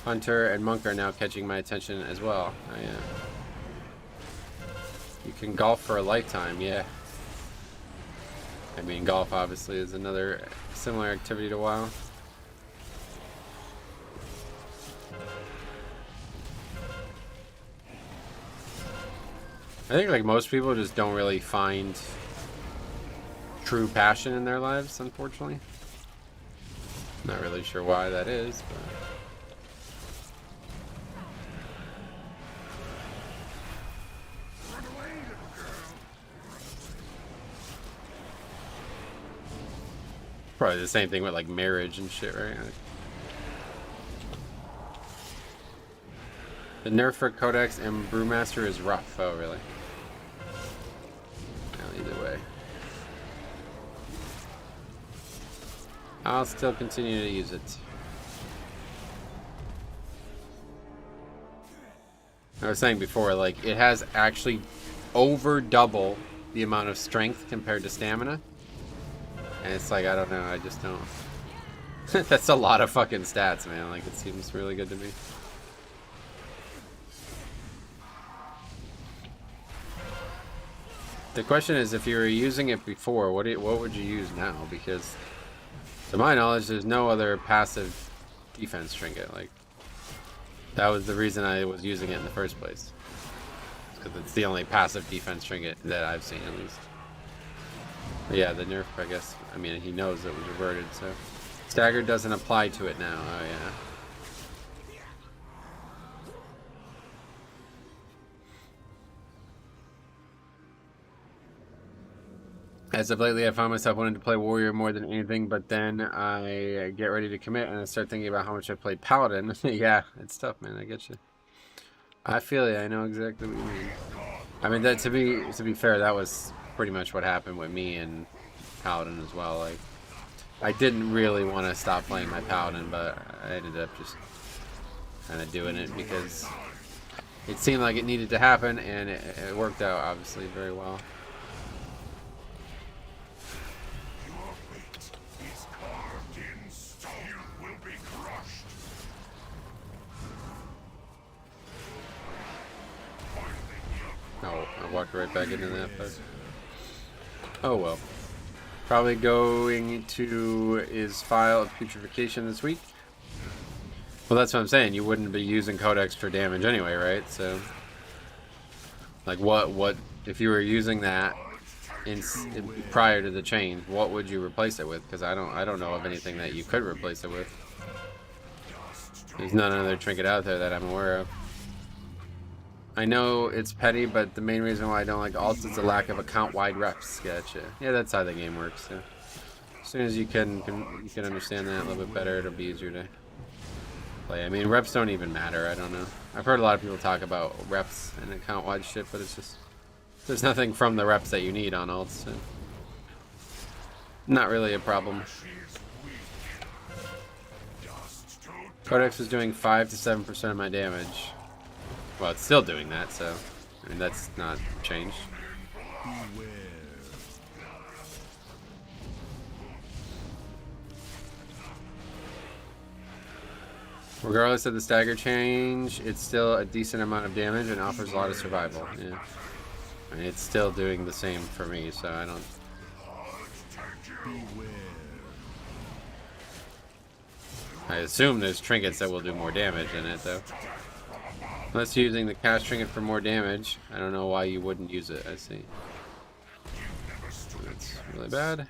Hunter and monk are now catching my attention as well. Oh, yeah. You can golf for a lifetime, yeah. I mean, golf obviously is another similar activity to WoW. I think like most people just don't really find true passion in their lives, unfortunately. Not really sure why that is, but probably the same thing with like marriage and shit, right? The nerf for Codex and Brewmaster is rough. Oh, really? Well, either way, I'll still continue to use it. I was saying before, like, it has actually over double the amount of strength compared to stamina. And it's like, I don't know, I just don't. That's a lot of fucking stats, man. Like, it seems really good to me. The question is, if you were using it before, what would you use now? Because, to my knowledge, there's no other passive defense trinket. Like, that was the reason I was using it in the first place. Because it's the only passive defense trinket that I've seen, at least. But yeah, the nerf, I guess, I mean, he knows it was reverted, so. Stagger doesn't apply to it now. Oh, yeah. As of lately, I found myself wanting to play Warrior more than anything, but then I get ready to commit and I start thinking about how much I played Paladin. Yeah, it's tough, man. I get you. I feel you. I know exactly what you mean. I mean, that to be fair, that was pretty much what happened with me and Paladin as well. Like, I didn't really want to stop playing my Paladin, but I ended up just kind of doing it because it seemed like it needed to happen, and it worked out, obviously, very well. I walked right back into that, but oh well. Probably going to his file of putrefaction this week. Well, that's what I'm saying. You wouldn't be using Codex for damage anyway, right? So, like, what if you were using that prior to the change? What would you replace it with? Because I don't know of anything that you could replace it with. There's none other trinket out there that I'm aware of. I know it's petty, but the main reason why I don't like alts is the lack of account-wide reps. Gotcha. Yeah, that's how the game works. So. As soon as you can understand that a little bit better, it'll be easier to play. I mean, reps don't even matter. I don't know. I've heard a lot of people talk about reps and account-wide shit, but it's just there's nothing from the reps that you need on alts. So. Not really a problem. Codex was doing 5 to 7% of my damage. Well, it's still doing that, so I mean that's not changed. Regardless of the stagger change, it's still a decent amount of damage and offers a lot of survival. Yeah, I mean, it's still doing the same for me, so I don't. I assume there's trinkets that will do more damage in it, though. Unless you're using the cast trinket for more damage, I don't know why you wouldn't use it. I see. That's really bad.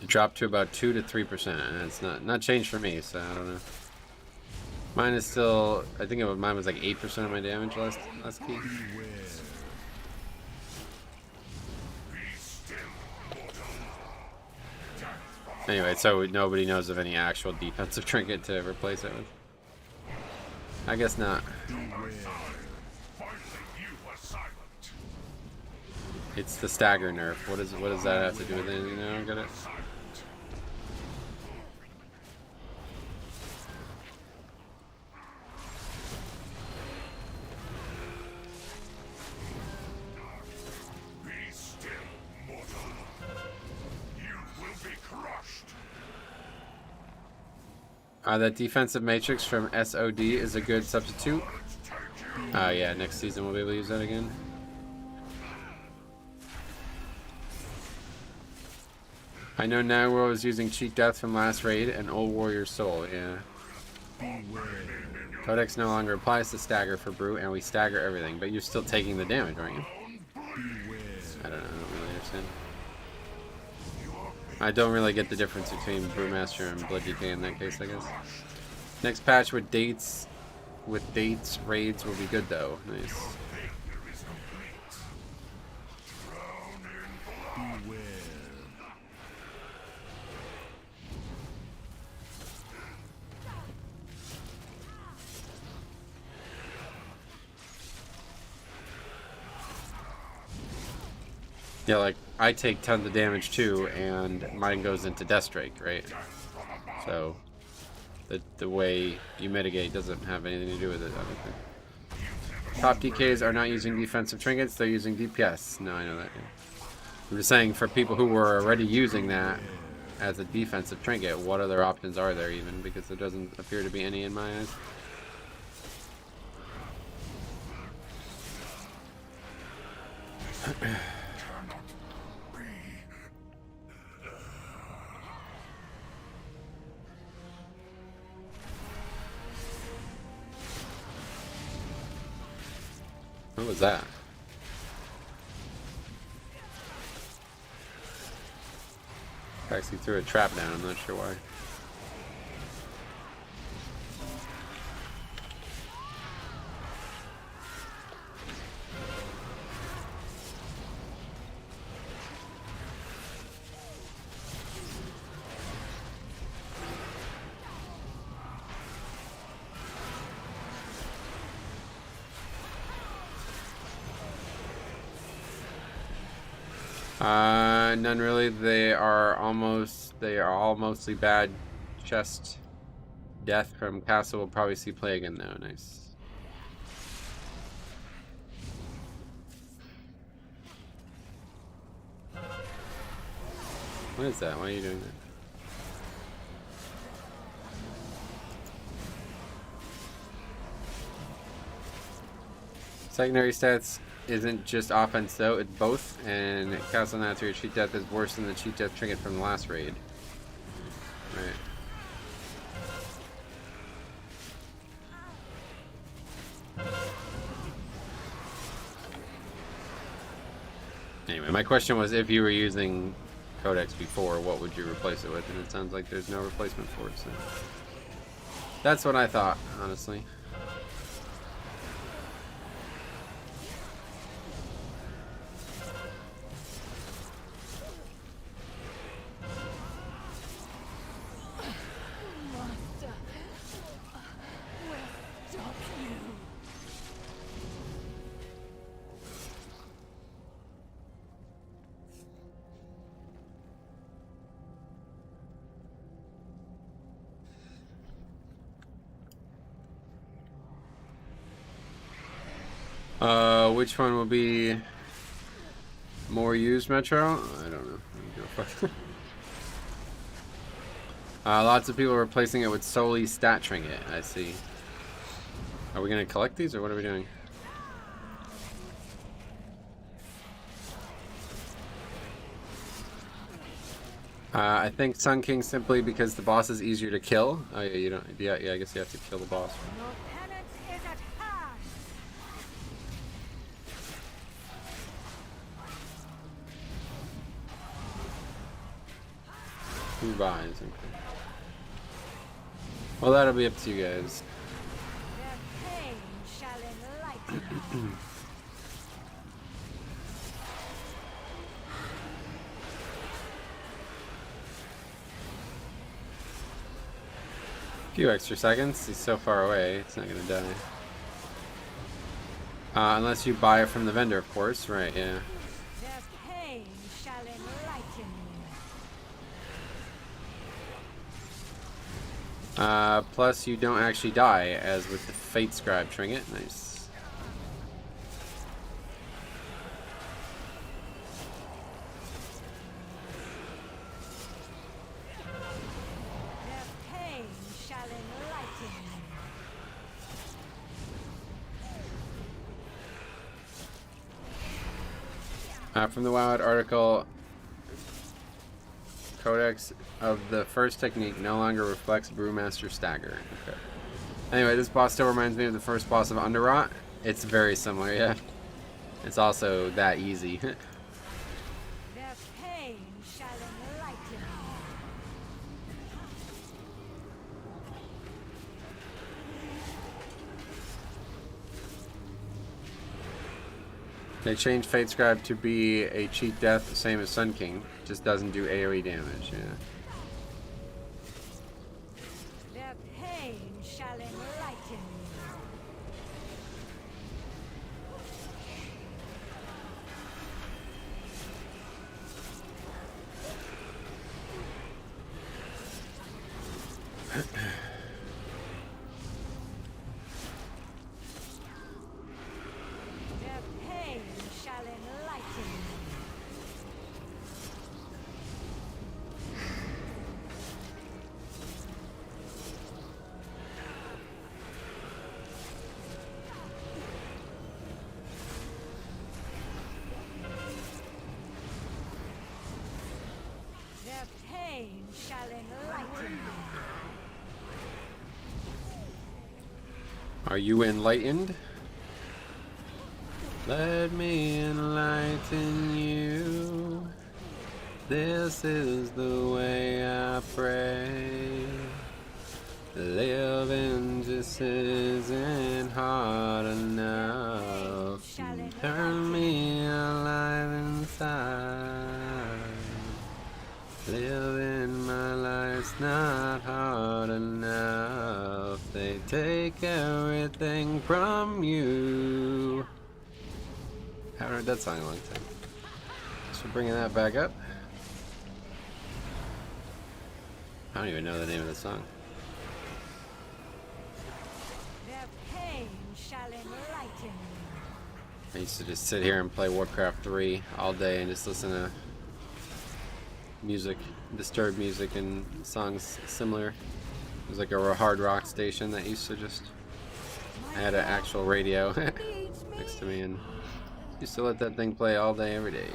It dropped to about 2 to 3%, and it's not changed for me, so I don't know. Mine is still, I think mine was like 8% of my damage last key. Anyway, so nobody knows of any actual defensive trinket to replace it with. I guess not. It's the stagger nerf. What does that have to do with anything? I don't get it. That defensive matrix from SOD is a good substitute. Yeah, next season we'll be able to use that again. I know Nagro is using Cheat Death from last raid and Old Warrior Soul, yeah. Codex no longer applies to stagger for Brute, and we stagger everything, but you're still taking the damage, aren't you? I don't really understand. I don't really get the difference between Brewmaster and Blood DK in that case, I guess. Next patch with dates raids will be good though. Nice. Yeah, like I take tons of damage too, and mine goes into Deathstrike, right? So the way you mitigate doesn't have anything to do with it, I don't think. Top DKs are not using defensive trinkets; they're using DPS. No, I know that. Yeah. I'm just saying, for people who were already using that as a defensive trinket, what other options are there even? Because there doesn't appear to be any in my eyes. What was that? Actually threw a trap down, I'm not sure why. None really. They are all mostly bad chest death from castle. We'll probably see play again though. Nice. What is that? Why are you doing that? Secondary stats isn't just offense though, it's both, and Castle Nazi cheat death is worse than the cheat death trinket from the last raid. Right. Anyway, my question was if you were using Codex before, what would you replace it with? And it sounds like there's no replacement for it, so that's what I thought, honestly. Which one will be more used, Metro? I don't know. Lots of people are replacing it with solely stat trinket. I see. Are we gonna collect these, or what are we doing? I think Sun King simply because the boss is easier to kill. Oh yeah, you don't. Yeah, I guess you have to kill the boss. Who buys? Okay. Well, that'll be up to you guys. A few extra seconds. He's so far away, it's not gonna die. Unless you buy it from the vendor, of course. Right, yeah. Plus you don't actually die, as with the Fate Scribe trinket. Nice. From the Wild article, Codex of the first technique no longer reflects Brewmaster Stagger. Okay. Anyway, this boss still reminds me of the first boss of Underrot. It's very similar, yeah. It's also that easy. They changed Fate Scribe to be a cheat death, the same as Sun King. Just doesn't do AoE damage, yeah. Their pain shall enlighten Are you enlightened? Let me enlighten you. This is the way I pray. Living just isn't hard enough. Turn me alive inside. Living my life's not hard enough. They take everything from you. Haven't heard that song in a long time. Thanks for bringing that back up. I don't even know the name of the song. I used to just sit here and play Warcraft 3 all day and just listen to music, disturbed music, and songs similar. There's like a hard rock station that used to just had an actual radio next to me, and used to let that thing play all day, every day.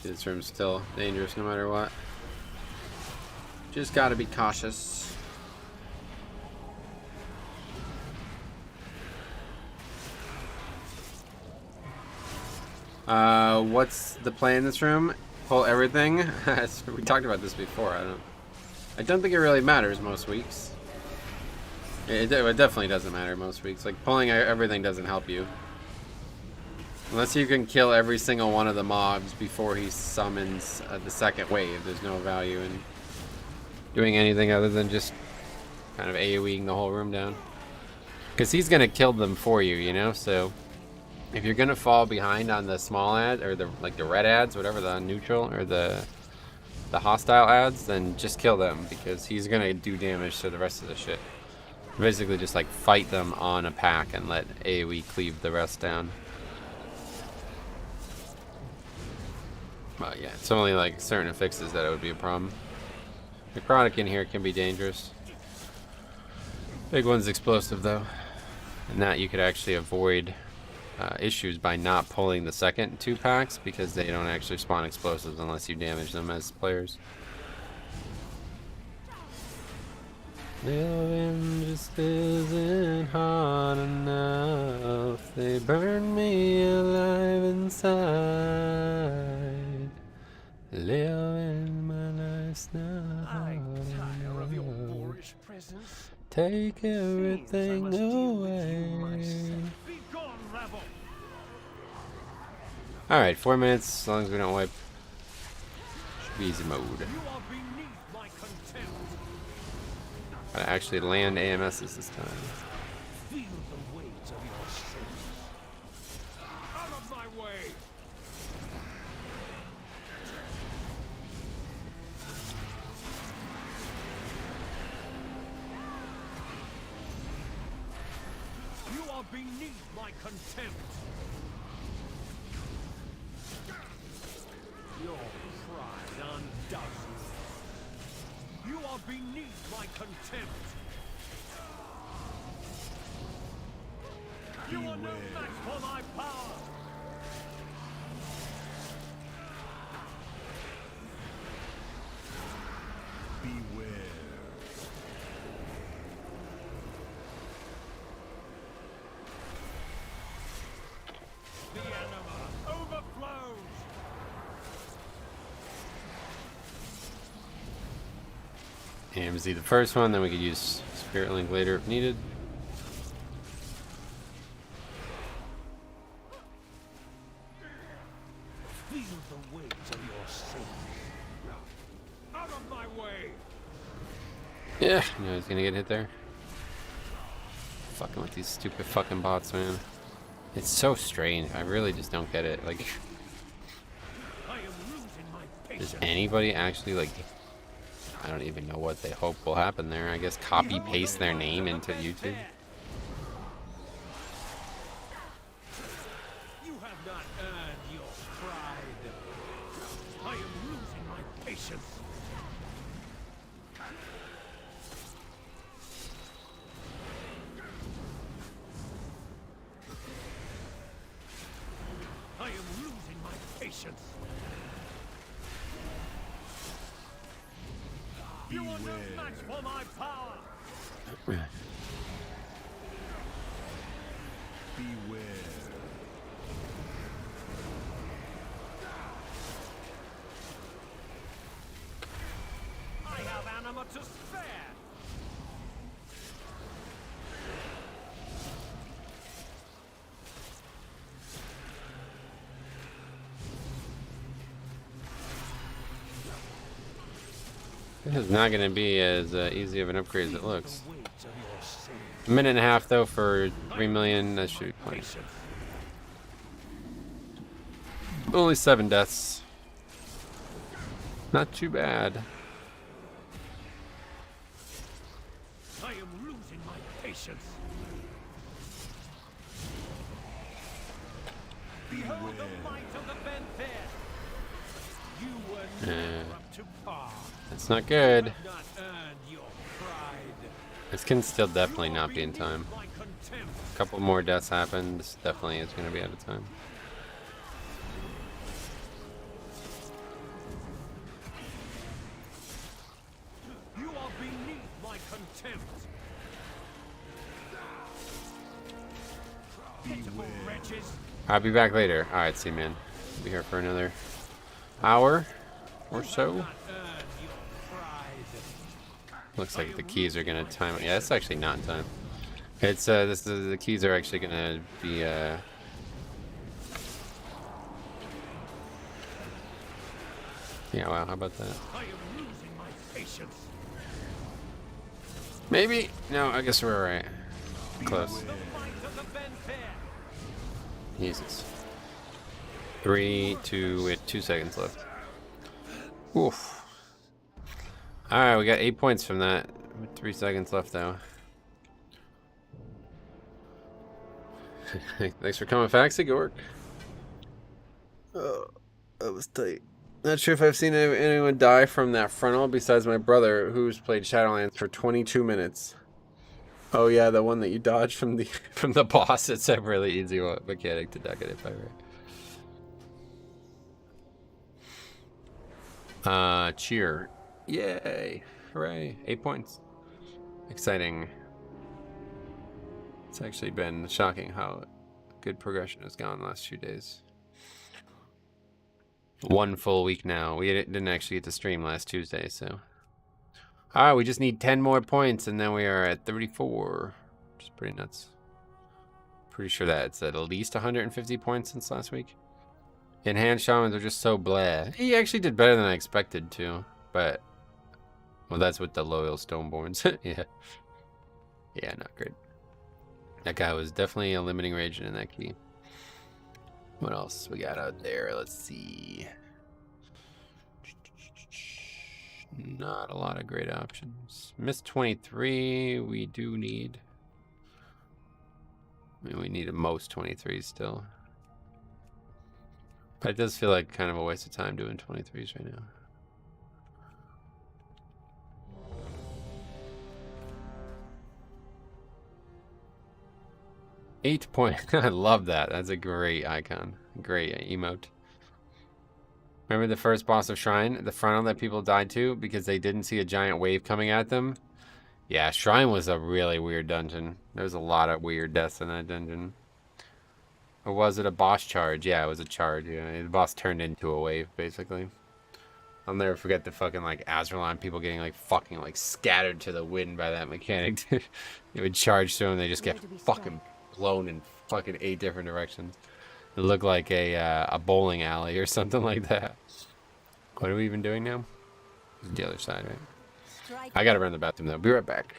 This room's still dangerous no matter what. Just gotta be cautious. What's the play in this room? Pull everything? We talked about this before. I don't think it really matters most weeks. It definitely doesn't matter most weeks. Like, pulling everything doesn't help you. Unless you can kill every single one of the mobs before he summons the second wave, there's no value in doing anything other than just kind of AoEing the whole room down. Because he's going to kill them for you, you know? So if you're going to fall behind on the small ad, or the red ads, whatever, the neutral, or the hostile ads, then just kill them, because he's going to do damage to the rest of the shit. Basically just like fight them on a pack and let AoE cleave the rest down. But yeah, it's only like certain affixes that it would be a problem. Necrotic in here can be dangerous. Big one's explosive though. And that you could actually avoid issues by not pulling the second 2 packs, because they don't actually spawn explosives unless you damage them as players. Living just isn't hard enough. They burn me alive inside. Living my life's not hard enough. Take everything away. Alright, 4 minutes, as long as we don't wipe. Should be easy mode. Gotta actually land AMSs this time. Feel the weight of your sins. Out of my way! You are beneath my contempt. Your pride undoes you. You are beneath my contempt. You are no match for my power. Beware. The anima overflows. AMZ the first one, then we could use Spirit Link later if needed. Feel the weight of your sins. Out of my way. Yeah, no, he's gonna get hit there. Fucking with these stupid fucking bots, man. It's so strange. I really just don't get it. Like, I am losing my patience. does anybody actually, like, I don't even know what they hope will happen there. I guess copy paste their name into YouTube. You have not earned your pride. I am losing my patience. I am losing my patience. You are no match for my power. Beware. I have anima not to spare. This is not going to be as easy of an upgrade as it looks. A minute and a half though for 3 million. That should be plenty. Only 7 deaths. Not too bad. I am losing my patience. Behold the might of the Benfair. You were never up to par. That's not good. Not earned your pride. This can still definitely not be in time. My contempt. A couple more deaths happen. This definitely is going to be out of time. You are beneath my contempt. Pitiful wretches. I'll be back later. Alright, see, man. Be here for another hour or so. Not earned your pride. Looks like the keys are gonna time it. Yeah, it's actually not in time. It's the keys are actually gonna be yeah, wow, how about that? I am losing my patience. Maybe? No, I guess we're alright. Close. The might of the Benfair. Jesus. 3, 2, with 2 seconds left. Oof. Alright, we got 8 points from that. With 3 seconds left though. Thanks for coming, Faxi Gork. Oh, that was tight. Not sure if I've seen anyone die from that frontal besides my brother, who's played Shadowlands for 22 minutes. Oh yeah, the one that you dodged from the boss. It's a really easy mechanic to duck it if I right. Cheer. Yay. Hooray. 8 points. Exciting. It's actually been shocking how good progression has gone the last few days. 1 full week now. We didn't actually get to stream last Tuesday, so. Alright, we just need 10 more points and then we are at 34. Which is pretty nuts. Pretty sure that it's at least 150 points since last week. Enhanced shamans are just so blah. He actually did better than I expected to, but well, that's with the loyal Stoneborns. Yeah. Yeah, not great. That guy was definitely a limiting region in that key. What else we got out there? Let's see. Not a lot of great options. Miss 23, we do need. I mean, we need a most 23 still. But it does feel like kind of a waste of time doing 23s right now. $8 points. I love that. That's a great icon. Great emote. Remember the first boss of Shrine? The frontal that people died to because they didn't see a giant wave coming at them? Yeah, Shrine was a really weird dungeon. There was a lot of weird deaths in that dungeon. Or was it a boss charge? Yeah, it was a charge. Yeah, the boss turned into a wave, basically. I'll never forget the fucking, like, Azralan people getting, like, fucking, like, scattered to the wind by that mechanic. It would charge through and they just get fucking blown in fucking 8 different directions. It looked like a bowling alley or something like that. What are we even doing now? The other side, right? I gotta run to the bathroom though. Be right back.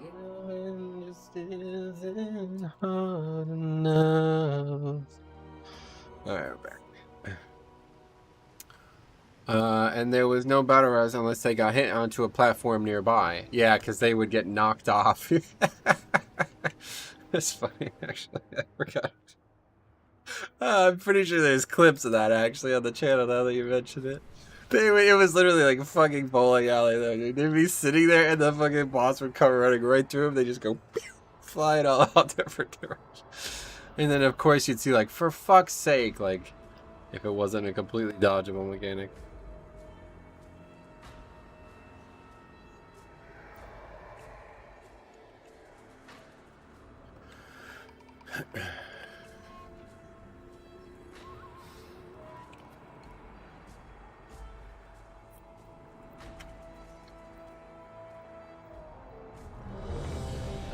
Killing just isn't hard enough. Alright, we're back. And there was no battle res unless they got hit onto a platform nearby. Yeah, because they would get knocked off. That's funny, actually. I forgot. I'm pretty sure there's clips of that, actually, on the channel now that you mentioned it. It was literally like a fucking bowling alley, though, dude. They'd be sitting there, and the fucking boss would come running right through them. They just go pew, flying all out different directions. And then, of course, you'd see, like, for fuck's sake, like, if it wasn't a completely dodgeable mechanic.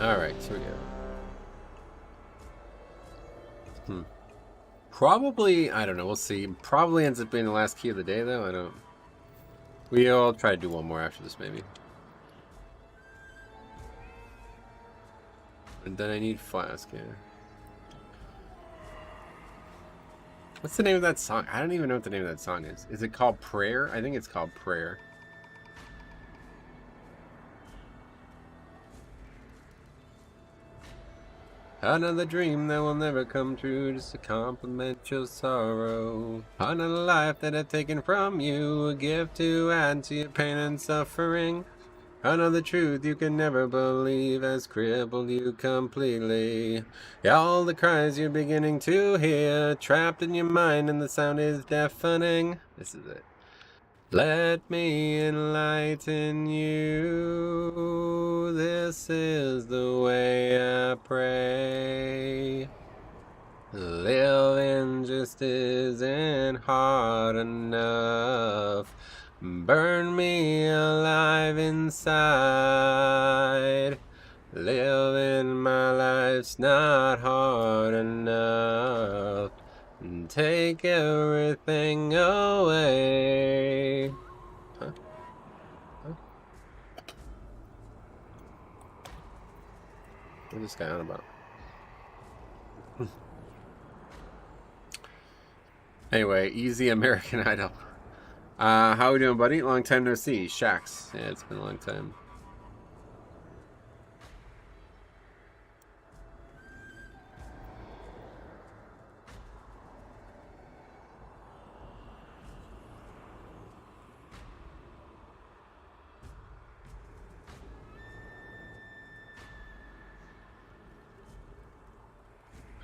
Alright, so we go. Probably, I don't know, we'll see. Probably ends up being the last key of the day, though. I don't... We'll try to do one more after this, maybe. And then I need Flask, yeah. What's the name of that song? I don't even know what the name of that song is. Is it called Prayer? I think it's called Prayer. Another dream that will never come true, just to compliment your sorrow. Another life that I've taken from you, a gift to add to your pain and suffering. Another truth you can never believe has crippled you completely. All the cries you're beginning to hear, trapped in your mind and the sound is deafening. This is it. Let me enlighten you, this is the way I pray. Living just isn't hard enough. Burn me alive inside. Living my life's not hard enough. Take everything away. Huh? What's this guy on about? Anyway, easy American Idol. How we doing, buddy? Long time no see. Shax. Yeah, it's been a long time.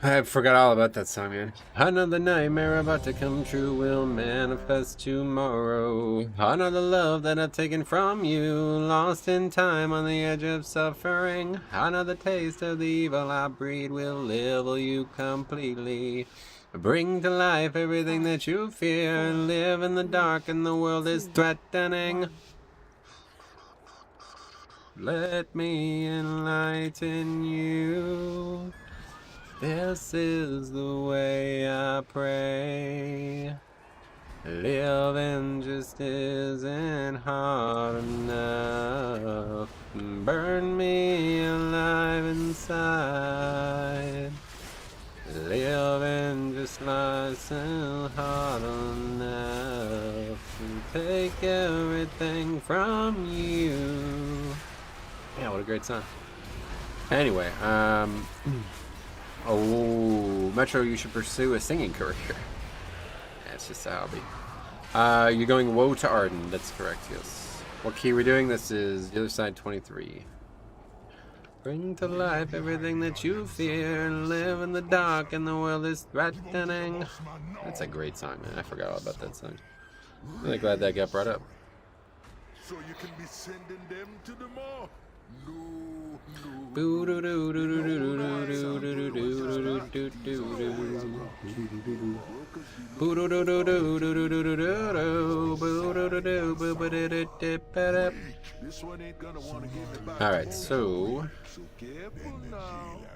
I forgot all about that song, man. Another nightmare about to come true will manifest tomorrow. Another love that I've taken from you, lost in time on the edge of suffering. Another taste of the evil I breed will level you completely. Bring to life everything that you fear. Live in the dark and the world is threatening. Let me enlighten you. This is the way I pray. Living just isn't hard enough. Burn me alive inside. Living just isn't hard enough. Take everything from you. Yeah, what a great song. Anyway, oh, Metro, you should pursue a singing career. That's just a hobby. You're going Woe to Arden. That's correct, yes. What key are we doing? This is the other side 23. Bring to life everything that you fear. Live in the dark and the world is threatening. That's a great song, man. I forgot all about that song. I'm really glad that got brought up. So you can be sending them to the mall? Alright, so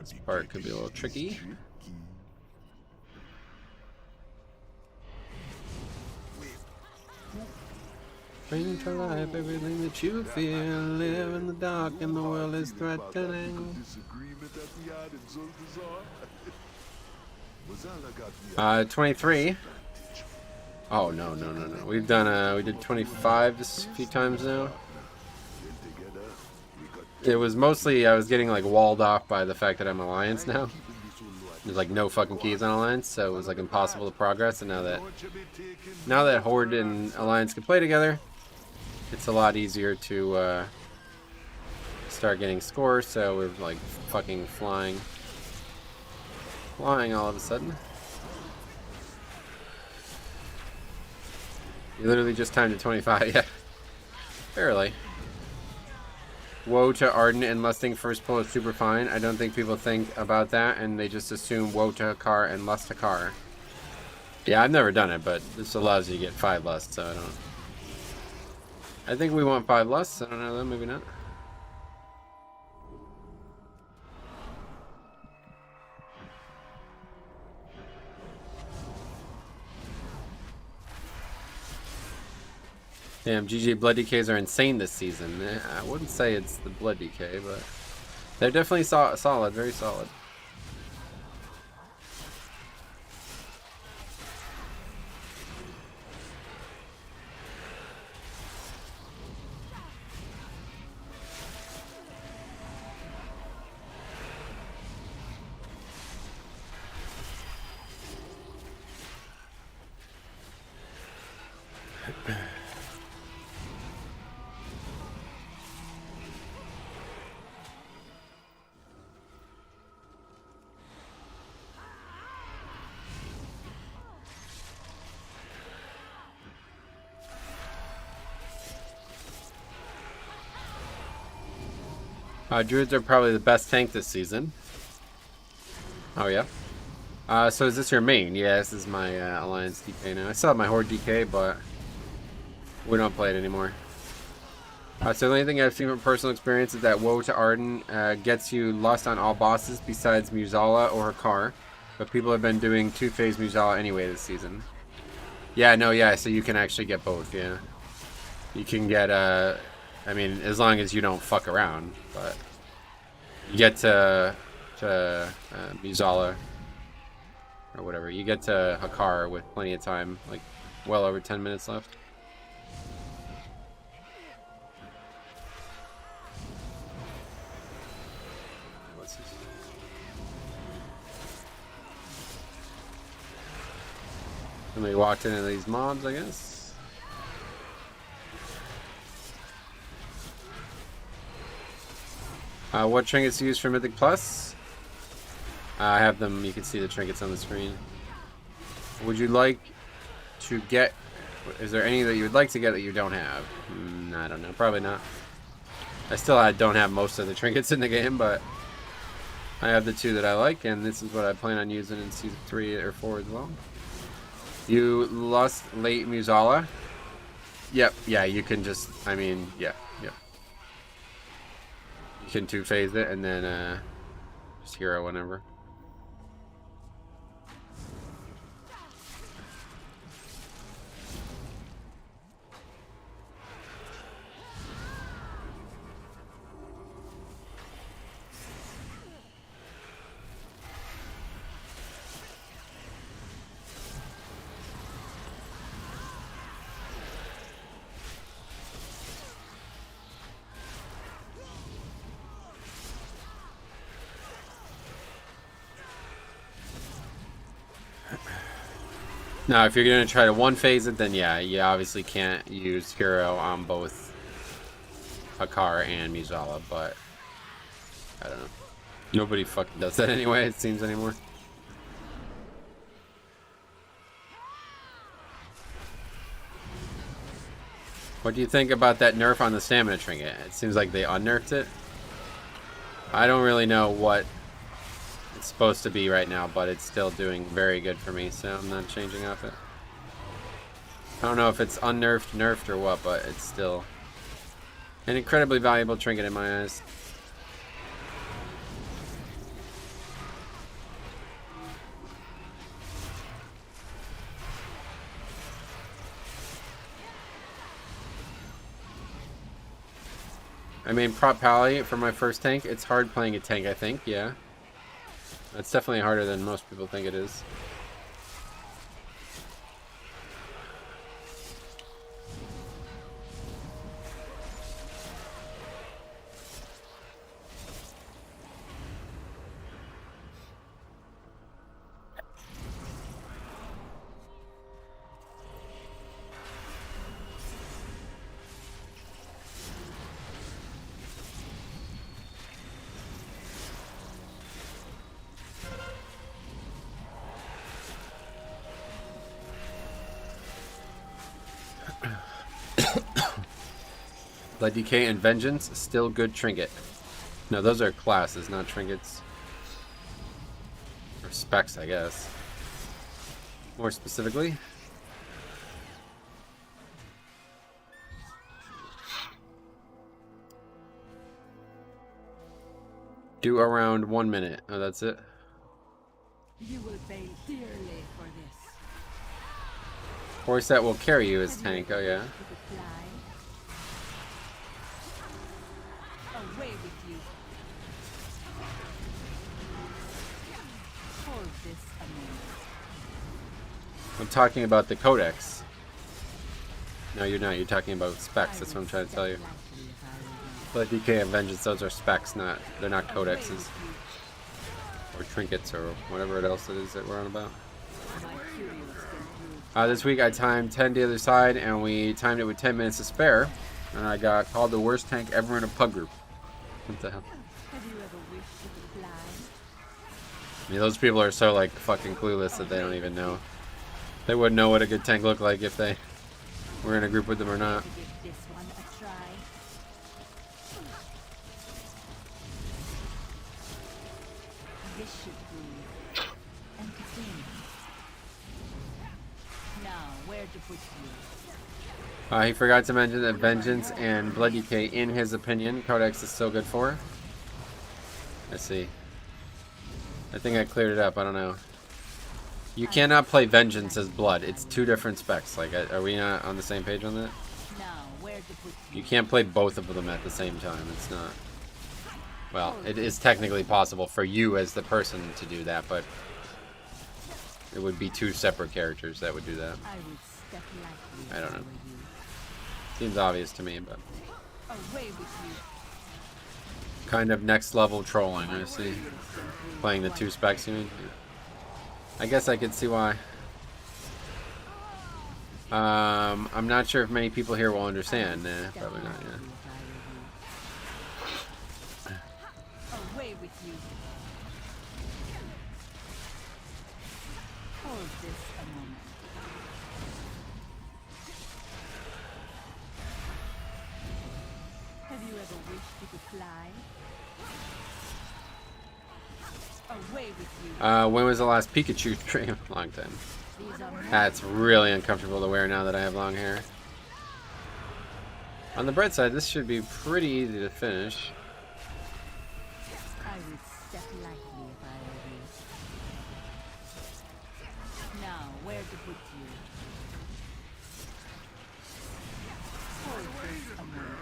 this part could be a little tricky. Bring to life everything that you feel. Live in the dark and the world is threatening. 23. Oh no. We've done we did 25 this few times now. It was mostly I was getting like walled off by the fact that I'm Alliance now. There's like no fucking keys on Alliance, so it was like impossible to progress. And now that Horde and Alliance can play together, it's a lot easier to start getting scores. So we're like fucking flying all of a sudden. You literally just timed to 25, yeah. Barely. Woe to Arden and Lusting first pull is super fine. I don't think people think about that and they just assume Woe to Hakar and Lust Hakar. Yeah, I've never done it, but this allows you to get 5 Lusts, so I don't... I think we want 5 Lusts, I don't know though, maybe not. Damn, GG Blood DKs are insane this season. I wouldn't say it's the Blood DK, but they're definitely solid, very solid. Druids are probably the best tank this season. Oh yeah? So is this your main? Yeah, this is my Alliance DK now. I still have my Horde DK, but we don't play it anymore. So the only thing I've seen from personal experience is that Woe to Arden gets you Lust on all bosses besides Musala or Hakar. But people have been doing 2-phase Musala anyway this season. Yeah, no, yeah, so you can actually get both, yeah. You can get, I mean, as long as you don't fuck around, but you get to Musala or whatever. You get to Hakar with plenty of time, like well over 10 minutes left. What's this? Somebody walked into these mobs, I guess. What trinkets to use for Mythic Plus? I have them, you can see the trinkets on the screen. Would you like to get, is there any that you would like to get that you don't have? I don't know, probably not. I still don't have most of the trinkets in the game, but I have the 2 that I like, and this is what I plan on using in Season 3 or 4 as well. You Lust late Musala? Yep, yeah, you can just, I mean, yeah. You can 2-phase it and then just hero whenever. Now, if you're going to try to 1-phase it, then yeah, you obviously can't use hero on both Hakar and Musala, but I don't know. Nobody fucking does that anyway, it seems anymore. What do you think about that nerf on the stamina trinket? It seems like they unnerfed it. I don't really know what it's supposed to be right now, but it's still doing very good for me, so I'm not changing off it. I don't know if it's unnerfed, nerfed, or what, but it's still an incredibly valuable trinket in my eyes. I mean, prop pally for my first tank. It's hard playing a tank, I think. Yeah. It's definitely harder than most people think it is. Blood Decay and Vengeance, still good Trinket. No, those are classes, not trinkets. Or specs, I guess. More specifically. Do around 1 minute. Oh, that's it. You will pay dearly for this. Horse that will carry you as tank. Oh, yeah. Away with you. Hold this a moment. I'm talking about the codex. No, you're not. You're talking about specs. That's what I'm trying to tell you. Blood Decay and Vengeance, those are specs, not they're not codexes. Or trinkets or whatever else it is that we're on about. This week I timed 10 to the other side and we timed it with 10 minutes to spare. And I got called the worst tank ever in a pug group. What the hell? Have you ever wished you could fly? I mean, those people are so like fucking clueless that they don't even know. They wouldn't know what a good tank looked like if they were in a group with them or not. Give this one a try. This should be entertaining. Now, where to put you? He forgot to mention that Vengeance and Blood Decay, in his opinion, Codex is still good for. Let's see. I think I cleared it up. I don't know. You cannot play Vengeance as Blood. It's two different specs. Like, are we not on the same page on that? Now, where to put You can't play both of them at the same time. It's not. Well, it is technically possible for you as the person to do that, but it would be two separate characters that would do that. I would step lightly. I don't know. Seems obvious to me, but Away with you. kind of next level trolling. I see. Playing the two specs, you mean? I guess I could see why. I'm not sure if many people here will understand. Nah, probably not. Yeah. Away with you. Hold this a moment. Have you ever wished you could fly? Away with you. When was the last Pikachu stream? Long time. These are That's really uncomfortable to wear now that I have long hair. On the bright side, this should be pretty easy to finish. I would step lightly if I were you. Now, where to put you? Hold this a moment.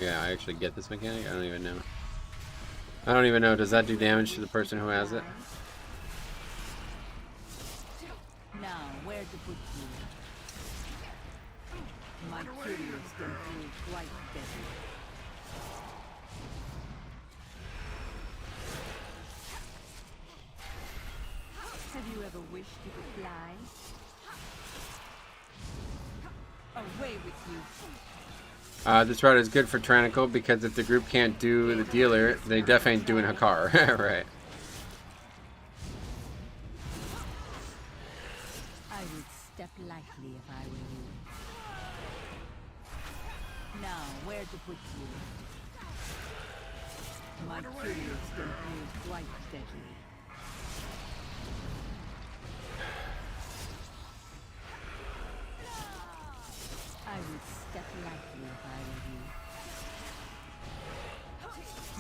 Yeah, I actually get this mechanic. I don't even know. I don't even know. Does that do damage to the person who has it? Now, where to put you? My curious can prove quite deadly. Have you ever wished you could fly? Away with you. This route is good for Tyrannical because if the group can't do the dealer, they definitely ain't doing Hakar. Right. I would step lightly if I were you. Now, where to put you? My curious can prove quite deadly. I would step lightly if I were you.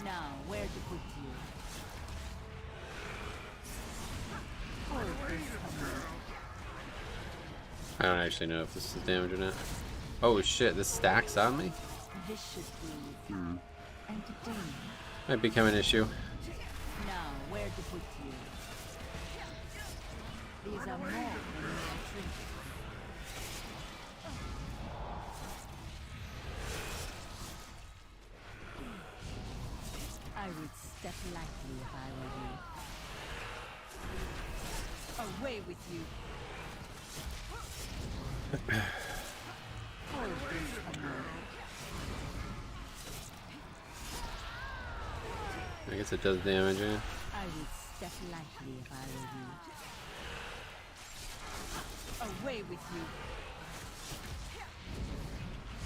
Now, where to put you? Hold this a moment. I don't actually know if this is damage or not. Oh shit, this stacks on me? This should be entertaining. Might become an issue. Now, where to put you? These are more than mere trinkets. I would step lightly if I were you. Away with you. Hold this a moment. I guess it does damage, yeah. I would step lightly if I were you. Away with you.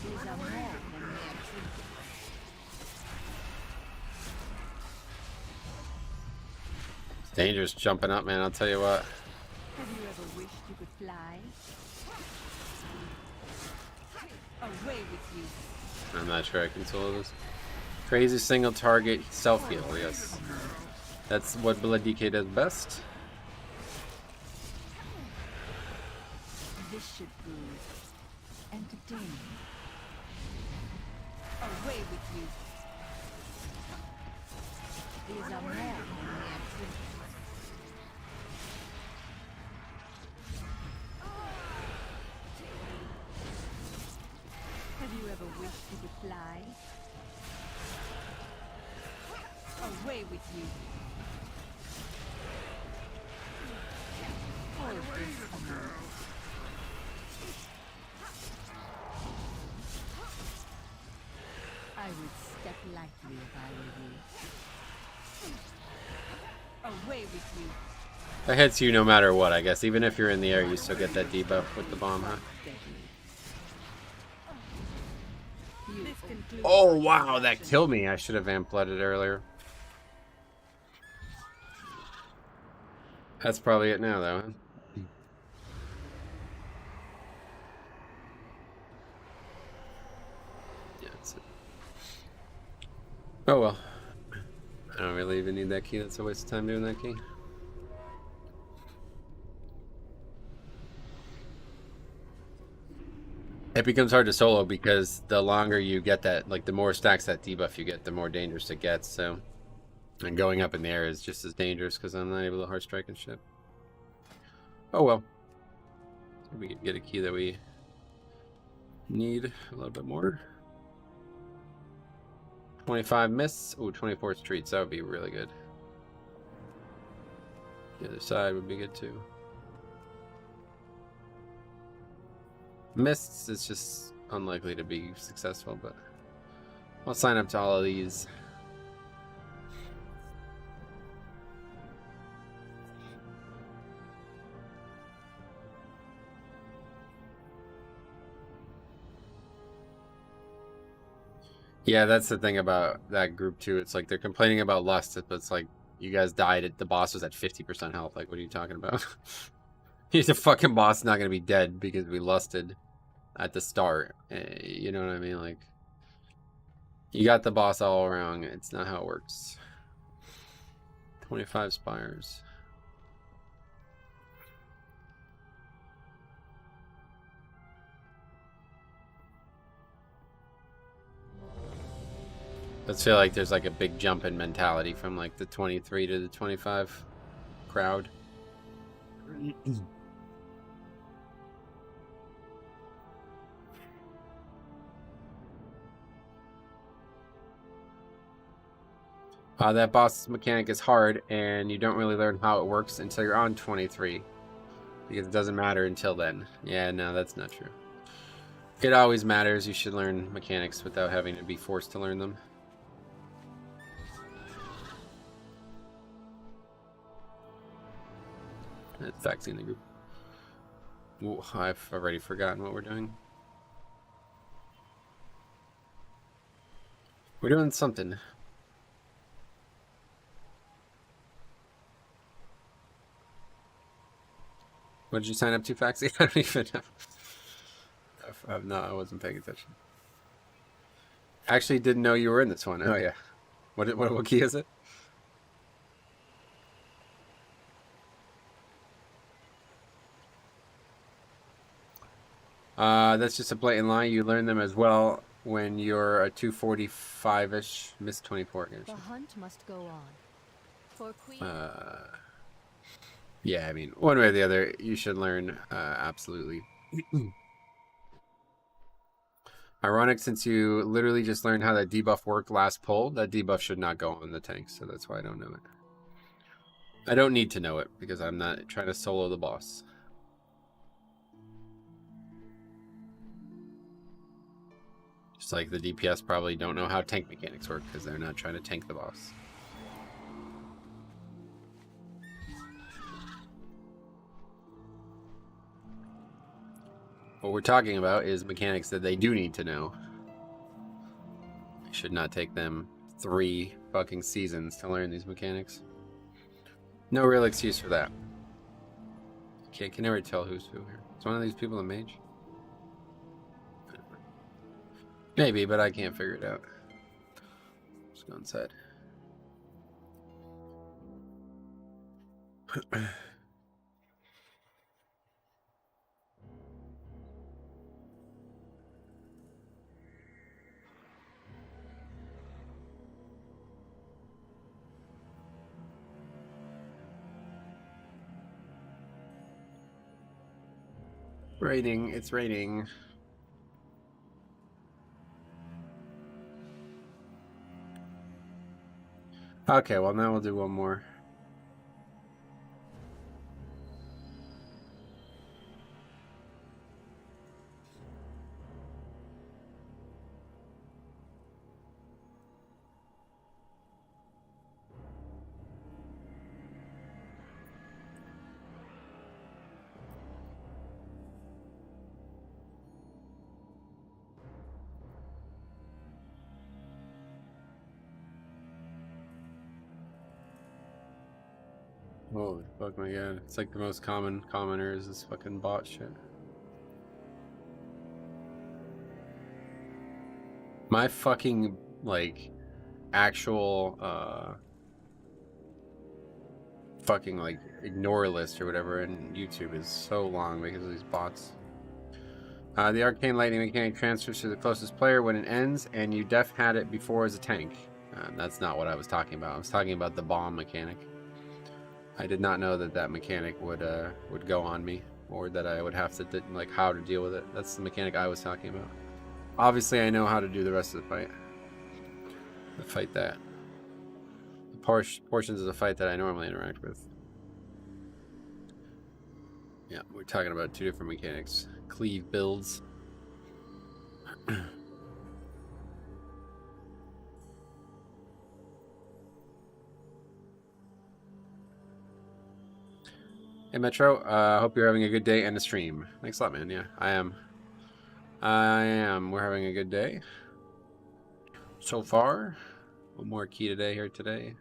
These are more than mere trinkets. It's dangerous jumping up, man, I'll tell you what. Have you ever wished you could fly? Away with you. I'm not sure I can solo this. Crazy single target self-heal, yes. That's what Blood DK does best. This should be entertaining. Away with you. These are more than mere trinkets. Have you ever wished you could fly? Away with you. Hold this a moment. I would step lightly if I were you. Away with you. That hits you no matter what, I guess. Even if you're in the air, you still get that debuff with the bomb, huh? Oh, wow, that killed me. I should have vamp-blooded earlier. That's probably it now, though, huh? Yeah, that's it. Oh, well. I don't really even need that key. That's a waste of time doing that key. It becomes hard to solo because the longer you get that, like the more stacks that debuff you get, the more dangerous it gets, so. And going up in the air is just as dangerous because I'm not able to hard strike and shit. Oh well. We can get a key that we need a little bit more. 25 miss. Ooh, 24 streets. That would be really good. The other side would be good too. Mists is just unlikely to be successful, but I'll sign up to all of these. Yeah, that's the thing about that group too. It's like they're complaining about lust, but it's like you guys died at the boss was at 50% health. Like, what are you talking about? He's a fucking boss, not gonna be dead because we lusted at the start. You know what I mean? Like, you got the boss all wrong. It's not how it works. 25 spires. Let's feel like there's like a big jump in mentality from like the 23 to the 25 crowd. That boss mechanic is hard, and you don't really learn how it works until you're on 23. Because it doesn't matter until then. Yeah, no, that's not true. It always matters. You should learn mechanics without having to be forced to learn them. It's actually in the group. Ooh, I've already forgotten what we're doing. We're doing something. What did you sign up to, Faxi? I don't even know. I wasn't paying attention. Actually, didn't know you were in this one. Oh yeah. What key is it? That's just a blatant lie. You learn them as well when you're a 245-ish, miss 24. The hunt must go on. For Queen. Yeah, I mean, one way or the other, you should learn, absolutely. Ironic, since you literally just learned how that debuff worked last pull, that debuff should not go on the tank, so that's why I don't know it. I don't need to know it, because I'm not trying to solo the boss. Just like the DPS probably don't know how tank mechanics work, because they're not trying to tank the boss. What we're talking about is mechanics that they do need to know. It should not take them 3 fucking seasons to learn these mechanics. No real excuse for that. Can never tell who's who here. Is one of these people a mage? Maybe, but I can't figure it out. Let's go inside. Raining, it's raining. Okay, well now we'll do one more. Holy fuck, my god. It's like the most common commoner is this fucking bot shit. My fucking, like, actual, fucking, like, ignore list or whatever in YouTube is so long because of these bots. The arcane lightning mechanic transfers to the closest player when it ends, and you def had it before as a tank. That's not what I was talking about. I was talking about the bomb mechanic. I did not know that that mechanic would go on me, or that I would have to, like, how to deal with it. That's the mechanic I was talking about. Obviously, I know how to do the rest of the fight. The portions of the fight that I normally interact with. Yeah, we're talking about 2 different mechanics. Cleave builds. Hey Metro, hope you're having a good day and a stream. Thanks a lot, man. Yeah, I am. We're having a good day. So far. One more key today here today.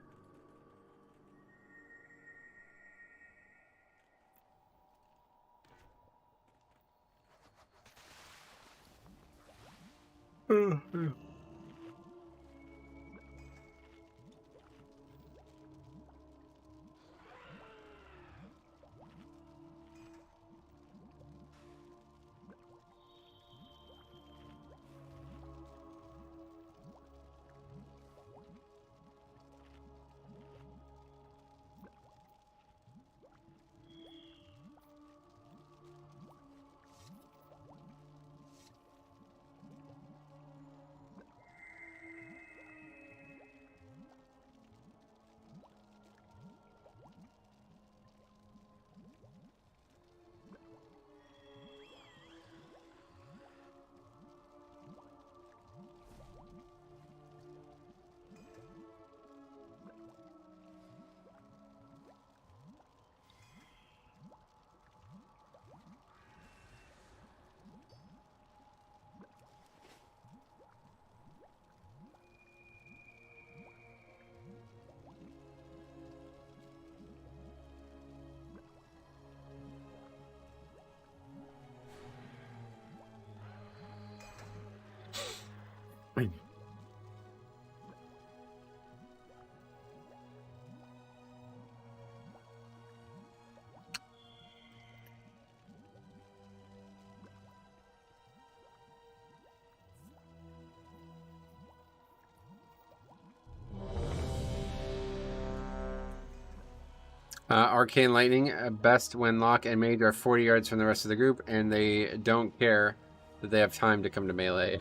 Arcane Lightning, best when Locke and Mage are 40 yards from the rest of the group, and they don't care that they have time to come to melee.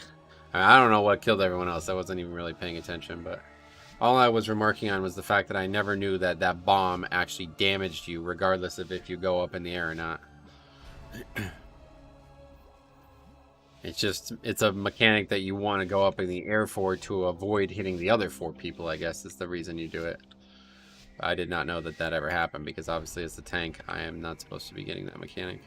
I don't know what killed everyone else. I wasn't even really paying attention, but all I was remarking on was the fact that I never knew that that bomb actually damaged you, regardless of if you go up in the air or not. It's a mechanic that you want to go up in the air for to avoid hitting the other 4 people, I guess is the reason you do it. I did not know that that ever happened, because obviously as the tank, I am not supposed to be getting that mechanic.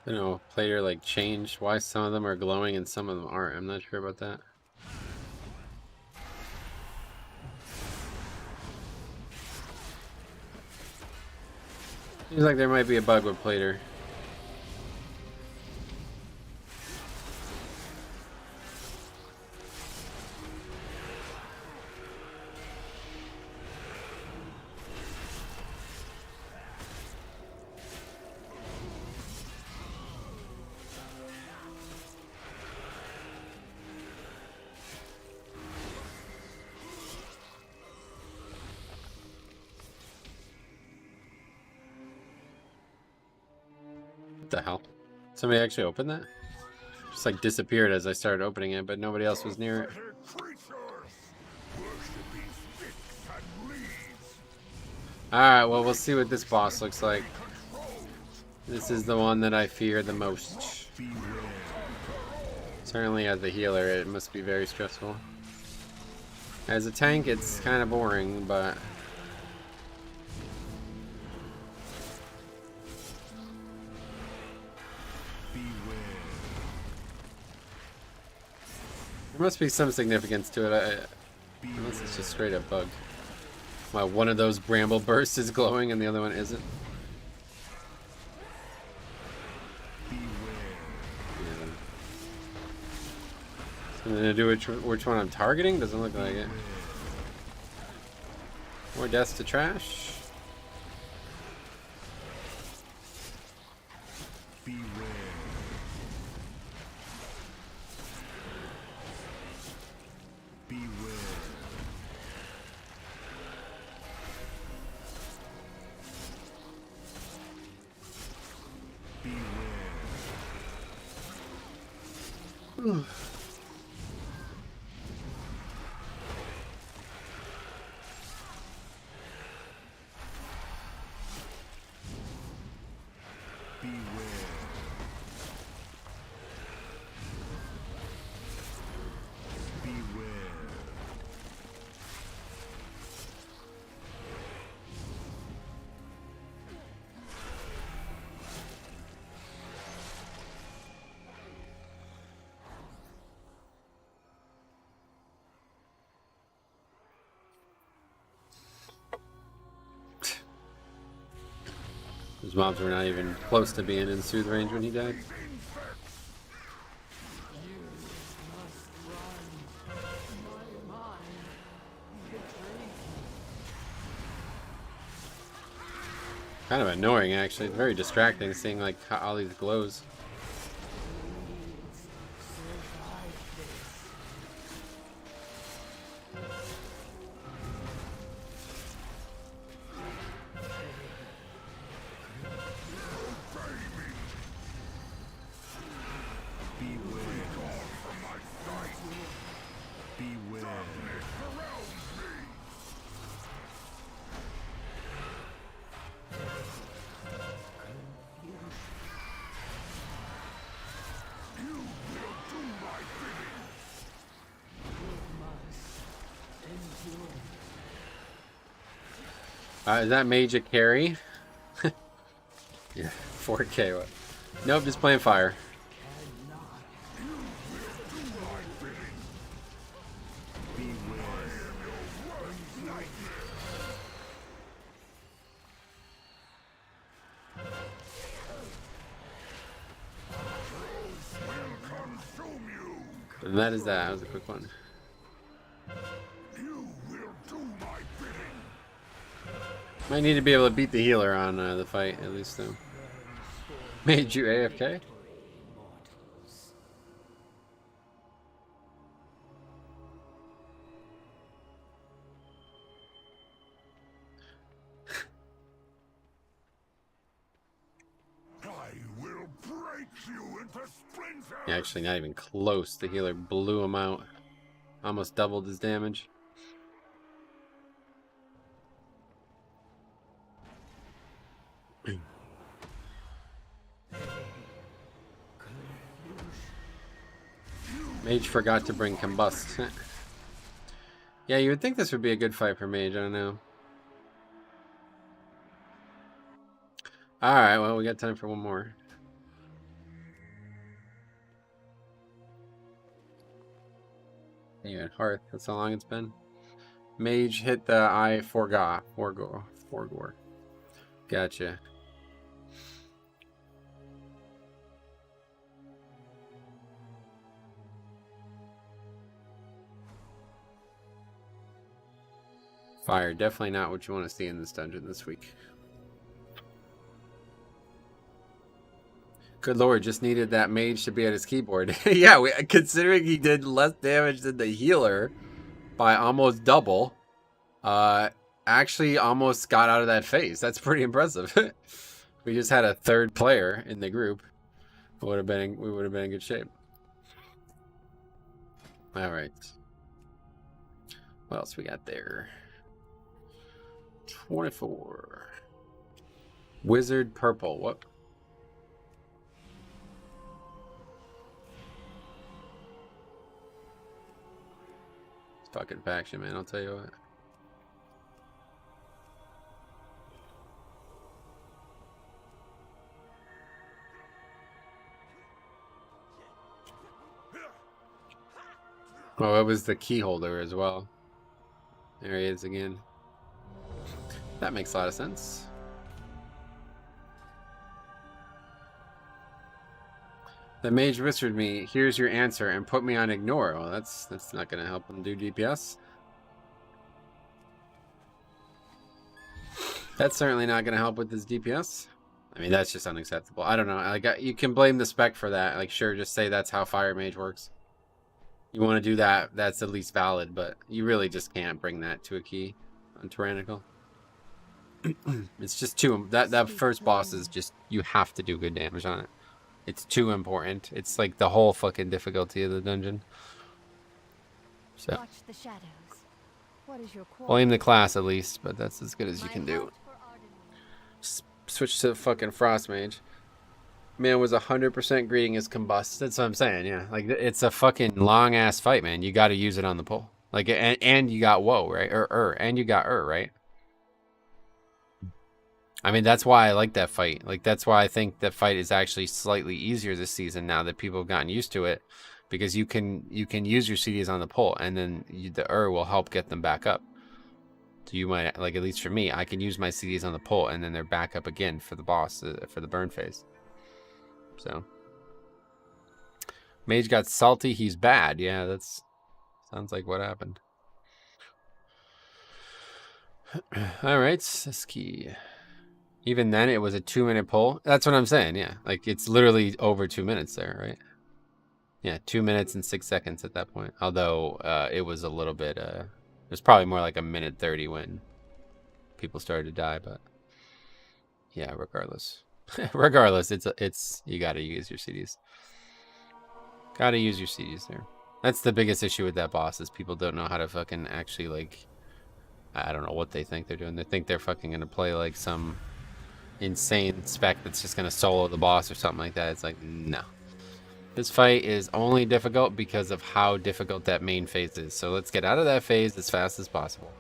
You know, player like changed why some of them are glowing and some of them aren't. I'm not sure about that. Seems like there might be a bug with plater. What the hell? Somebody actually opened that? Just like disappeared as I started opening it, but nobody else was near it. Alright, well, we'll see what this boss looks like. This is the one that I fear the most. Certainly as a healer, it must be very stressful. As a tank, it's kind of boring, but... there must be some significance to it, unless it's just straight up bug. Wow, one of those bramble bursts is glowing and the other one isn't. Yeah. Something to do with which one I'm targeting? Doesn't look like it. More deaths to trash. His mobs were not even close to being in soothe range when he died. Kind of annoying, actually. It's very distracting seeing like all these glows. Is that mage a carry? Yeah, 4K. What? Nope, just playing fire. And that is that. That was a quick one. Might need to be able to beat the healer on the fight, at least, though. Made you AFK? Yeah, actually, not even close. The healer blew him out. Almost doubled his damage. Mage forgot to bring combust. Yeah, you would think this would be a good fight for Mage. I don't know. Alright, well, we got time for one more. Yeah, Hearth. That's how long it's been. Mage hit the eye Forgore. Gotcha. Fire, definitely not what you want to see in this dungeon this week. Good lord, just needed that mage to be at his keyboard. Yeah, considering he did less damage than the healer by almost double, actually almost got out of that phase. That's pretty impressive. We just had a third player in the group. We would have been in good shape. All right. What else we got there? 24. Wizard purple. What? Fucking faction, man, I'll tell you what. Oh, it was the key holder as well. There he is again. That makes a lot of sense. The mage whispered me, "Here's your answer," and put me on ignore. Well, that's not gonna help him do DPS. That's certainly not gonna help with his DPS. I mean, that's just unacceptable. I don't know. Like, you can blame the spec for that. Like, sure, just say that's how fire mage works. You want to do that? That's at least valid, but you really just can't bring that to a key on Tyrannical. It's just too. That first boss is just, you have to do good damage on it. It's too important. It's like the whole fucking difficulty of the dungeon. So, Watch the shadows. What is your blame the class at least, but that's as good as you can do. Switch to fucking Frost Mage. Man was 100% greeting his combust. That's what I'm saying, yeah. Like, it's a fucking long ass fight, man. You got to use it on the pole. Like, and you got woe, right? And you got right? I mean, that's why I like that fight. Like, that's why I think that fight is actually slightly easier this season now that people have gotten used to it, because you can use your CDs on the pole, and then the will help get them back up. So you might, like, at least for me, I can use my CDs on the pole, and then they're back up again for the boss, for the burn phase. So, Mage got salty. He's bad. Yeah, that's sounds like what happened. All right, this key. Even then, it was a 2-minute pull. That's what I'm saying, yeah. Like, it's literally over 2 minutes there, right? Yeah, 2 minutes and 6 seconds at that point. Although, it was a little bit, it was probably more like 1:30 when people started to die, but yeah, regardless. Regardless, it's you gotta use your CDs. Gotta use your CDs there. That's the biggest issue with that boss, is people don't know how to fucking actually, like, I don't know what they think they're doing. They think they're fucking gonna play like some insane spec that's just gonna solo the boss or something like that. It's like, no. This fight is only difficult because of how difficult that main phase is. So let's get out of that phase as fast as possible.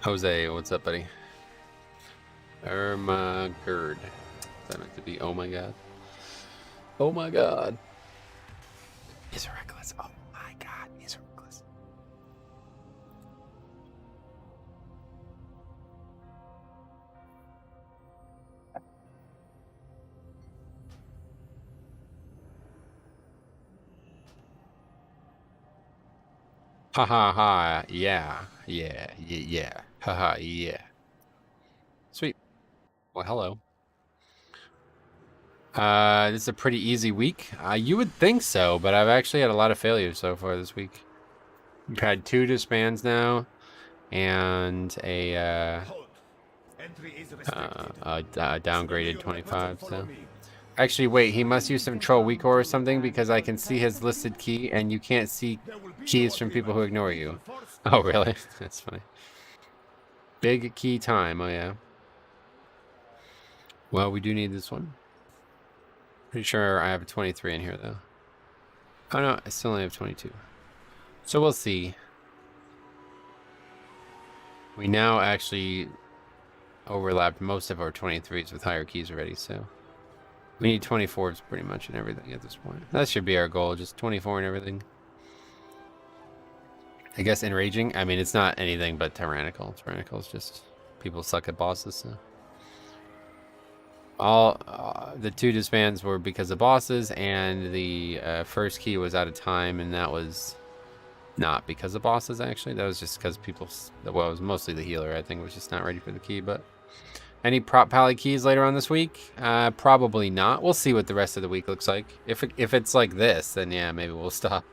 Jose, what's up, buddy? Ermagerd. Is that meant to be? Oh my god. Oh my god. He's reckless. Oh my god, he's reckless. Ha ha ha. Yeah. Yeah. Yeah. Yeah. Ha ha. Yeah. Sweet. Well, hello. This is a pretty easy week. You would think so, but I've actually had a lot of failures so far this week. We've had 2 disbands now, and a downgraded 25. So, actually, wait, he must use some troll weak or something because I can see his listed key, and you can't see keys from people who ignore you. Oh, really? That's funny. Big key time. Oh yeah. Well, we do need this one. Pretty sure I have a 23 in here, though. Oh, no, I still only have 22. So we'll see. We now actually overlapped most of our 23s with higher keys already, so... We need 24s pretty much in everything at this point. That should be our goal, just 24 and everything. I guess enraging, I mean, it's not anything but tyrannical. Tyrannical is just... People suck at bosses, so... All the 2 disbands were because of bosses, and the first key was out of time, and that was not because of bosses, actually. That was just because people, well, it was mostly the healer, I think, was just not ready for the key. But any prop pally keys later on this week? Probably not. We'll see what the rest of the week looks like. If it's like this, then yeah, maybe we'll stop.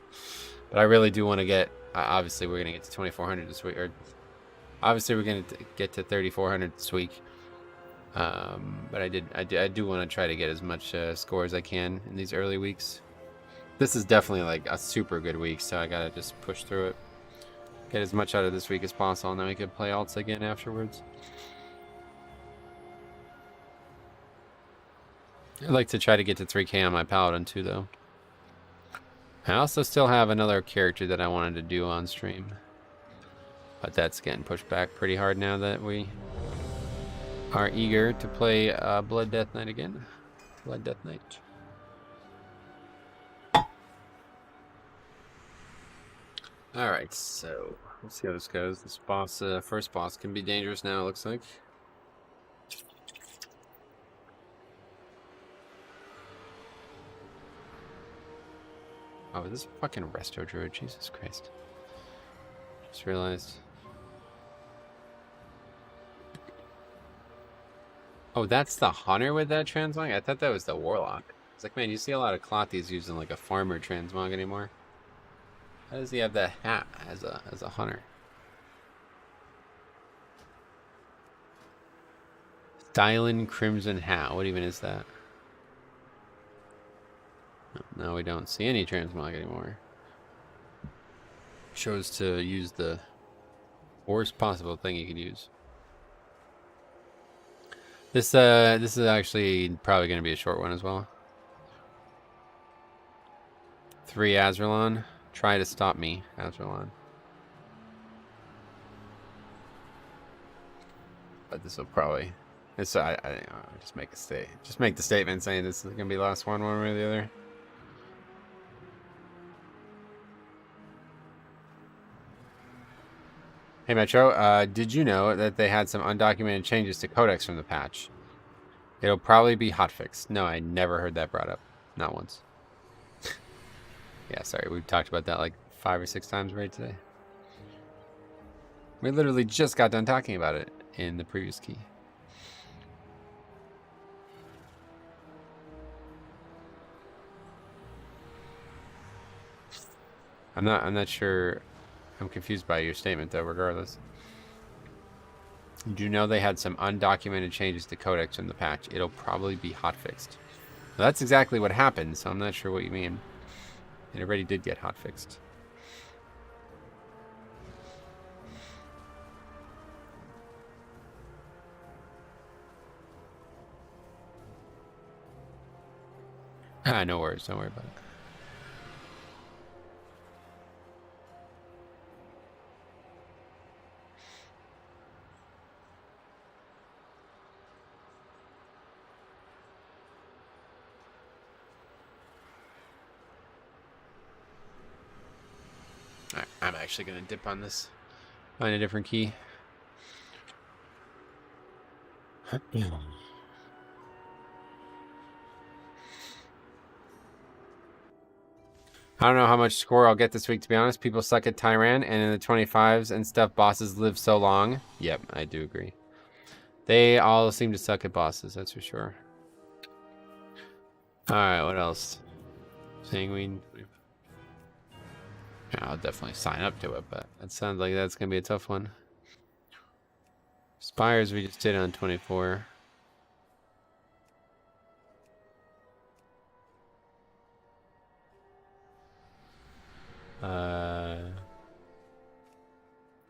But I really do want to get, obviously we're going to get to 2400 this week, or obviously we're going to get to 3400 this week. But I do want to try to get as much score as I can in these early weeks. This is definitely like a super good week, so I gotta just push through it, get as much out of this week as possible, and then we can play alts again afterwards. I'd like to try to get to 3k on my paladin too, though. I also still have another character that I wanted to do on stream, but that's getting pushed back pretty hard now that we are eager to play Blood Death Knight again. Blood Death Knight. Alright, so let's see how this goes. This boss, first boss can be dangerous now, it looks like. Oh, is this a fucking resto druid? Jesus Christ. Just realized. Oh, that's the hunter with that transmog? I thought that was the warlock. It's like, man, you see a lot of Clothies using like a farmer transmog anymore. How does he have that hat as a hunter? Styling Crimson Hat. What even is that? No, we don't see any transmog anymore. Chose to use the worst possible thing you could use. This is actually probably going to be a short one as well. 3 Azralon. Try to stop me, Azralon. But this will probably. It's I just make the statement saying this is going to be the last one way or the other. Hey Metro, did you know that they had some undocumented changes to codex from the patch? It'll probably be hotfixed. No, I never heard that brought up. Not once. Yeah, sorry, we've talked about that like 5 or 6 times right today. We literally just got done talking about it in the previous key. I'm not sure. I'm confused by your statement though, regardless. You know they had some undocumented changes to codecs in the patch. It'll probably be hotfixed. Well, that's exactly what happened, so I'm not sure what you mean. It already did get hotfixed. Ah, no worries. Don't worry about it. Alright, I'm actually going to dip on this. Find a different key. I don't know how much score I'll get this week, to be honest. People suck at Tyran, and in the 25s and stuff, bosses live so long. Yep, I do agree. They all seem to suck at bosses, that's for sure. Alright, what else? Sanguine. Yeah, I'll definitely sign up to it, but it sounds like that's going to be a tough one. Spires we just did on 24.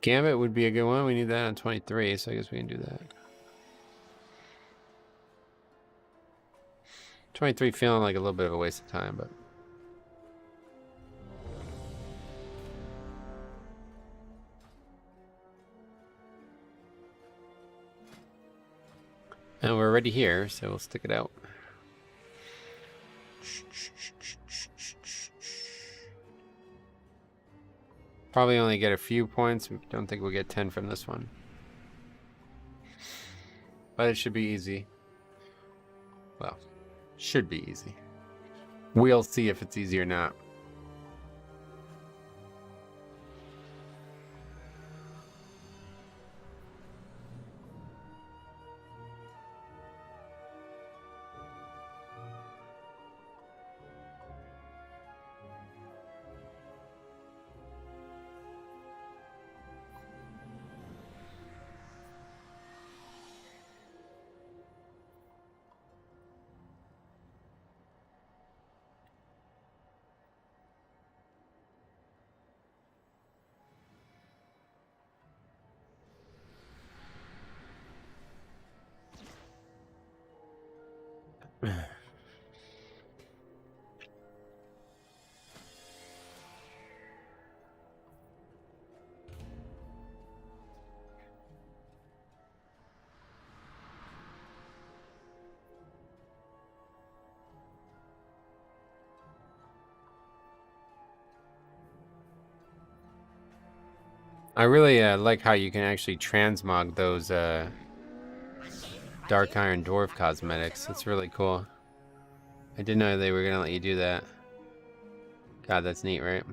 Gambit would be a good one. We need that on 23, so I guess we can do that. 23 feeling like a little bit of a waste of time, but... And we're already here, so we'll stick it out. Probably only get a few points. We don't think we'll get 10 from this one. But it should be easy. Well, should be easy. We'll see if it's easy or not. I really like how you can actually transmog those Dark Iron Dwarf cosmetics. It's really cool. I didn't know they were going to let you do that. God, that's neat, right?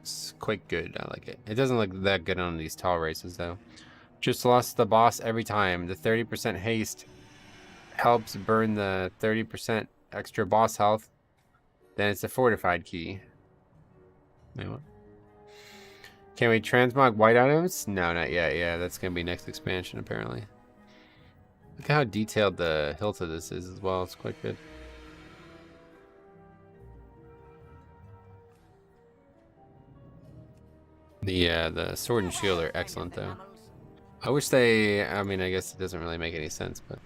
It's quite good. I like it. It doesn't look that good on these tall races, though. Just lost the boss every time. The 30% haste helps burn the 30% extra boss health. Then it's a fortified key. Wait, what? Can we transmog white items? No, not yet. Yeah, that's going to be next expansion, apparently. Look at how detailed the hilt of this is as well. It's quite good. The sword and shield are excellent, though. I wish they... I mean, I guess it doesn't really make any sense, but...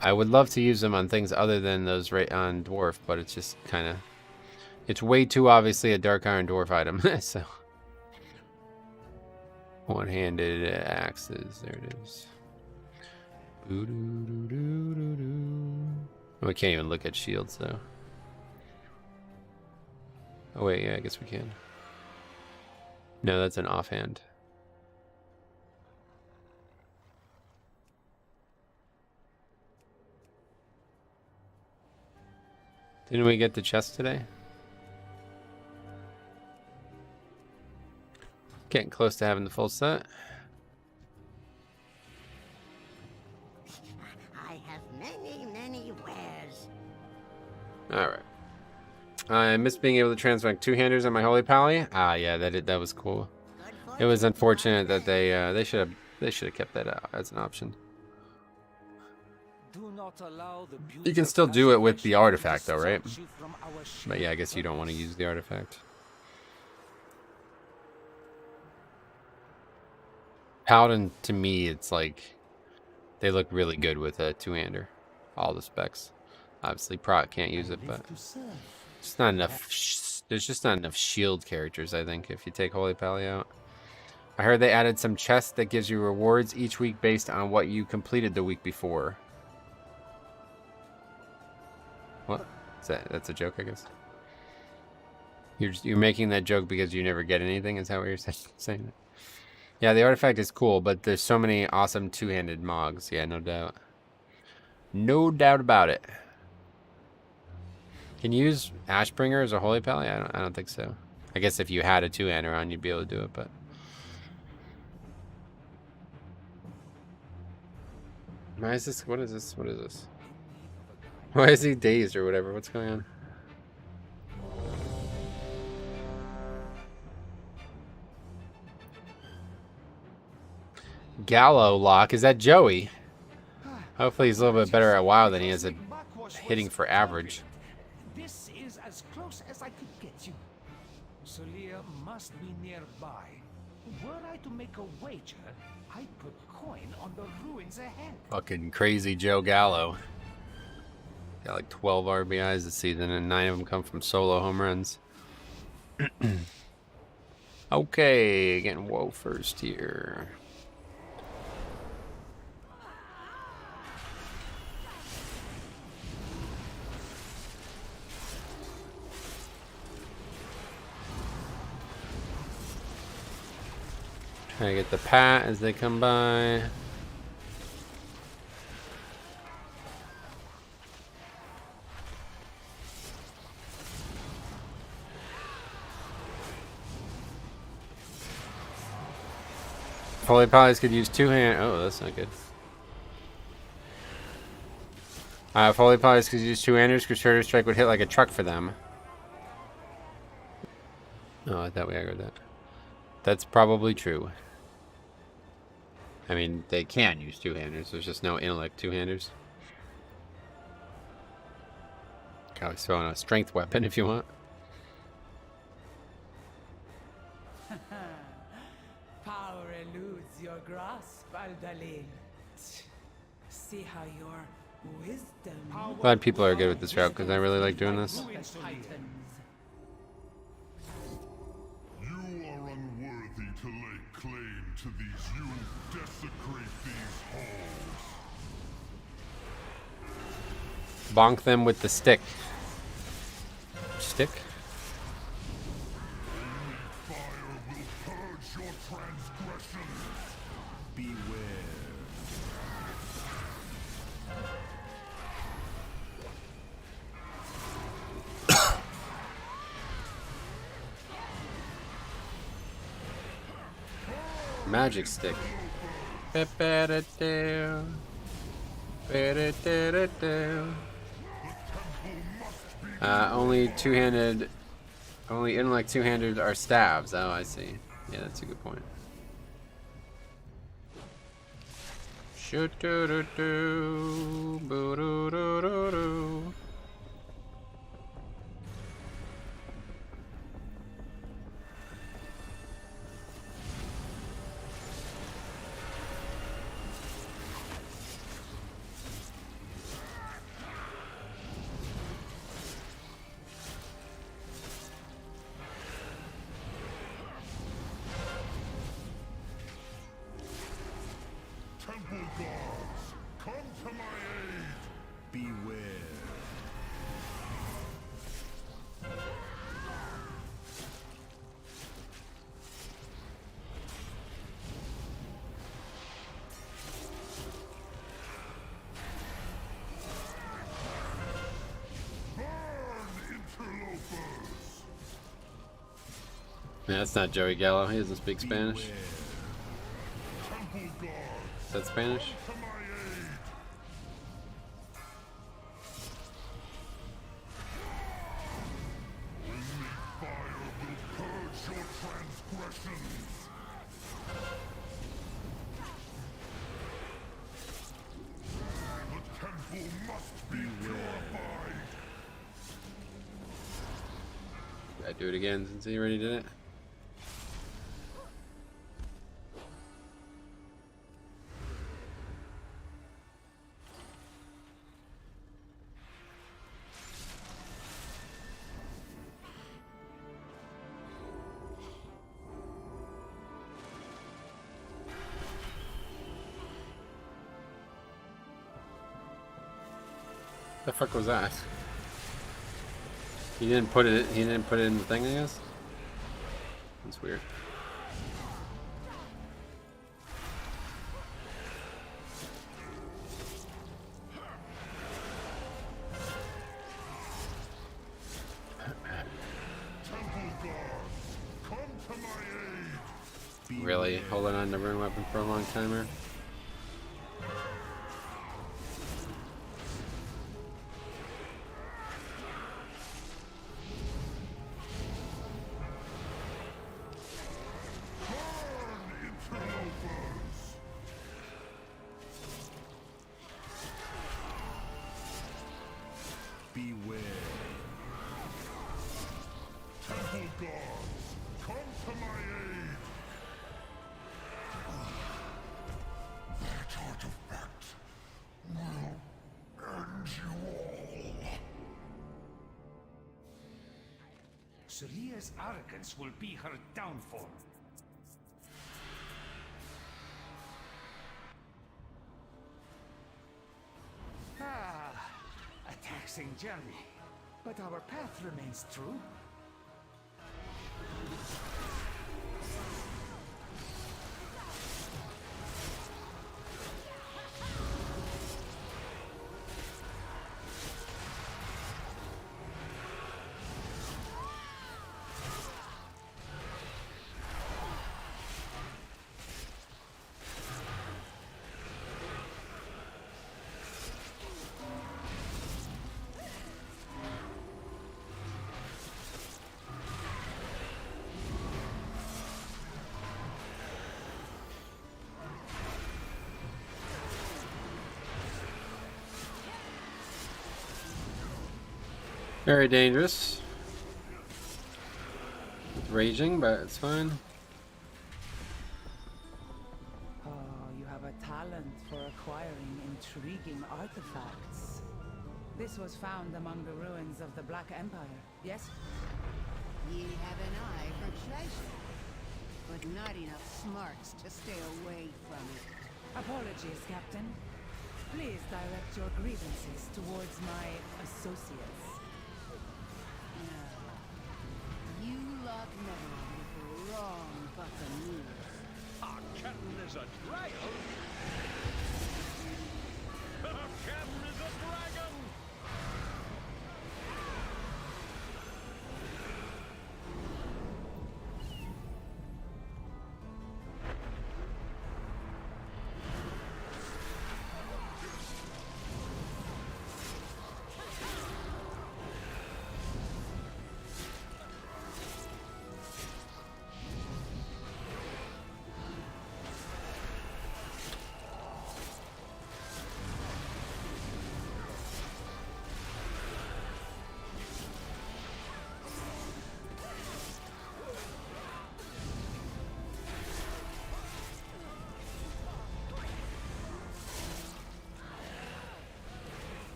I would love to use them on things other than those right on Dwarf, but it's just kind of... It's way too obviously a Dark Iron Dwarf item, so... One-handed axes. There it is. Oh, we can't even look at shields, though. Oh, wait, yeah, I guess we can. No, that's an offhand. Didn't we get the chest today? Getting close to having the full set. I have many, many wares. Alright. I miss being able to transmog two-handers on my Holy Pally. Ah, yeah, that was cool. It was unfortunate that they should have kept that out as an option. Do not allow the You can still do it with the artifact, though, right? But yeah, I guess you don't want to use the artifact. Paladin, to me, it's like they look really good with a two-hander. All the specs. Obviously, Prot can't use it, but it's not enough. There's just not enough shield characters, I think, if you take Holy Pally out. I heard they added some chests that gives you rewards each week based on what you completed the week before. What? Is that? That's a joke, I guess. You're making that joke because you never get anything? Is that what you're saying? Yeah, the artifact is cool, but there's so many awesome two-handed mogs. Yeah, no doubt. No doubt about it. Can you use Ashbringer as a Holy Pally? I don't think so. I guess if you had a two-hander on, you'd be able to do it, but... Why is this? What is this? What is this? Why is he dazed or whatever? What's going on? Gallo lock. Is that Joey? Hopefully he's a little bit better at WoW than he is at hitting for average. This is as close as I could get you. Solia must be nearby. Were I to make a wager, I'd put coin on the ruins ahead. Fucking crazy Joe Gallo. Got like 12 RBIs this season, and 9 of them come from solo home runs. Okay, getting woe first here. Try to get the pat as they come by. Holy Pallies could use two-hand. Oh, that's not good. If Holy Pallies could use two-handers, Crusader Strike would hit like a truck for them. Oh, I thought we aggroed that. That's probably true. I mean, they can use two-handers. There's just no intellect two-handers. Can always throw in a strength weapon if you want. Power eludes your grasp, Aldalin. See how your wisdom... Glad people are good with this route because I really like doing this. You are unworthy to lay claim to these. You desecrate these halls. Bonk them with the stick. Stick? Fire will purge your transgressions. Beware. Magic stick. Only two-handed, only intellect two-handed are stabs. Oh, I see. Yeah, that's a good point. Shoo-doo-doo-doo, boo-doo-doo-doo-doo. Temple guards, come to my aid. Beware. Burn, interlopers! Yeah, that's not Joey Gallo. He doesn't speak Spanish. Temple guards, Is that Spanish? to my aid. Only fire will purge your transgressions. The temple must be purified. I do it again since he already did it. The fuck was that? He didn't put it. He didn't put it in the thing, I guess. That's weird. Temple guards, come to my aid. Really holding on to rune weapon for a long timer. Beware. Temple guards, come to my aid. That artifact will end you all. Celia's arrogance will be her downfall. A taxing journey, but our path remains true. Very dangerous. It's raging, but it's fine. Oh, you have a talent for acquiring intriguing artifacts. This was found among the ruins of the Black Empire, yes? You have an eye for treasure, but not enough smarts to stay away from it. Apologies, Captain. Please direct your grievances towards my associates. No. You lot meddle with the wrong buccaneers. Our captain is a dragon. Our captain is a dragon.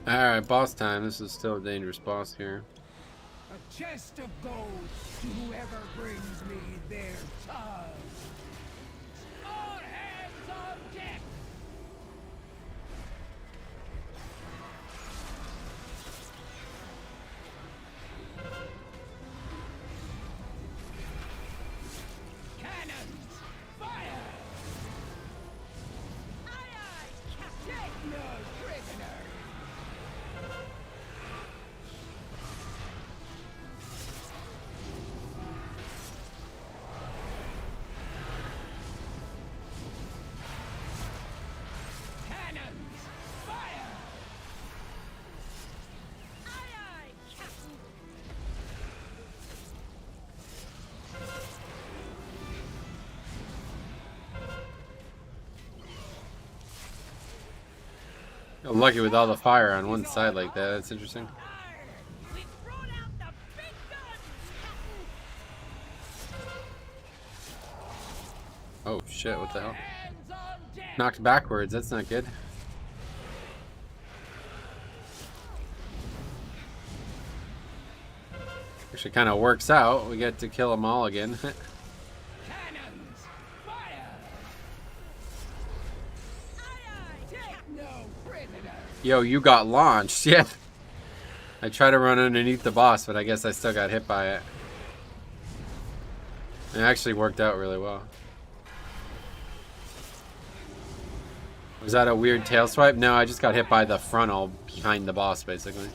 Alright, boss time. This is still a dangerous boss here. A chest of gold to whoever brings me their child. All hands on deck! Cannons! Fire! Aye, aye, Captain! Take no prisoner! I'm lucky with all the fire on one side like that. That's interesting. We've brought out the big guns! Oh shit, what the hell? Hands on deck! Knocked backwards, that's not good. Actually kind of works out. We get to kill them all again. Cannons! Fire! Take no prisoners! Yo, you got launched. Yeah. I tried to run underneath the boss, but I guess I still got hit by it. It actually worked out really well. Was that a weird tail swipe? No, I just got hit by the frontal behind the boss, basically.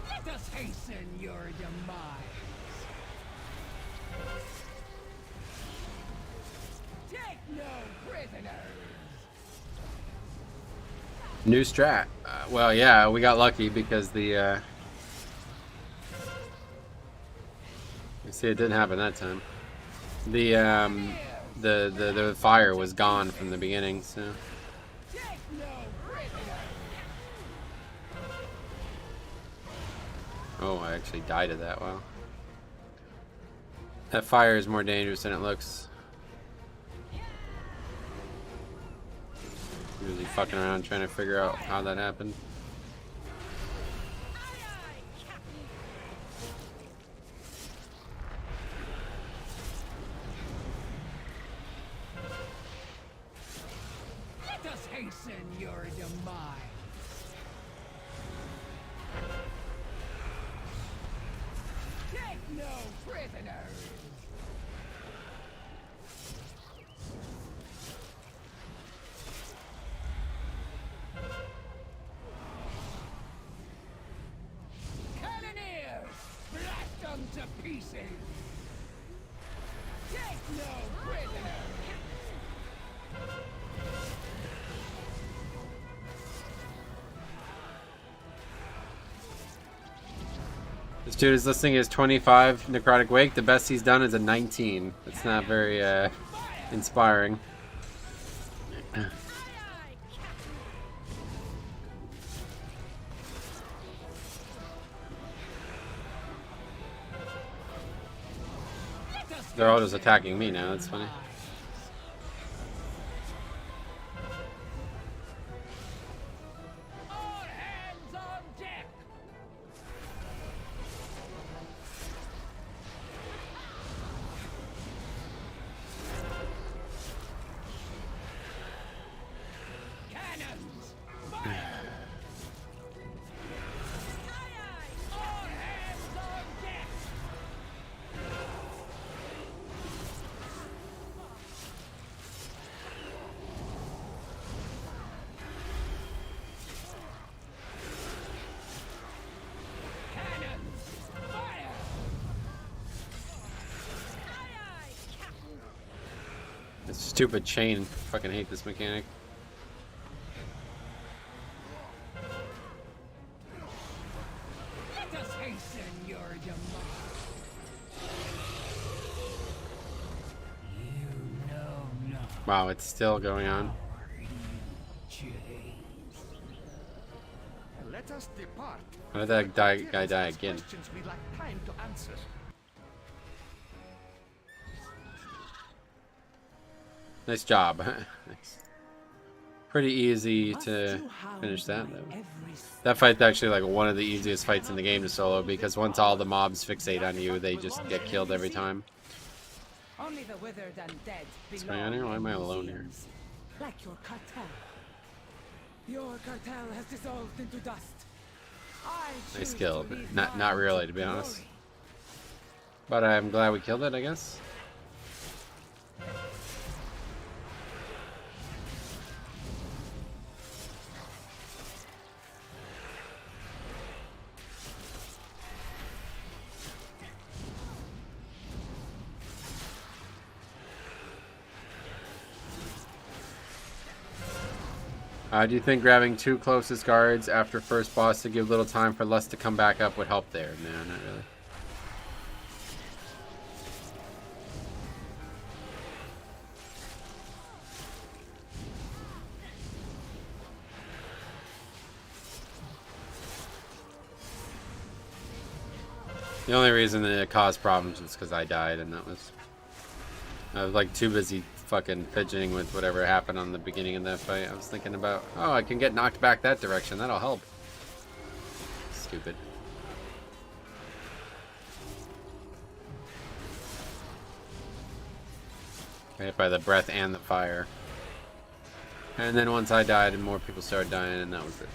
Let us hasten your demise! Take no prisoners! New strat. Well, yeah, we got lucky because the you see, it didn't happen that time. The fire was gone from the beginning, so. Take no prisoners! Oh, I actually died of that. Wow. That fire is more dangerous than it looks. Really fucking around trying to figure out how that happened. Let us hasten your demise! Take no prisoners! Cannoneers! Blast them to pieces! Take no prisoners! This dude is listing his 25 necrotic wake. The best he's done is a 19. It's not very inspiring. They're all just attacking me now. That's funny. All hands on deck! Cannons! Fire! All hands on deck! Cannons! Fire! This stupid chain. Fucking hate this mechanic. Let us hasten your demise. You know not Wow, it's still going on. change. Let us depart. How did that guy die again? Questions we lack time to answer. Nice job. Nice. Pretty easy to finish that though. That fight's actually like one of the easiest fights in the game to solo because once all the mobs fixate on you, they just get killed every time. Only the withered and dead What's going on here? Why am I alone here? like your cartel. Your cartel has dissolved into dust. I Nice choose kill, to but leave not mine really to be to honest. glory. But I'm glad we killed it, I guess. Do you think grabbing 2 closest guards after first boss to give little time for less to come back up would help there? No, not really. The only reason that it caused problems was because I died, and I was like too busy fucking fidgeting with whatever happened on the beginning of that fight. I was thinking about, oh, I can get knocked back that direction. That'll help. Stupid. Hit by the breath and the fire. And then once I died, and more people started dying, and that was it.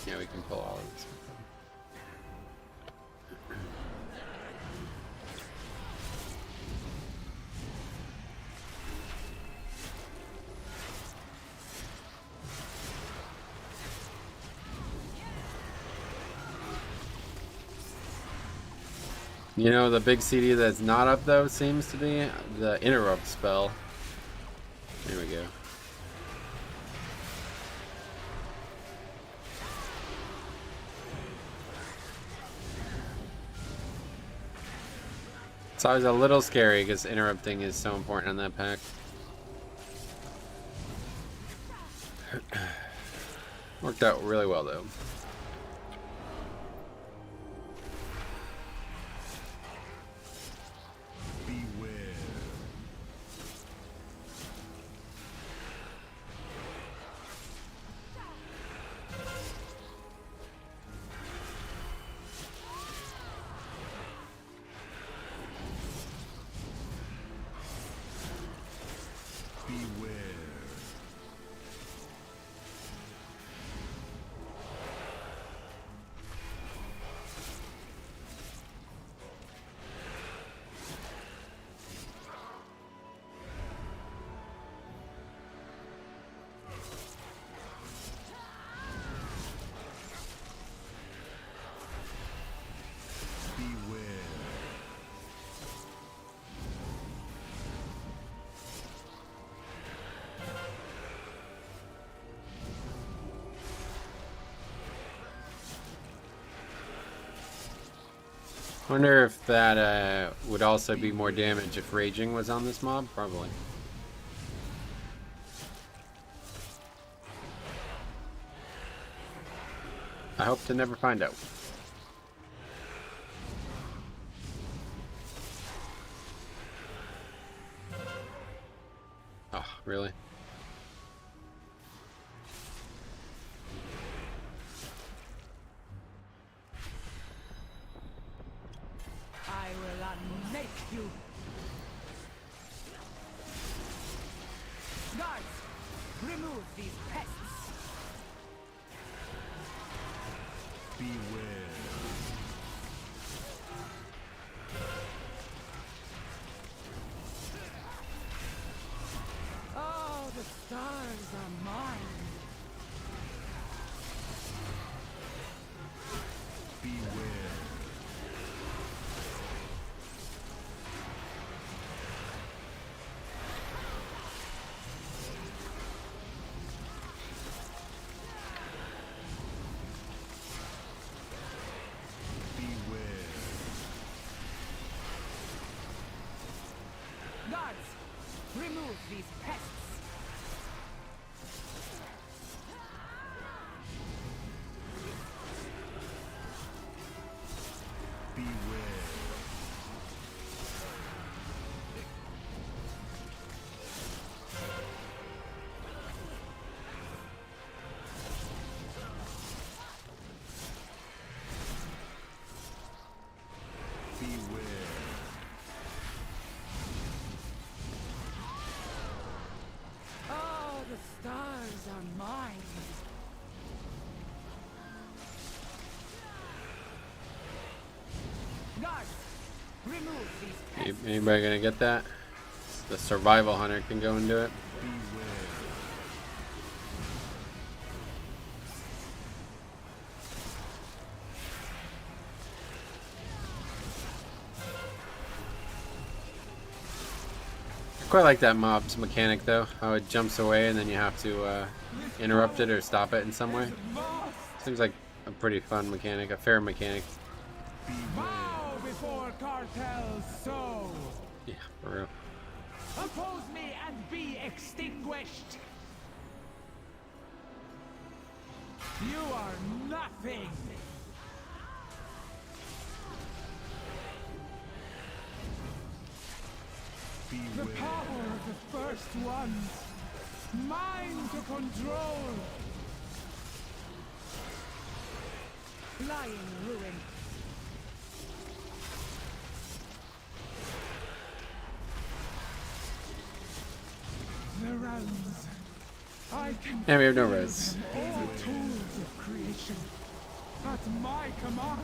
Yeah, we can pull all of this. You know, the big CD that's not up though seems to be the interrupt spell. There we go. It's always a little scary because interrupting is so important on that pack. Worked out really well though. Wonder if that would also be more damage if raging was on this mob? Probably. I hope to never find out. Oh, really? I will unmake you. Guards, remove these pests. Beware. Oh, the stars are mine. Beware. Guards, remove these pests. Beware. Beware. Oh, the stars are mine. Guards, remove these pests. Anybody gonna get that? The survival hunter can go and do it. Beware. quite like that mob's mechanic though, how it jumps away and then you have to interrupt it or stop it in some way. Seems like a pretty fun mechanic, a fair mechanic. Bow before cartels so. Yeah, for real. Oppose me and be extinguished. You are nothing. The power of the first ones. Mine to control. Lying ruin. The realms. I can Yeah, we have no res. all tools of creation at my command.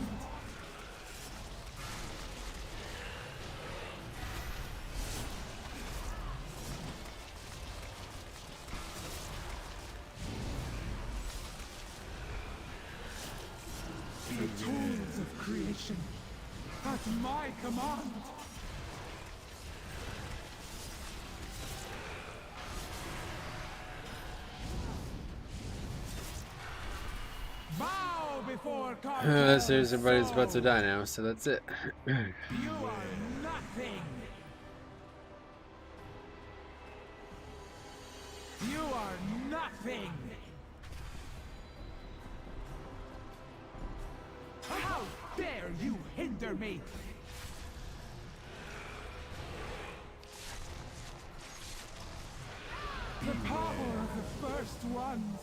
The tools of creation at my command. Bow before cartels. There's everybody's about to die now, so that's it. You are nothing. You are nothing. How dare you hinder me? The power of the first ones.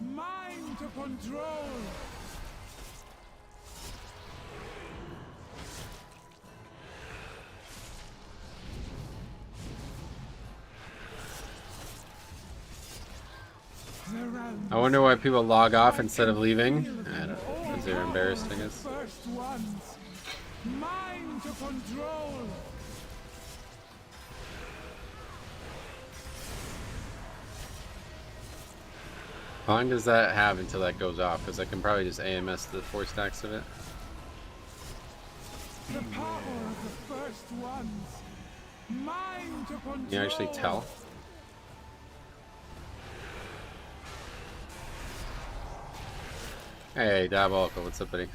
Mine to control. I wonder why people log off instead of leaving. I don't know, because they're embarrassed, I guess. First ones. Mine to control. How long does that have until that goes off? Because I can probably just AMS the 4 stacks of it. The power of the first ones. Mine to control. Can you actually tell? Hey, Diabolical, what's up, buddy?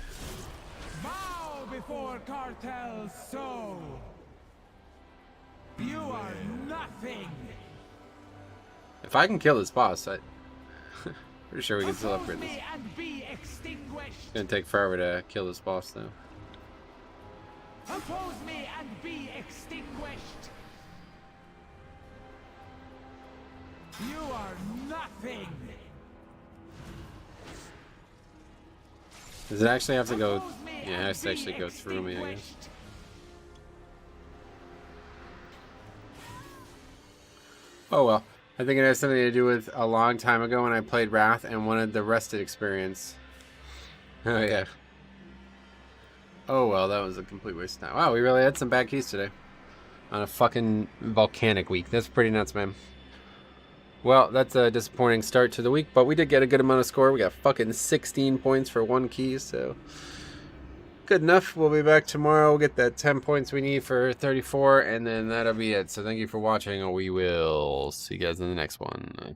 Bow before cartels so. You are nothing. If I can kill this boss, pretty sure we can still upgrade this. And be extinguished. It's gonna take forever to kill this boss, though. Oppose me and be extinguished. You are nothing. Does it actually have to go? Yeah, it has to actually go through me, I guess. Oh well. I think it has something to do with a long time ago when I played Wrath and wanted the rested experience. Oh yeah. Oh well, that was a complete waste of time. Wow, we really had some bad keys today. On a fucking volcanic week. That's pretty nuts, man. Well, that's a disappointing start to the week, but we did get a good amount of score. We got fucking 16 points for 1 key, so good enough. We'll be back tomorrow. We'll get that 10 points we need for 34, and then that'll be it. So thank you for watching, and we will see you guys in the next one.